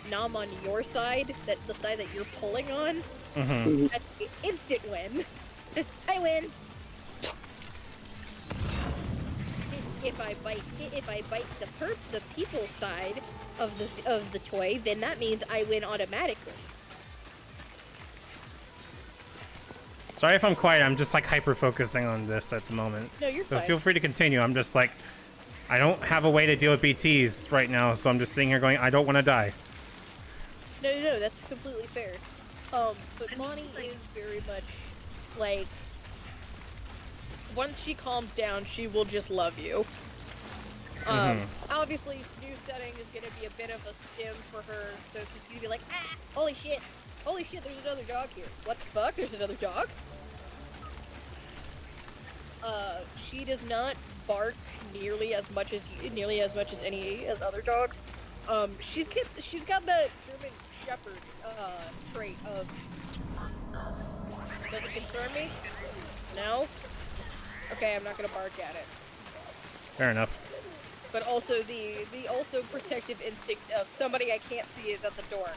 nom on your side, the side that you're pulling on. Mm-hmm. That's an instant win. I win. If I bite the people's side of the toy, then that means I win automatically. Sorry if I'm quiet. I'm just like hyper focusing on this at the moment. No, you're fine. So feel free to continue. I'm just like, I don't have a way to deal with BTs right now, so I'm just sitting here going, I don't want to die. No, that's completely fair. But Monty is very much like, once she calms down, she will just love you. Obviously, new setting is gonna be a bit of a stim for her, so it's just gonna be like, holy shit, there's another dog here. What the fuck? There's another dog? She does not bark nearly as much as any as other dogs. She's got the German Shepherd trait of, does it concern me? No? Okay, I'm not gonna bark at it. Fair enough. But also the also protective instinct of somebody I can't see is at the door.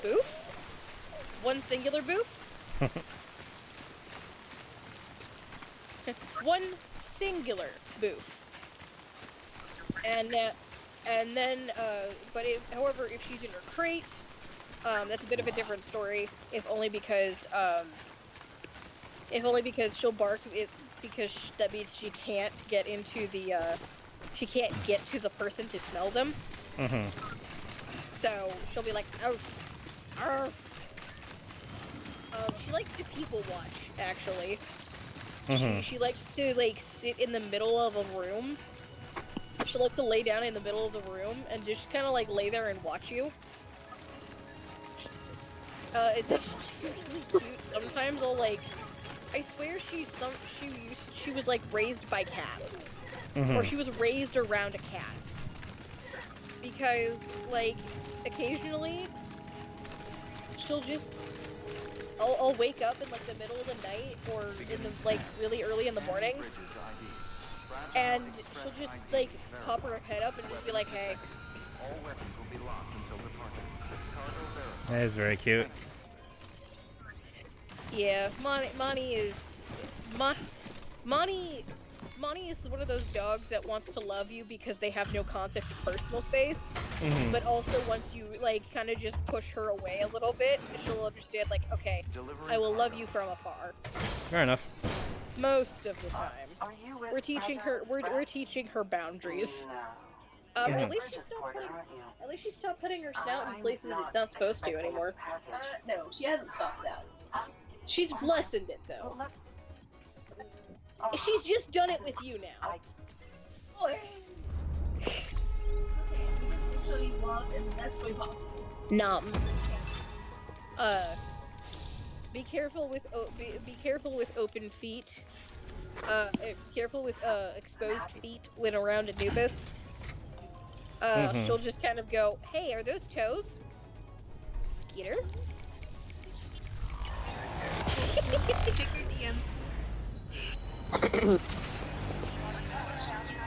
Boof? One singular boof? One singular boof. And then, however, if she's in her crate, that's a bit of a different story. If only because she'll bark. Because that means she can't get into the. She can't get to the person to smell them. Mm-hmm. So she'll be like, arf, arf. She likes to people watch, actually. Mm-hmm. She likes to, like, sit in the middle of a room. She'll like to lay down in the middle of the room and just kind of, like, lay there and watch you. It's actually really cute. Sometimes I'll, like, I swear she was, like, raised by cat. Mm-hmm. Or she was raised around a cat. Because, like, occasionally, she'll just... I'll wake up in, like, the middle of the night, or in the, like, really early in the morning, and she'll just, like, pop her head up and just be like, hey. That is very cute. Yeah, Monty is one of those dogs that wants to love you because they have no concept of personal space. Mm-hmm. But also once you, like, kind of just push her away a little bit, she'll understand, like, okay, I will love you from afar. Fair enough. Most of the time. We're teaching her boundaries. At least she stopped putting her snout in places it's not supposed to anymore. No, she hasn't stopped that. She's lessened it, though. She's just done it with you now. Show you love in the best way possible. Noms. Be careful with open feet. Careful with exposed feet when around Anubis. She'll just kind of go, "Hey, are those toes?" Skeeter. Check your DMs.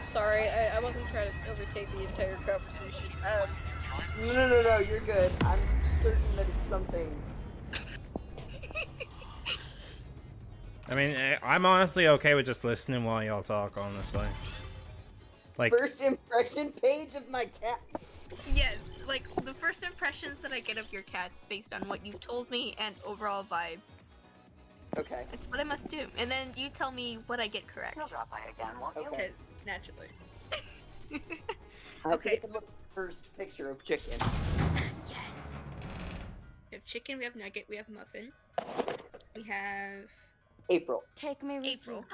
Sorry, I wasn't trying to overtake the entire conversation. No, you're good. I'm certain that it's something. I mean, I'm honestly okay with just listening while y'all talk, honestly. Like, first impression page of my cat. Yes, like, the first impressions that I get of your cat's based on what you've told me and overall vibe. Okay. It's what I must do. And then you tell me what I get correct. You'll drop by again, won't you? Okay. Naturally. Okay. Look at the first picture of chicken. Yes. We have chicken, we have nugget, we have muffin. We have... April. Take me with April.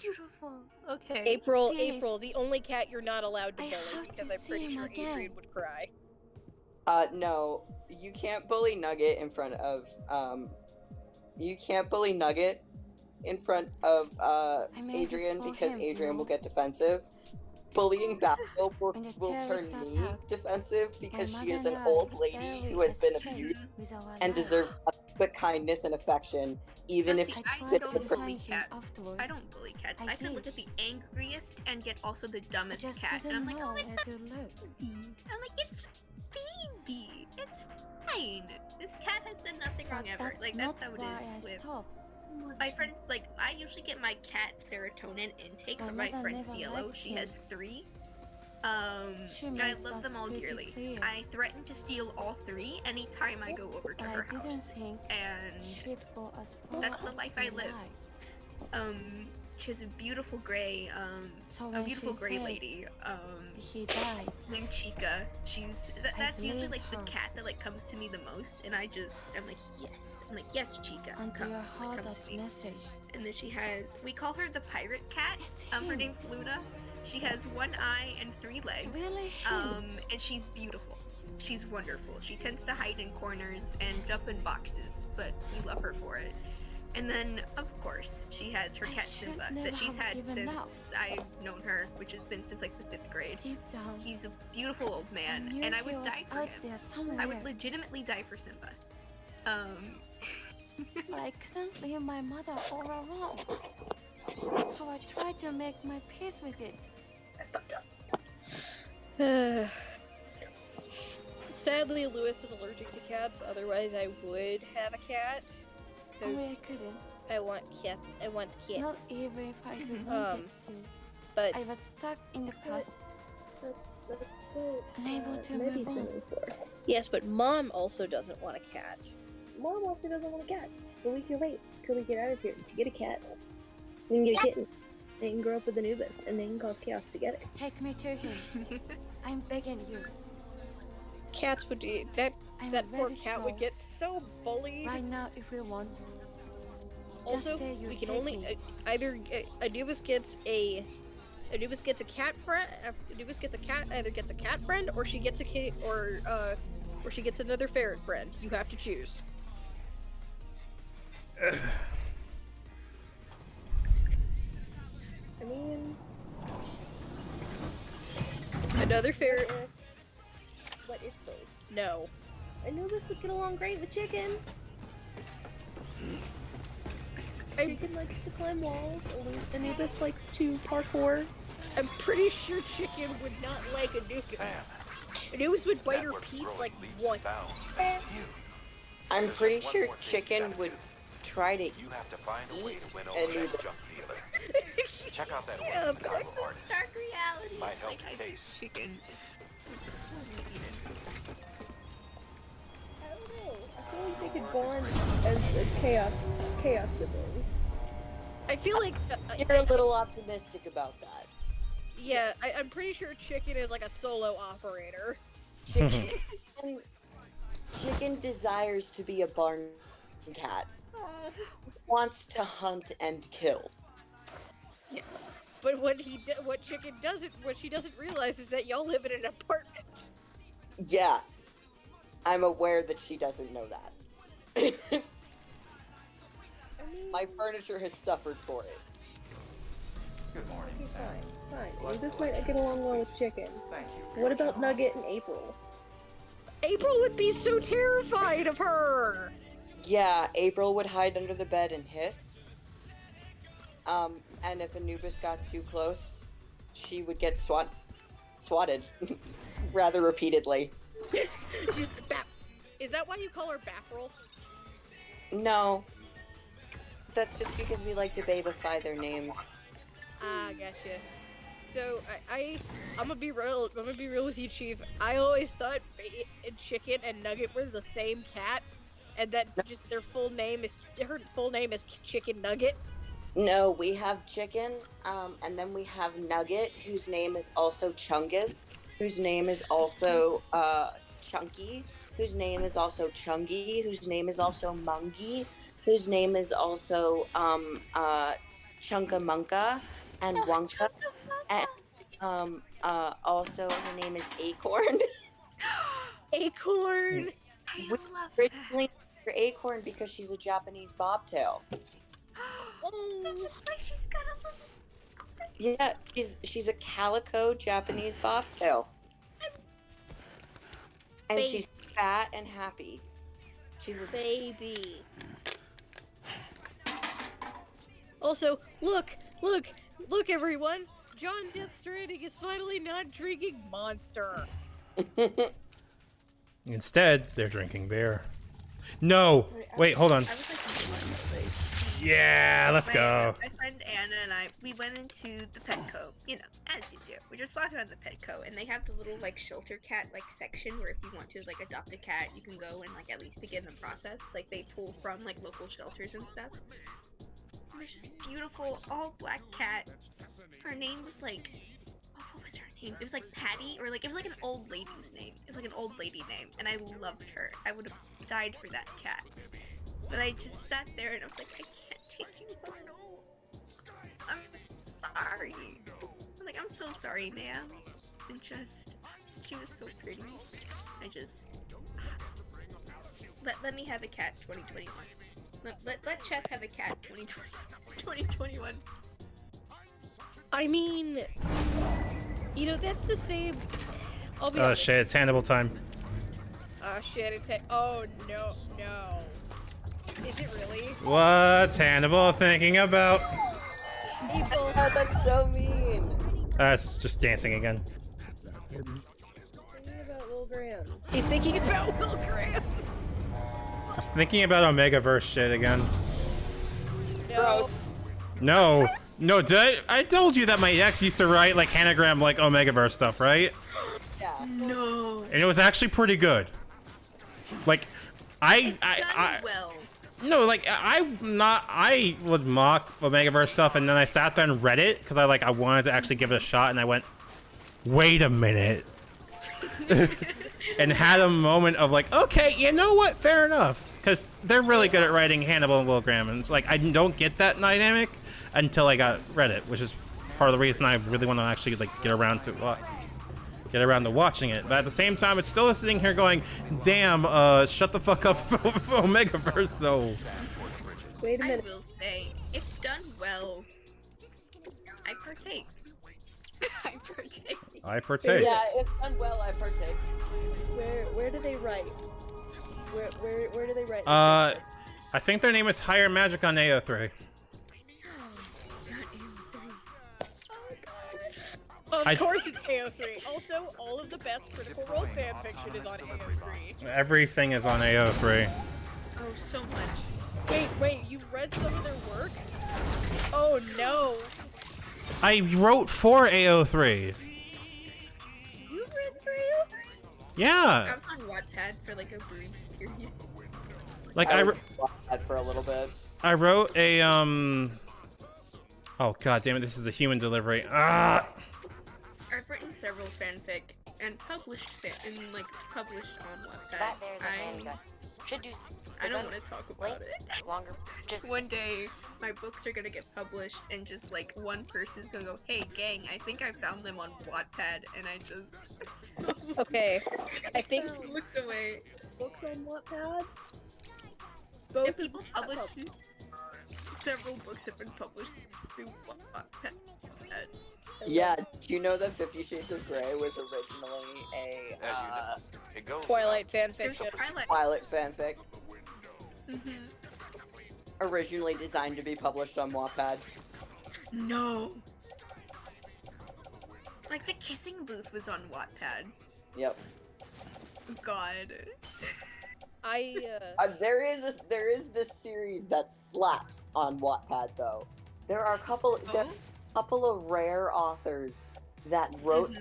Beautiful. Okay. April, Please. April, the only cat you're not allowed to I bully have because to I'm pretty see him sure again. Adrian would cry. No, you can't bully Nugget in front of, you can't bully Nugget in front of, Adrian because Adrian will get defensive. bullying Basil will turn me defensive because she is an old lady who has been abused and deserves nothing but kindness and affection, even if she's I don't bully cats. I don't bully cats. I could look at the angriest and get also the dumbest cat, and I'm like, oh, it's a baby. I'm like, it's a baby. It's fine. This cat has done nothing wrong ever. Like, that's how it is with my friend. Like, I usually get my cat serotonin intake from my friend Cielo. She has 3. I love them all dearly. I threaten to steal all 3 anytime I go over to her house, and that's the life I live. She's a beautiful gray, lady, named Chica. That's usually like the cat that like comes to me the most, and I'm like, yes, Chica, come to me. And then we call her the pirate cat. Her name's Luna. She has 1 eye and 3 legs. And she's beautiful. She's wonderful. She tends to hide in corners and jump in boxes, but we love her for it. And then, of course, she has her cat Simba that she's had since I've known her, which has been since like the 5th grade. He's a beautiful old man, and I would die for him. I would legitimately die for Simba. But I couldn't leave my mother all alone. So I tried to make my peace with it. Sadly, Lewis is allergic to cats. Otherwise, I would have a cat. I couldn't. I want cat. Not even if I do wanted to. But I was stuck in the past. That's unable to move on. Yes, but Mom also doesn't want a cat. Mom also doesn't want a cat, but we can wait till we get out of here to get a cat. We can get a kitten. They can grow up with Anubis, and they can cause chaos together. Take me to him. I'm begging you. Cats would do that. That poor cat would get so bullied. Right now, if we want. Also, we can only either Anubis gets a cat friend. Anubis gets a cat. Either gets a cat friend, or she gets a kid, or she gets another ferret friend. You have to choose. I mean, another ferret. What if both? No. Anubis would get along great with Chicken. Chicken likes to climb walls. Anubis likes to parkour. I'm pretty sure Chicken would not like Anubis. Anubis would bite her peeps like once. I'm pretty sure Chicken would try to You have to find a way to win over Anubis. that junk dealer. Check out that cargo artist. Dark reality. Might help your case. Chicken. I don't know. I feel like they could bond as chaos siblings. I feel like you're a little optimistic about that. Yeah, I'm pretty sure Chicken is like a solo operator. Chicken desires to be a barn cat. Wants to hunt and kill. Yes. But what she doesn't realize is that y'all live in an apartment. Yeah. I'm aware that she doesn't know that. My furniture has suffered for it. Good morning, Sam. Fine. Anubis might get along well with Chicken. Thank you. What about Nugget and April? April would be so terrified of her! Yeah, April would hide under the bed and hiss. And if Anubis got too close, she would get swatted rather repeatedly. Is that why you call her Baffrel? No. That's just because we like to babify their names. Ah, gotcha. So I'm gonna be real with you, Chief. I always thought Chicken and Nugget were the same cat, and that just her full name is Chicken Nugget. No, we have Chicken, and then we have Nugget, whose name is also Chungus, whose name is also Chunky, whose name is also Chungy, whose name is also Mungy, whose name is also Chunkamunka and Wonka, and also her name is Acorn. Acorn. I We love originally that. named her Acorn because she's a Japanese bobtail. So it looks like she's got a little. Yeah, she's a calico Japanese bobtail. And Baby. she's fat and happy. She's a Baby. Also, look, everyone! John Death Stranding is finally not drinking Monster. Instead, they're drinking beer. No! Wait, hold on. Yeah, let's go. My friend Anna and I, we went into the Petco, you know, as you do. We just walked around the Petco, and they have the little, like, shelter cat, like, section where if you want to, like, adopt a cat, you can go and, like, at least begin the process. Like, they pull from, like, local shelters and stuff. And there's this beautiful, all-black cat. Her name was, like, oh, what was her name? It was, like, Patty, or, like, it was, like, an old lady's name. It was, like, an old lady name, and I loved her. I would have died for that cat. But I just sat there, and I was like, I can't take you home. I'm sorry. I'm like, I'm so sorry, ma'am. And just, she was so pretty. I just, let me have a cat 2021. Let Chess have a cat 2021. I mean, you know, that's the same. I'll be Oh honest. shit, it's Hannibal time. Oh shit, oh no. Is it really? What's Hannibal thinking about? People. Oh, that's so mean. It's just dancing again. Thinking about Will Graham. He's thinking about Will Graham. Just thinking about Omegaverse shit again. No. No, I told you that my ex used to write like anagram like Omegaverse stuff, right? Yeah. No. And it was actually pretty good. Like, I well. No, like I would mock Omegaverse stuff, and then I sat there and read it because I wanted to actually give it a shot, and I went, wait a minute, and had a moment of like, okay, you know what, fair enough, because they're really good at writing Hannibal and Will Graham, and it's like I don't get that dynamic until I got Reddit, which is part of the reason I really want to actually like get around to watching it. But at the same time, it's still sitting here going, damn, shut the fuck up Omegaverse though. Wait a minute. I will say, if done well, I partake. I partake. Yeah, if done well, I partake. Where do they write? Where do they write? I think their name is Higher Magic on AO3. Of course it's AO3. Also, all of the best Critical Role fanfiction is on AO3. Everything is on AO3. Oh, so much. Wait, you read some of their work? Oh no. I wrote for AO3. You read for AO3? Yeah. I was on Wattpad for like a brief period. Like I was on Wattpad for a little bit. I wrote a oh god damn it, this is a human delivery. Ah. I've written several fanfic and published published on Wattpad. That there's a handgun. Should do. I don't want to talk about it. Longer. Just one day, my books are gonna get published, and just like one person's gonna go, "Hey, gang, I think I found them on Wattpad," and I just okay. I think looked away. Books on Wattpad. If people publish, several books have been published through Wattpad. Yeah, do you know that 50 Shades of Grey was originally a Twilight fanfiction? Twilight fanfic. Mm-hmm. Originally designed to be published on Wattpad. No. Like the kissing booth was on Wattpad. Yep. God. There is this series that slaps on Wattpad though. There are a couple of rare authors that wrote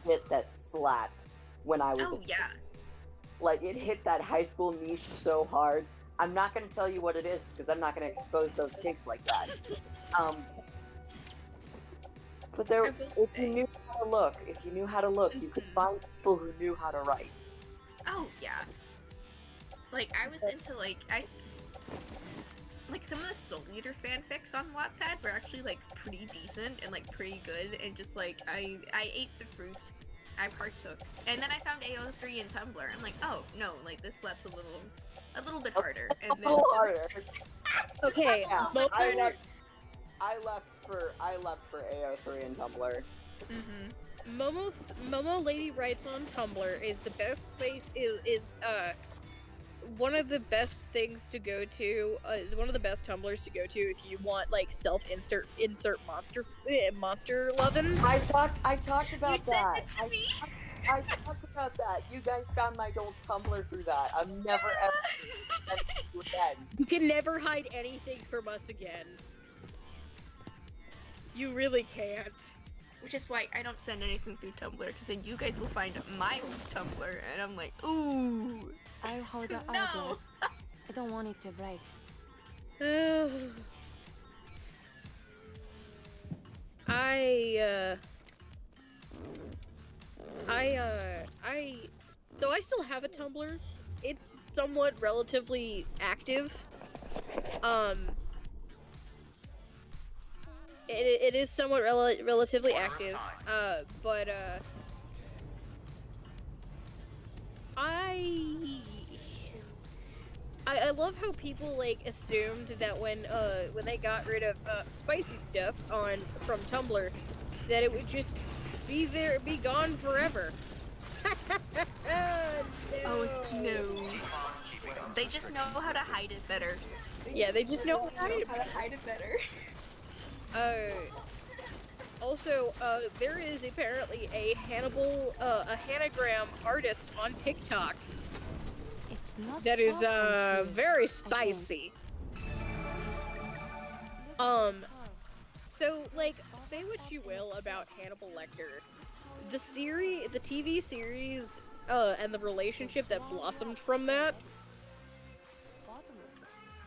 shit that slapped when I was like it hit that high school niche so hard. I'm not gonna tell you what it is because I'm not gonna expose those kinks like that. But if you knew how to look, you could find people who knew how to write. Oh yeah. Like I was into like some of the Soul Eater fanfics on Wattpad were actually like pretty decent and like pretty good, and just like I ate the fruits, I partook, and then I found AO3 and Tumblr. I'm like, oh no, like this slaps a little bit harder. And then harder. Okay, I left for AO3 and Tumblr. Momo Lady Writes on Tumblr is the best place. Is one of the best things to go to. Is one of the best Tumblrs to go to if you want like insert monster lovin's. I talked about You that. sent it to me. I talked about that. You guys found my old Tumblr through that. I'm never ever sent it to you again. You can never hide anything from us again. You really can't. Which is why I don't send anything through Tumblr, because then you guys will find my old Tumblr, and I'm like, ooh. I'll hold the No. hourglass. I don't want it to break. Though I still have a Tumblr, it's somewhat relatively active. It is somewhat relatively active, but I love how people like assumed that when they got rid of spicy stuff from Tumblr, that it would just be gone forever. No. Oh no. They just know how to hide it better. Yeah, they just know how to hide it better. Also, there is apparently a Hanagram artist on TikTok It's not that is far from here. very spicy. So like, say what you will about Hannibal Lecter, the TV series, and the relationship that blossomed from that.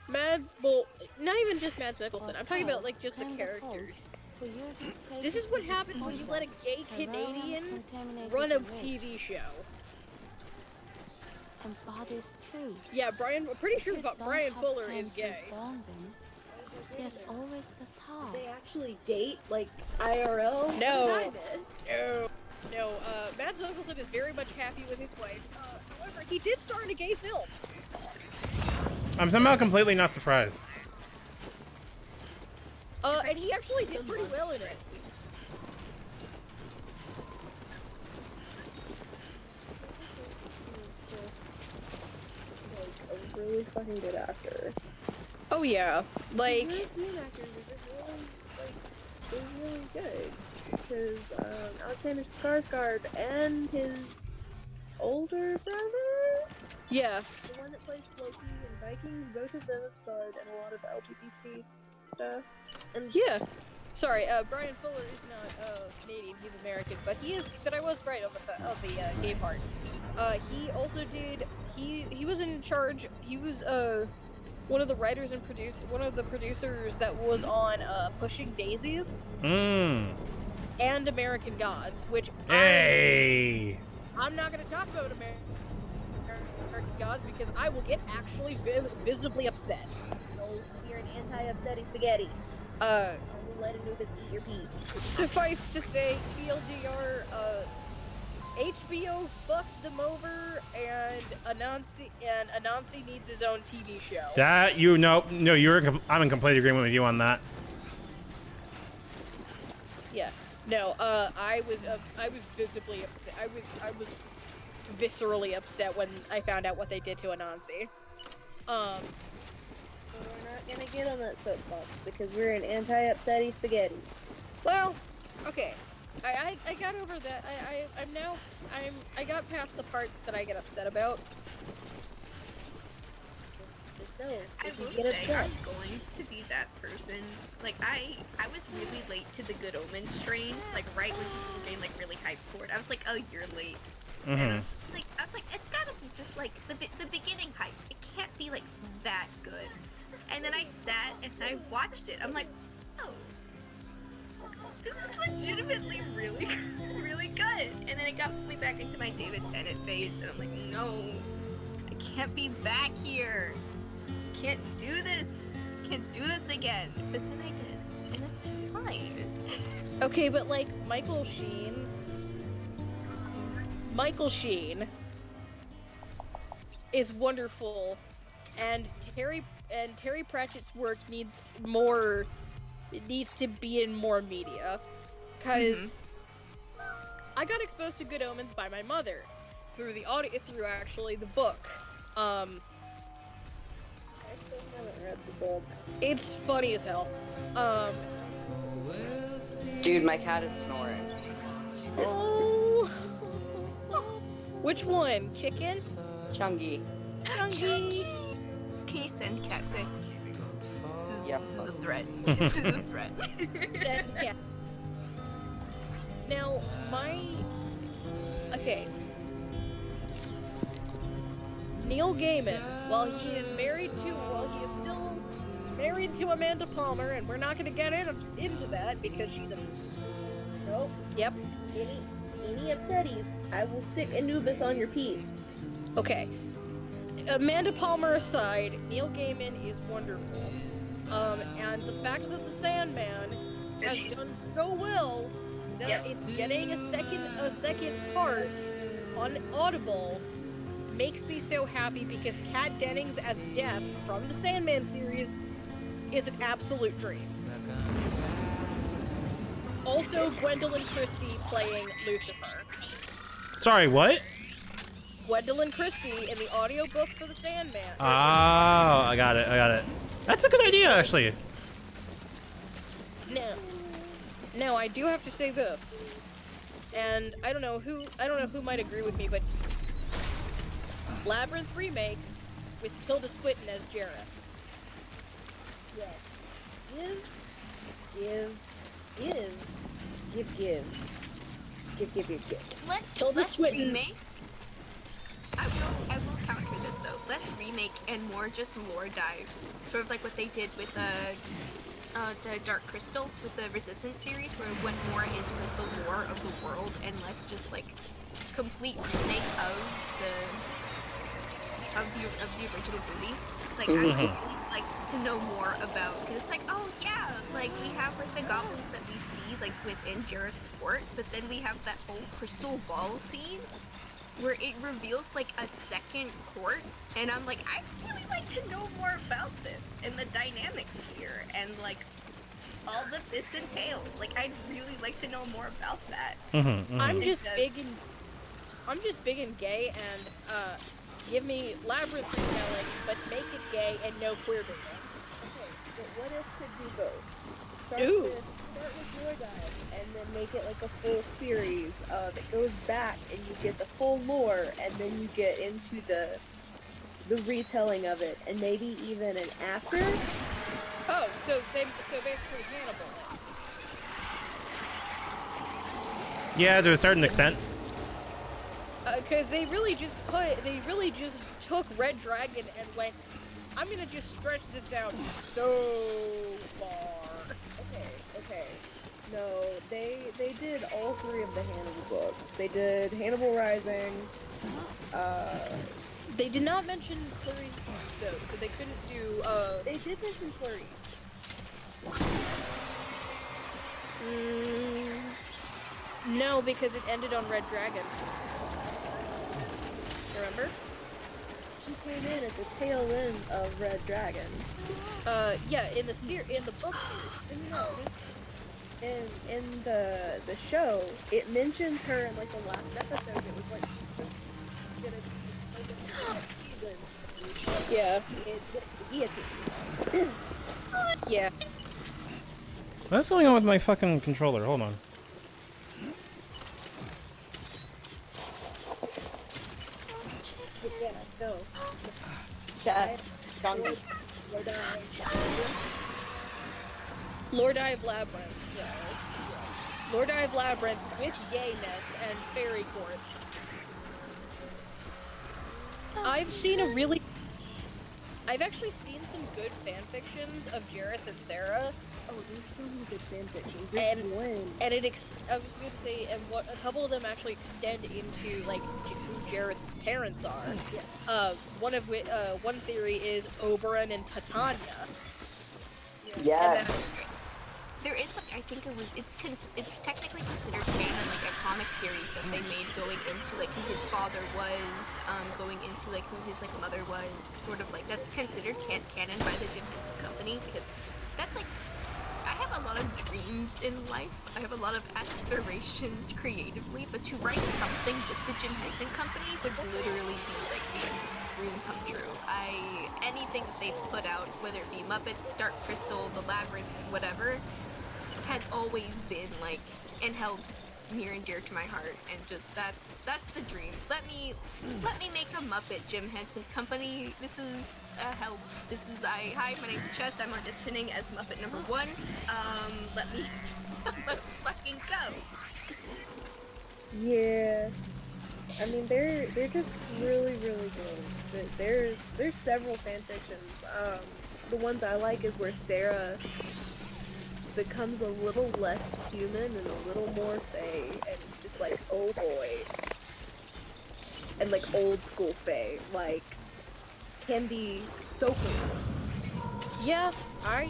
Not even just Mads Mikkelsen. I'm talking about like just the characters. This is what happens when you let a gay Canadian run a TV show. And bodies too. Yeah, I'm pretty sure Brian Fuller is gay. There's always the top. They actually date, like, IRL? No. Mads Mikkelsen is very much happy with his wife. However, he did star in a gay film. I'm somehow completely not surprised. And he actually did pretty well in it. Like, a really fucking good actor. Oh yeah, like... European actors are just really good. Because, Alexander Skarsgård and his older brother? Yeah. The one that plays Loki in Vikings, both of them have starred in a lot of LGBT stuff. And yeah. Sorry, Brian Fuller is not Canadian, he's American, but I was right of the gay part. He also did, he was in charge, he was one of the writers and one of the producers that was on Pushing Daisies. And American Gods, which I'm not going to talk about American Gods because I will get actually visibly upset. So you're an anti-upsetty spaghetti. We'll let Anubis eat your peas. Suffice to say, TLDR, HBO fucked them over, and Anansi needs his own TV show. That I'm in complete agreement with you on that. Yeah. No, I was visibly upset. I was viscerally upset when I found out what they did to Anansi. Well, we're not gonna get on that soapbox because we're an anti-upsetty spaghetti. Well, okay. I got over that. I got past the part that I get upset about. No, I will say I'm going to be that person. Like I was really late to the Good Omens train. Like right when people were getting like really hyped for it. I was like a year late. And I was like, it's gotta be just like the beginning hype. It can't be like that good. And then I sat and I watched it. I'm like, oh, this is legitimately really, really good. And then it got me back into my David Tennant phase, and I'm like, no, I can't be back here. Can't do this. Can't do this again. But then I did, and it's fine. Okay, but like Michael Sheen is wonderful, and Terry Pratchett's work needs more it needs to be in more media. Because I got exposed to Good Omens by my mother through the actually the book. I still haven't read the book. It's funny as hell. Dude, my cat is snoring. Oh. Which one? Chicken? Chungy. Chungy. Can you send cat pics? Yep. This is a threat. This is a threat. Send cat. Now, okay. Neil Gaiman, while he is still married to Amanda Palmer, and we're not going to get into that because she's a... Nope. Yep. Any upsetties, I will stick Anubis on your peas. Okay. Amanda Palmer aside, Neil Gaiman is wonderful. And the fact that the Sandman has done so well that it's getting a second part on Audible makes me so happy because Kat Dennings as Death from the Sandman series is an absolute dream. Also, Gwendolyn Christie playing Lucifer. Sorry, what? Gwendolyn Christie in the audiobook for the Sandman. Oh, I got it. That's a good idea, actually. Now I do have to say this, and I don't know who might agree with me, but Labyrinth remake with Tilda Swinton as Jareth. Yeah. Give. Less remake. I will counter this though. Less remake and more just lore dive. Sort of like what they did with the Dark Crystal with the Resistance series, where it went more into like the lore of the world and less just like complete remake of the original movie. Like I would really like to know more about, because it's like, oh yeah, like we have like the goblins that we see like within Jareth's fort, but then we have that whole crystal ball scene where it reveals like a second court, and I'm like, I'd really like to know more about this and the dynamics here and like all that this entails. Like I'd really like to know more about that. I'm just big and gay, and give me Labyrinth retelling, but make it gay and no queer baiting. Okay, but what if could do both? Start with Lore Dive, and then make it like a full series that goes back, and you get the full lore, and then you get into the retelling of it, and maybe even an after. Oh, so basically Hannibal. Yeah, to a certain extent. Because they really just took Red Dragon and went, I'm gonna just stretch this out so far. Okay. No, they did all three of the Hannibal books. They did Hannibal Rising. They did not mention Clarice though, so they couldn't do. They did mention Clarice. No, because it ended on Red Dragon. Remember? She came in at the tail end of Red Dragon. Yeah, in the book series. No, in the show, it mentions her in like the last episode. It was like yeah. Yeah. What's going on with my fucking controller? Hold on. Yeah, no. Chess. Lord Eye of Labyrinth. Yeah. Lord Eye of Labyrinth with gayness and fairy courts. I've actually seen some good fanfictions of Jareth and Sarah. Oh, there's so many good fanfictions. And I was going to say, and what a couple of them actually extend into like who Jareth's parents are. Yeah. One theory is Oberon and Titania. Yes. There is like, I think it's technically considered canon, like a comic series that they made going into like who his father was, going into like who his like mother was, sort of like that's considered canon by the Jim company, because that's like, I have have a lot of dreams in life. I have a lot of aspirations creatively, but to write something with the Jim Henson Company would literally be like the dream come true. Anything that they've put out, whether it be Muppets, Dark Crystal, The Labyrinth, whatever, has always been like and held near and dear to my heart, and just that's the dream. Let me make a Muppet Jim Henson Company. This is hi, my name's Chess. I'm auditioning as Muppet number 1. Let's fucking go. Yeah. I mean, they're just really, really good. There's several fan fictions. The ones I like is where Sarah becomes a little less human and a little more fae, and it's just like, oh boy. And like old school fae, like, can be so cool. Yeah, I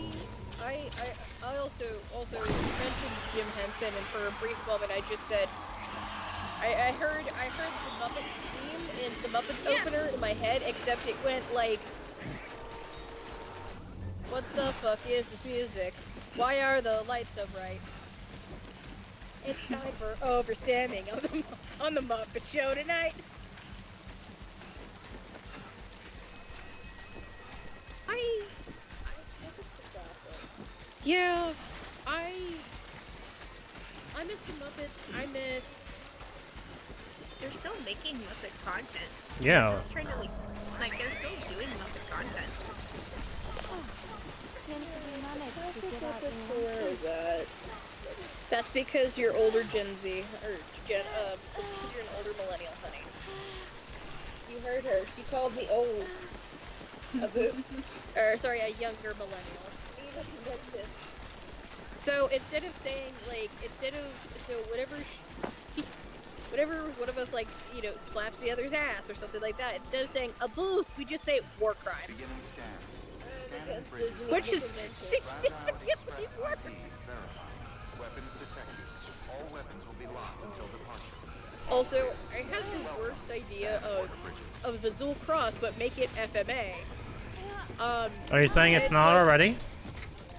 also mentioned Jim Henson, and for a brief moment I just said I heard the Muppets theme in the Muppets opener in my head, except it went like, what the fuck is this music? Why are the lights so bright? It's time for overstanding on the Muppet Show tonight. Yeah, I miss the Muppets. I miss. They're still making Muppet content. Yeah. They're just trying to like they're still doing Muppet content. Where is that? That's because you're older Gen Z, or you're an older millennial, honey. You heard her. She called me old. A boot. Or sorry, a younger millennial. So instead of saying whatever one of us slaps the other's ass or something like that, instead of saying a boost, we just say war crime. Beginning scan. Which is significantly worse. Weapons detected. All weapons will be locked until departure. Also, I have the worst idea of Basil Cross, but make it FMA. Are you saying it's not already?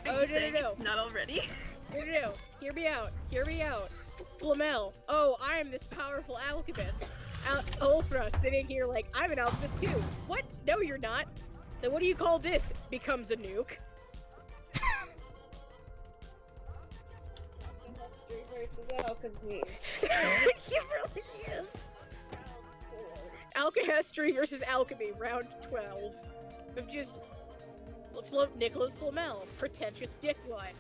Oh, no. It's not already. No. Hear me out. Flamel. Oh, I am this powerful alchemist. Ulfra sitting here like, I'm an alchemist too. What? No, you're not. Then what do you call this? Becomes a nuke. Alchemy. It really is. Alchemy versus Alchemy, round 12. Of just Nicholas Flamel, pretentious dickwad.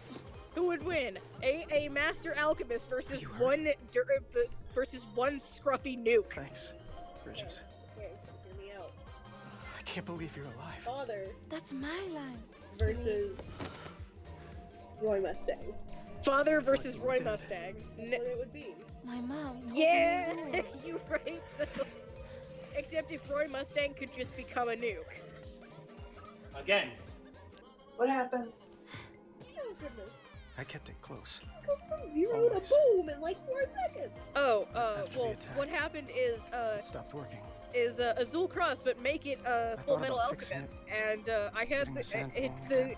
Who would win? A master alchemist versus one scruffy nuke. Thanks, Bridges. Okay, hear me out. I can't believe you're alive. Father That's my line. versus Roy Mustang. Father versus Roy Mustang. That's what it would be. My mom. Yeah, you're right. Except if Roy Mustang could just become a nuke. Again. What happened? Oh goodness. I kept it close. Go from 0 to boom in like 4 seconds. Oh, After the well, attack, what happened is, it stopped working. Azul Cross, but make it Full Metal Alchemist, and I had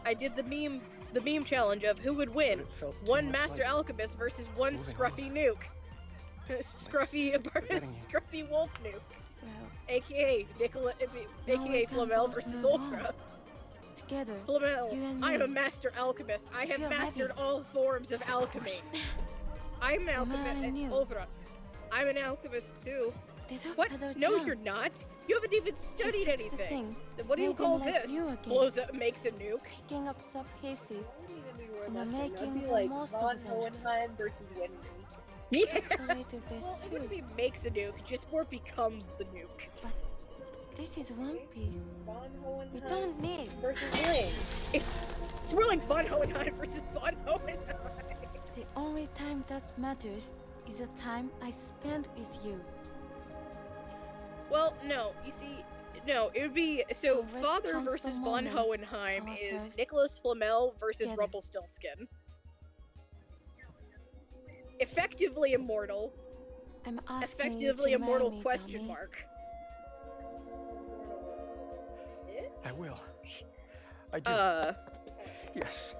I did the meme challenge of who would win, one Master Alchemist versus one scruffy nuke, scruffy wolf nuke, aka aka Flamel versus Ulfra. Together, Flamel, you and I am me. a Master Alchemist. I have You're mastered ready. all forms of alchemy. I'm an alchemist, I and knew. Ulfra, I'm an alchemist too. They don't What? better No, jump. you're not. You haven't even studied Fix the anything. thing. Then what do you Made them call like this? you again. Blows up, makes a nuke. Picking up the pieces. And I'm That'd making be the like most Von of them. Hohenheim versus Wendy. Yeah. That's what I do best Well, it too. wouldn't be makes a nuke, just more becomes the nuke. This is One Piece. Von We Hohenheim don't need. versus Ling. It's more like Von Hohenheim versus Von Hohenheim. The only time that matters is the time I spend with you. Well, no, you see, no, it would be so So Father comes the versus Von moment, Hohenheim is Arthur. Nicholas Flamel versus Together. Rumpelstiltskin. Effectively immortal. I'm asking Effectively you to immortal marry me, question dummy. mark. I will. I do. Yes.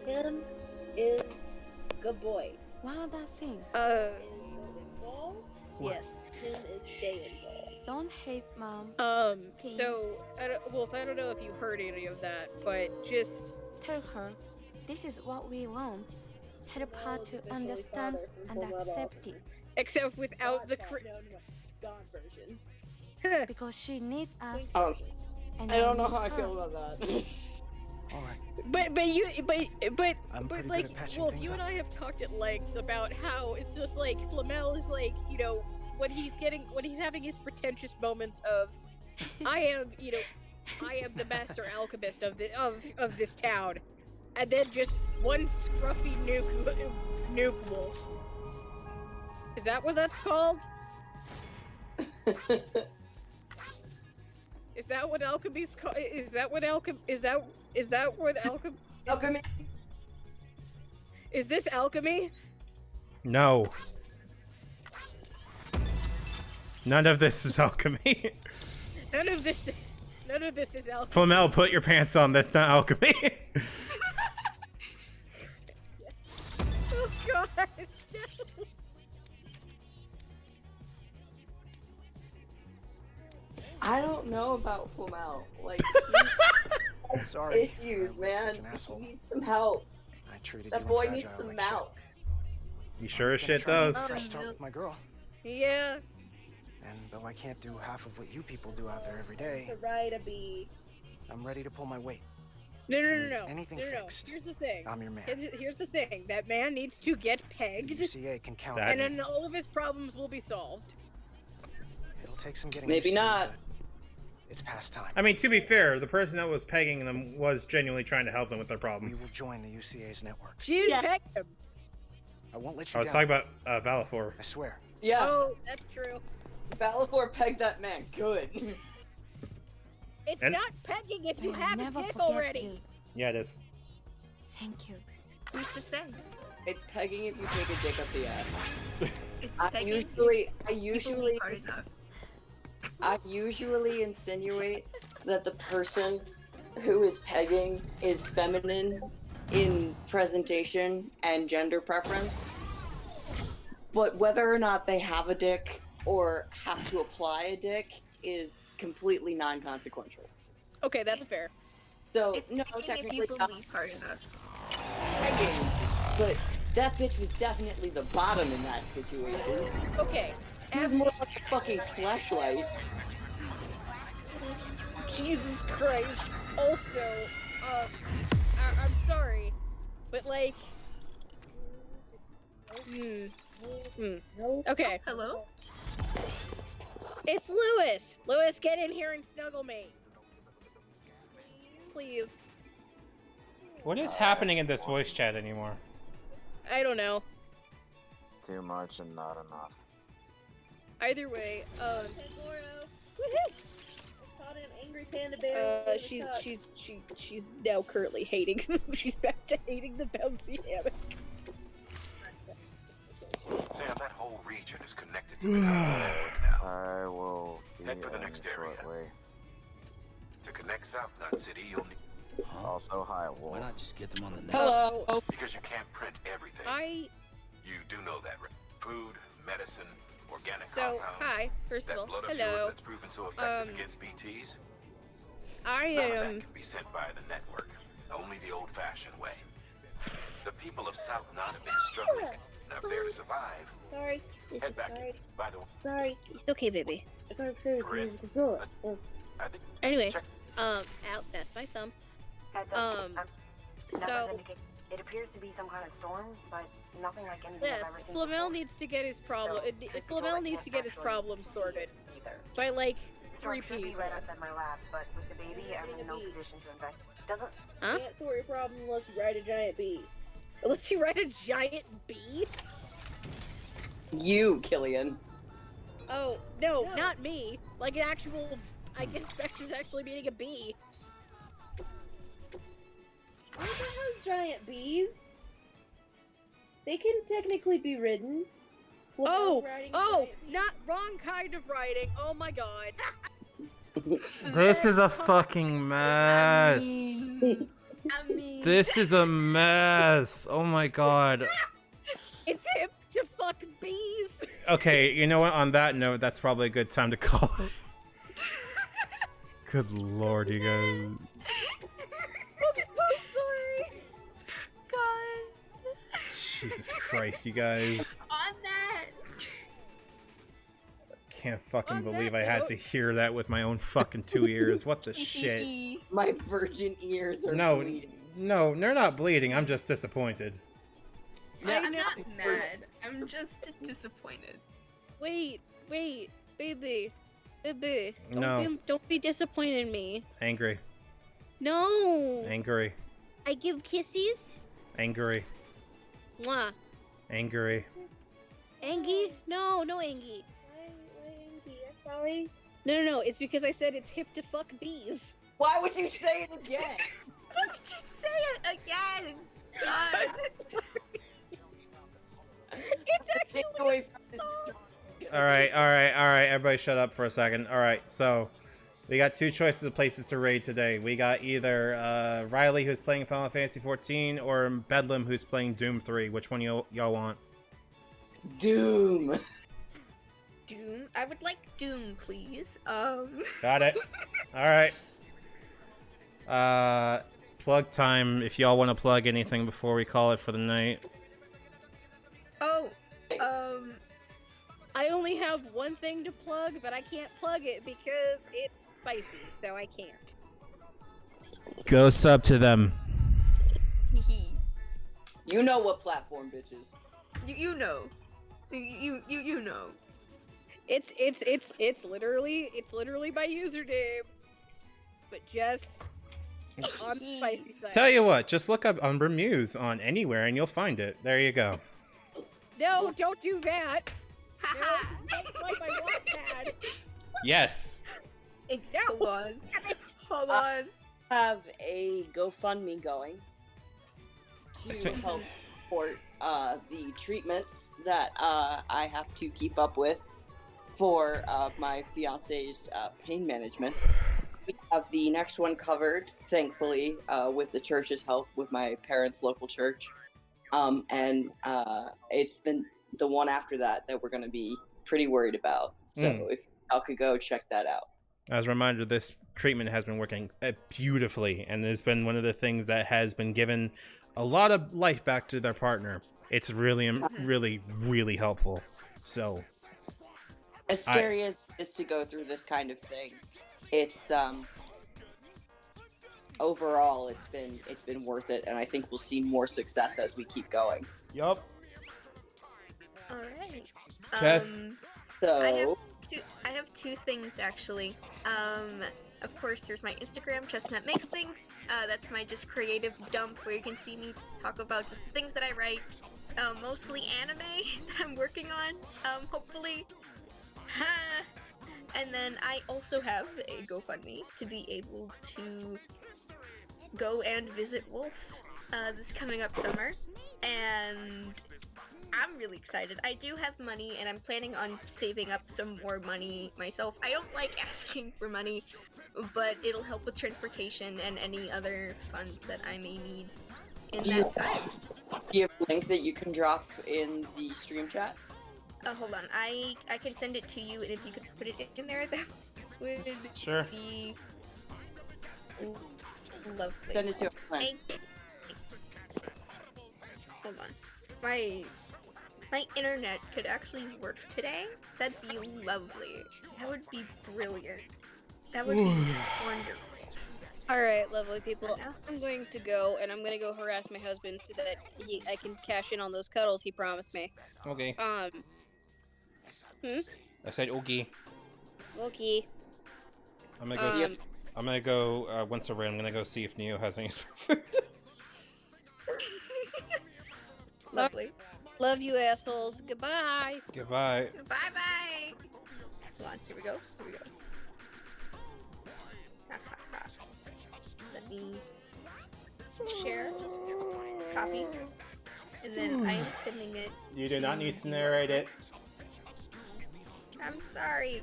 Tim is good boy. What that thing? Yes. Tim is staying ball. Don't hate mom. Please. So, I don't know if you heard any of that, but just... Tell her, this is what we want. Help her to understand and accept it. Except without the... Gone version. Because she needs us. Oh, and I don't know we how I her. feel about that. Alright. But I'm pretty like, good at patching Wolf, things you and up. I have talked at length about how it's just like Flamel is like, you know, when he's having his pretentious moments of, I am the master alchemist of this town, and then just one scruffy nuke wolf. Is that what that's called? Is that what alchemy's called? Is that what alchemy? Alchemy. Is this alchemy? No. None of this is alchemy. None of this is alchemy. Flamel, put your pants on. That's not alchemy. Oh God. I don't know about Flamel. Like, Sorry. issues, I was man. such an asshole. He needs some help. I treated That you boy and needs Fragile some like shit. milk. You sure as I'm gonna shit try and does. fresh start with my girl. Yeah. And though I can't do half of what you people do out there every day, To ride a bee. I'm ready to pull my weight. No. Anything No. fixed. Here's the thing. I'm your man. Here's the thing. That man needs to get The pegged, UCA can count and on then me. all of his problems will be solved. It'll take some getting Maybe used to, not. but it's past time. I mean, to be fair, the person that was pegging them was genuinely trying to help them with their We will problems. join the UCA's network. She didn't peg him. I won't let you I was down. talking about Valafor. I swear. Yeah, Oh, that's true. Valafor pegged that man good. It's And- not pegging if you I'll have a never dick forget already. you. Yeah, it is. Thank you. Who's to say? It's pegging if you take a dick up the ass. It's I pegging. usually Hard enough. I usually insinuate that the person who is pegging is feminine in presentation and gender preference. But whether or not they have a dick or have to apply a dick is completely non-consequential. Okay, that's fair. So, It's no, pegging if technically you not believe hard enough. pegging, but that bitch was definitely the bottom in that situation. Okay. He was more like a fucking flashlight. Jesus Christ. Also, I'm sorry, but like, Okay. Hello? It's Lewis. Lewis, get in here and snuggle me. Please. What is happening in this voice chat anymore? I don't know. Too much and not enough. Either way, Pandora. Caught an angry panda bear. she's now currently hating. She's back to hating the bouncy hammock. Sam, that whole region is connected to the network now. I will be Head for the in next area. shortly. To connect South Knot City, you'll need... Also, hi, Wolf. Why not just get them on the net? Hello. Because you can't print everything. You do know that, right? Food, medicine, organic So, compounds. hi, first that of all, blood of yours hello. that's proven so effective against BTs. I None of am. that can be sent by the network. Only the old-fashioned way. The people of South Knot have been struggling. Now, if they're to survive, Sorry. head back. By the way, Sorry. It's okay, baby. I got to Chris, control it. I think... Anyway, Check. out. That's my thumb. Heads up. So Numbers indicate it appears to be some kind of storm, but nothing like anything I've yes, ever seen Flamel before. needs to get his problem. So, for people Flamel that needs can't to get his actually problem see sorted it either. by like Storm 3 should be people. right outside my lab, but with the baby, I'm in no position to invest. Doesn't Huh? Can't sort your problem unless you ride a giant bee. Unless you ride a giant bee. You, Killian. Oh no, not me. Like an actual. I guess Bex is actually meaning a bee. Who has giant bees? They can technically be ridden. Flamel riding a giant bee. Not wrong kind of riding. Oh my god. This is a fucking mess. I mean, This is a mess. Oh my god. It's hip to fuck bees. Okay, you know what? On that note, that's probably a good time to call it. Good lord, you guys. I'm so sorry. God. Jesus Christ, you guys. On that. Can't fucking believe I had to hear that with my own fucking 2 ears. What the shit? My virgin ears are bleeding. No, they're not bleeding. I'm just disappointed. I'm not mad. I'm just disappointed. Wait, baby. No. Don't be disappointed in me. Angry. No. Angry. I give kisses. Angry. Mwah. Angry. Angie? No, Angie. Why Angie? I'm sorry. No. It's because I said it's hip to fuck bees. Why would you say it again? Why would you say it again? God. It's actually away from this. Alright, everybody shut up for a second. Alright, so we got 2 choices of places to raid today. We got either Riley, who's playing Final Fantasy 14, or Bedlam, who's playing Doom 3. Which one y'all want? Doom. Doom? I would like Doom, please. Got it. Alright. Plug time, if y'all want to plug anything before we call it for the night. Oh, I only have one thing to plug, but I can't plug it because it's spicy, so I can't. Go sub to them. You know what platform, bitches. You know. You know. It's literally my username, but just on the spicy side. Tell you what, just look up Umbra Muse on anywhere and you'll find it. There you go. No, don't do that. No, that's like my Wattpad. Yes. Hold on. Have a GoFundMe going to help support the treatments that I have to keep up with for my fiance's pain management. We have the next one covered, thankfully, with the church's help, with my parents' local church. And it's the one after that we're going to be pretty worried about. So if y'all could go check that out. As a reminder, this treatment has been working beautifully, and it's been one of the things that has been given a lot of life back to their partner. It's really, really helpful. So, as scary as it is to go through this kind of thing, it's overall it's been worth it, and I think we'll see more success as we keep going. Yup. All right. Tess. So I have two things actually. Of course, there's my Instagram, Chestnut Makes Things. That's my just creative dump where you can see me talk about just the things that I write. Mostly anime that I'm working on. Hopefully. And then I also have a GoFundMe to be able to go and visit Wolf this coming up summer. And I'm really excited. I do have money, and I'm planning on saving up some more money myself. I don't like asking for money, but it'll help with transportation and any other funds that I may need in that time. Do you have a link that you can drop in the stream chat? Hold on. I can send it to you, and if you could put it in there, that would Sure. be lovely. Send it to us, man. Hold on. My internet could actually work today. That'd be lovely. That would be brilliant. That would be wonderful. Alright, lovely people. I'm going to go, and I'm going to go harass my husband so that I can cash in on those cuddles he promised me. Okay. I said okay. Okay. I'm gonna go once a round. I'm gonna go see if Neo has any spare food. Lovely. Love you, assholes. Goodbye. Goodbye. Bye-bye. Hold on. Here we go. Let me share. Copy. And then I'm sending it. You do not need to narrate it. I'm sorry.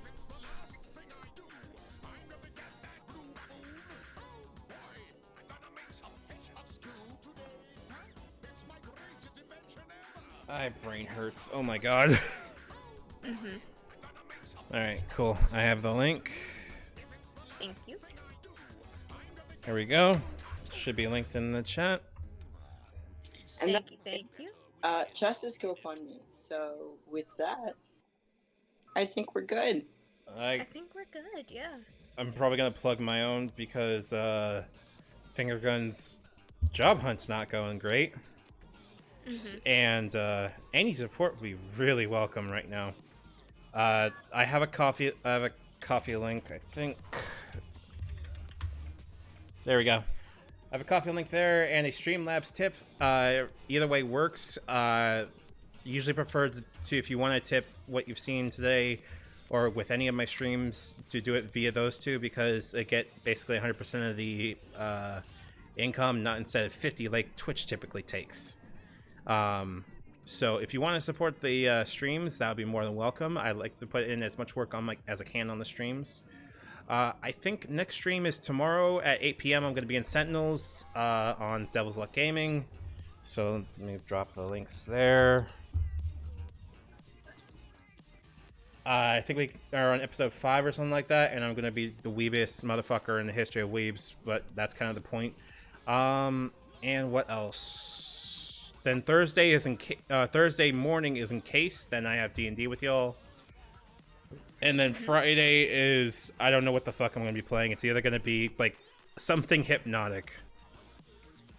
My brain hurts. Oh my god. Mhm. Alright, cool. I have the link. Thank you. Here we go. Should be linked in the chat. And Thank you. Thank you. Chess's GoFundMe. So with that, I think we're good. I think we're good. Yeah. I'm probably gonna plug my own because Finger Gun's job hunt's not going great. And any support would be really welcome right now. I have a coffee link, I think. There we go. I have a coffee link there and a Streamlabs tip. Either way works. Usually prefer to, if you want to tip what you've seen today or with any of my streams, to do it via those two, because I get basically 100% of the income, not instead of 50 like Twitch typically takes. So if you want to support the streams, that would be more than welcome. I like to put in as much work on as I can on the streams. I think next stream is tomorrow at 8 p.m. I'm going to be in Sentinels on Devil's Luck Gaming. So let me drop the links there. I think we are on episode 5 or something like that, and I'm going to be the weebiest motherfucker in the history of weebs, but that's kind of the point. And what else? Then Thursday is Thursday morning is in case. Then I have D&D with y'all. And then Friday is, I don't know what the fuck I'm going to be playing. It's either going to be like something hypnotic.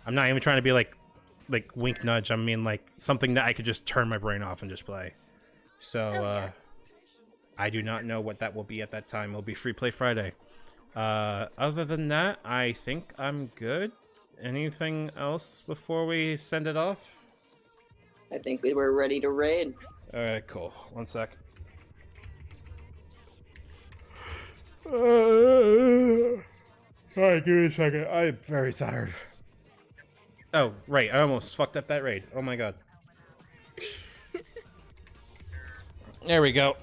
I'm not even trying to be like wink nudge. I mean like something that I could just turn my brain off and just play. So I do not know what that will be at that time. It'll be Free Play Friday. Other than that, I think I'm good. Anything else before we send it off? I think we were ready to raid. Alright, cool. One sec. Alright, give me a second. I'm very tired. Oh, right. I almost fucked up that raid. Oh my god. There we go.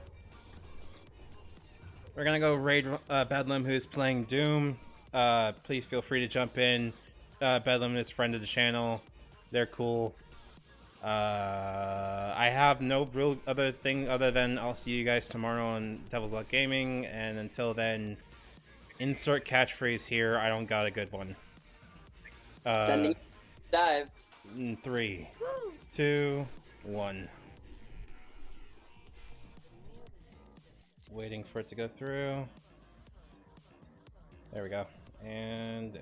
We're gonna go raid Bedlam, who's playing Doom. Please feel free to jump in. Bedlam is friend of the channel. They're cool. I have no real other thing other than I'll see you guys tomorrow on Devil's Luck Gaming, and until then, insert catchphrase here. I don't got a good one. Sending dive. 3, 2, 1. Waiting for it to go through. There we go. And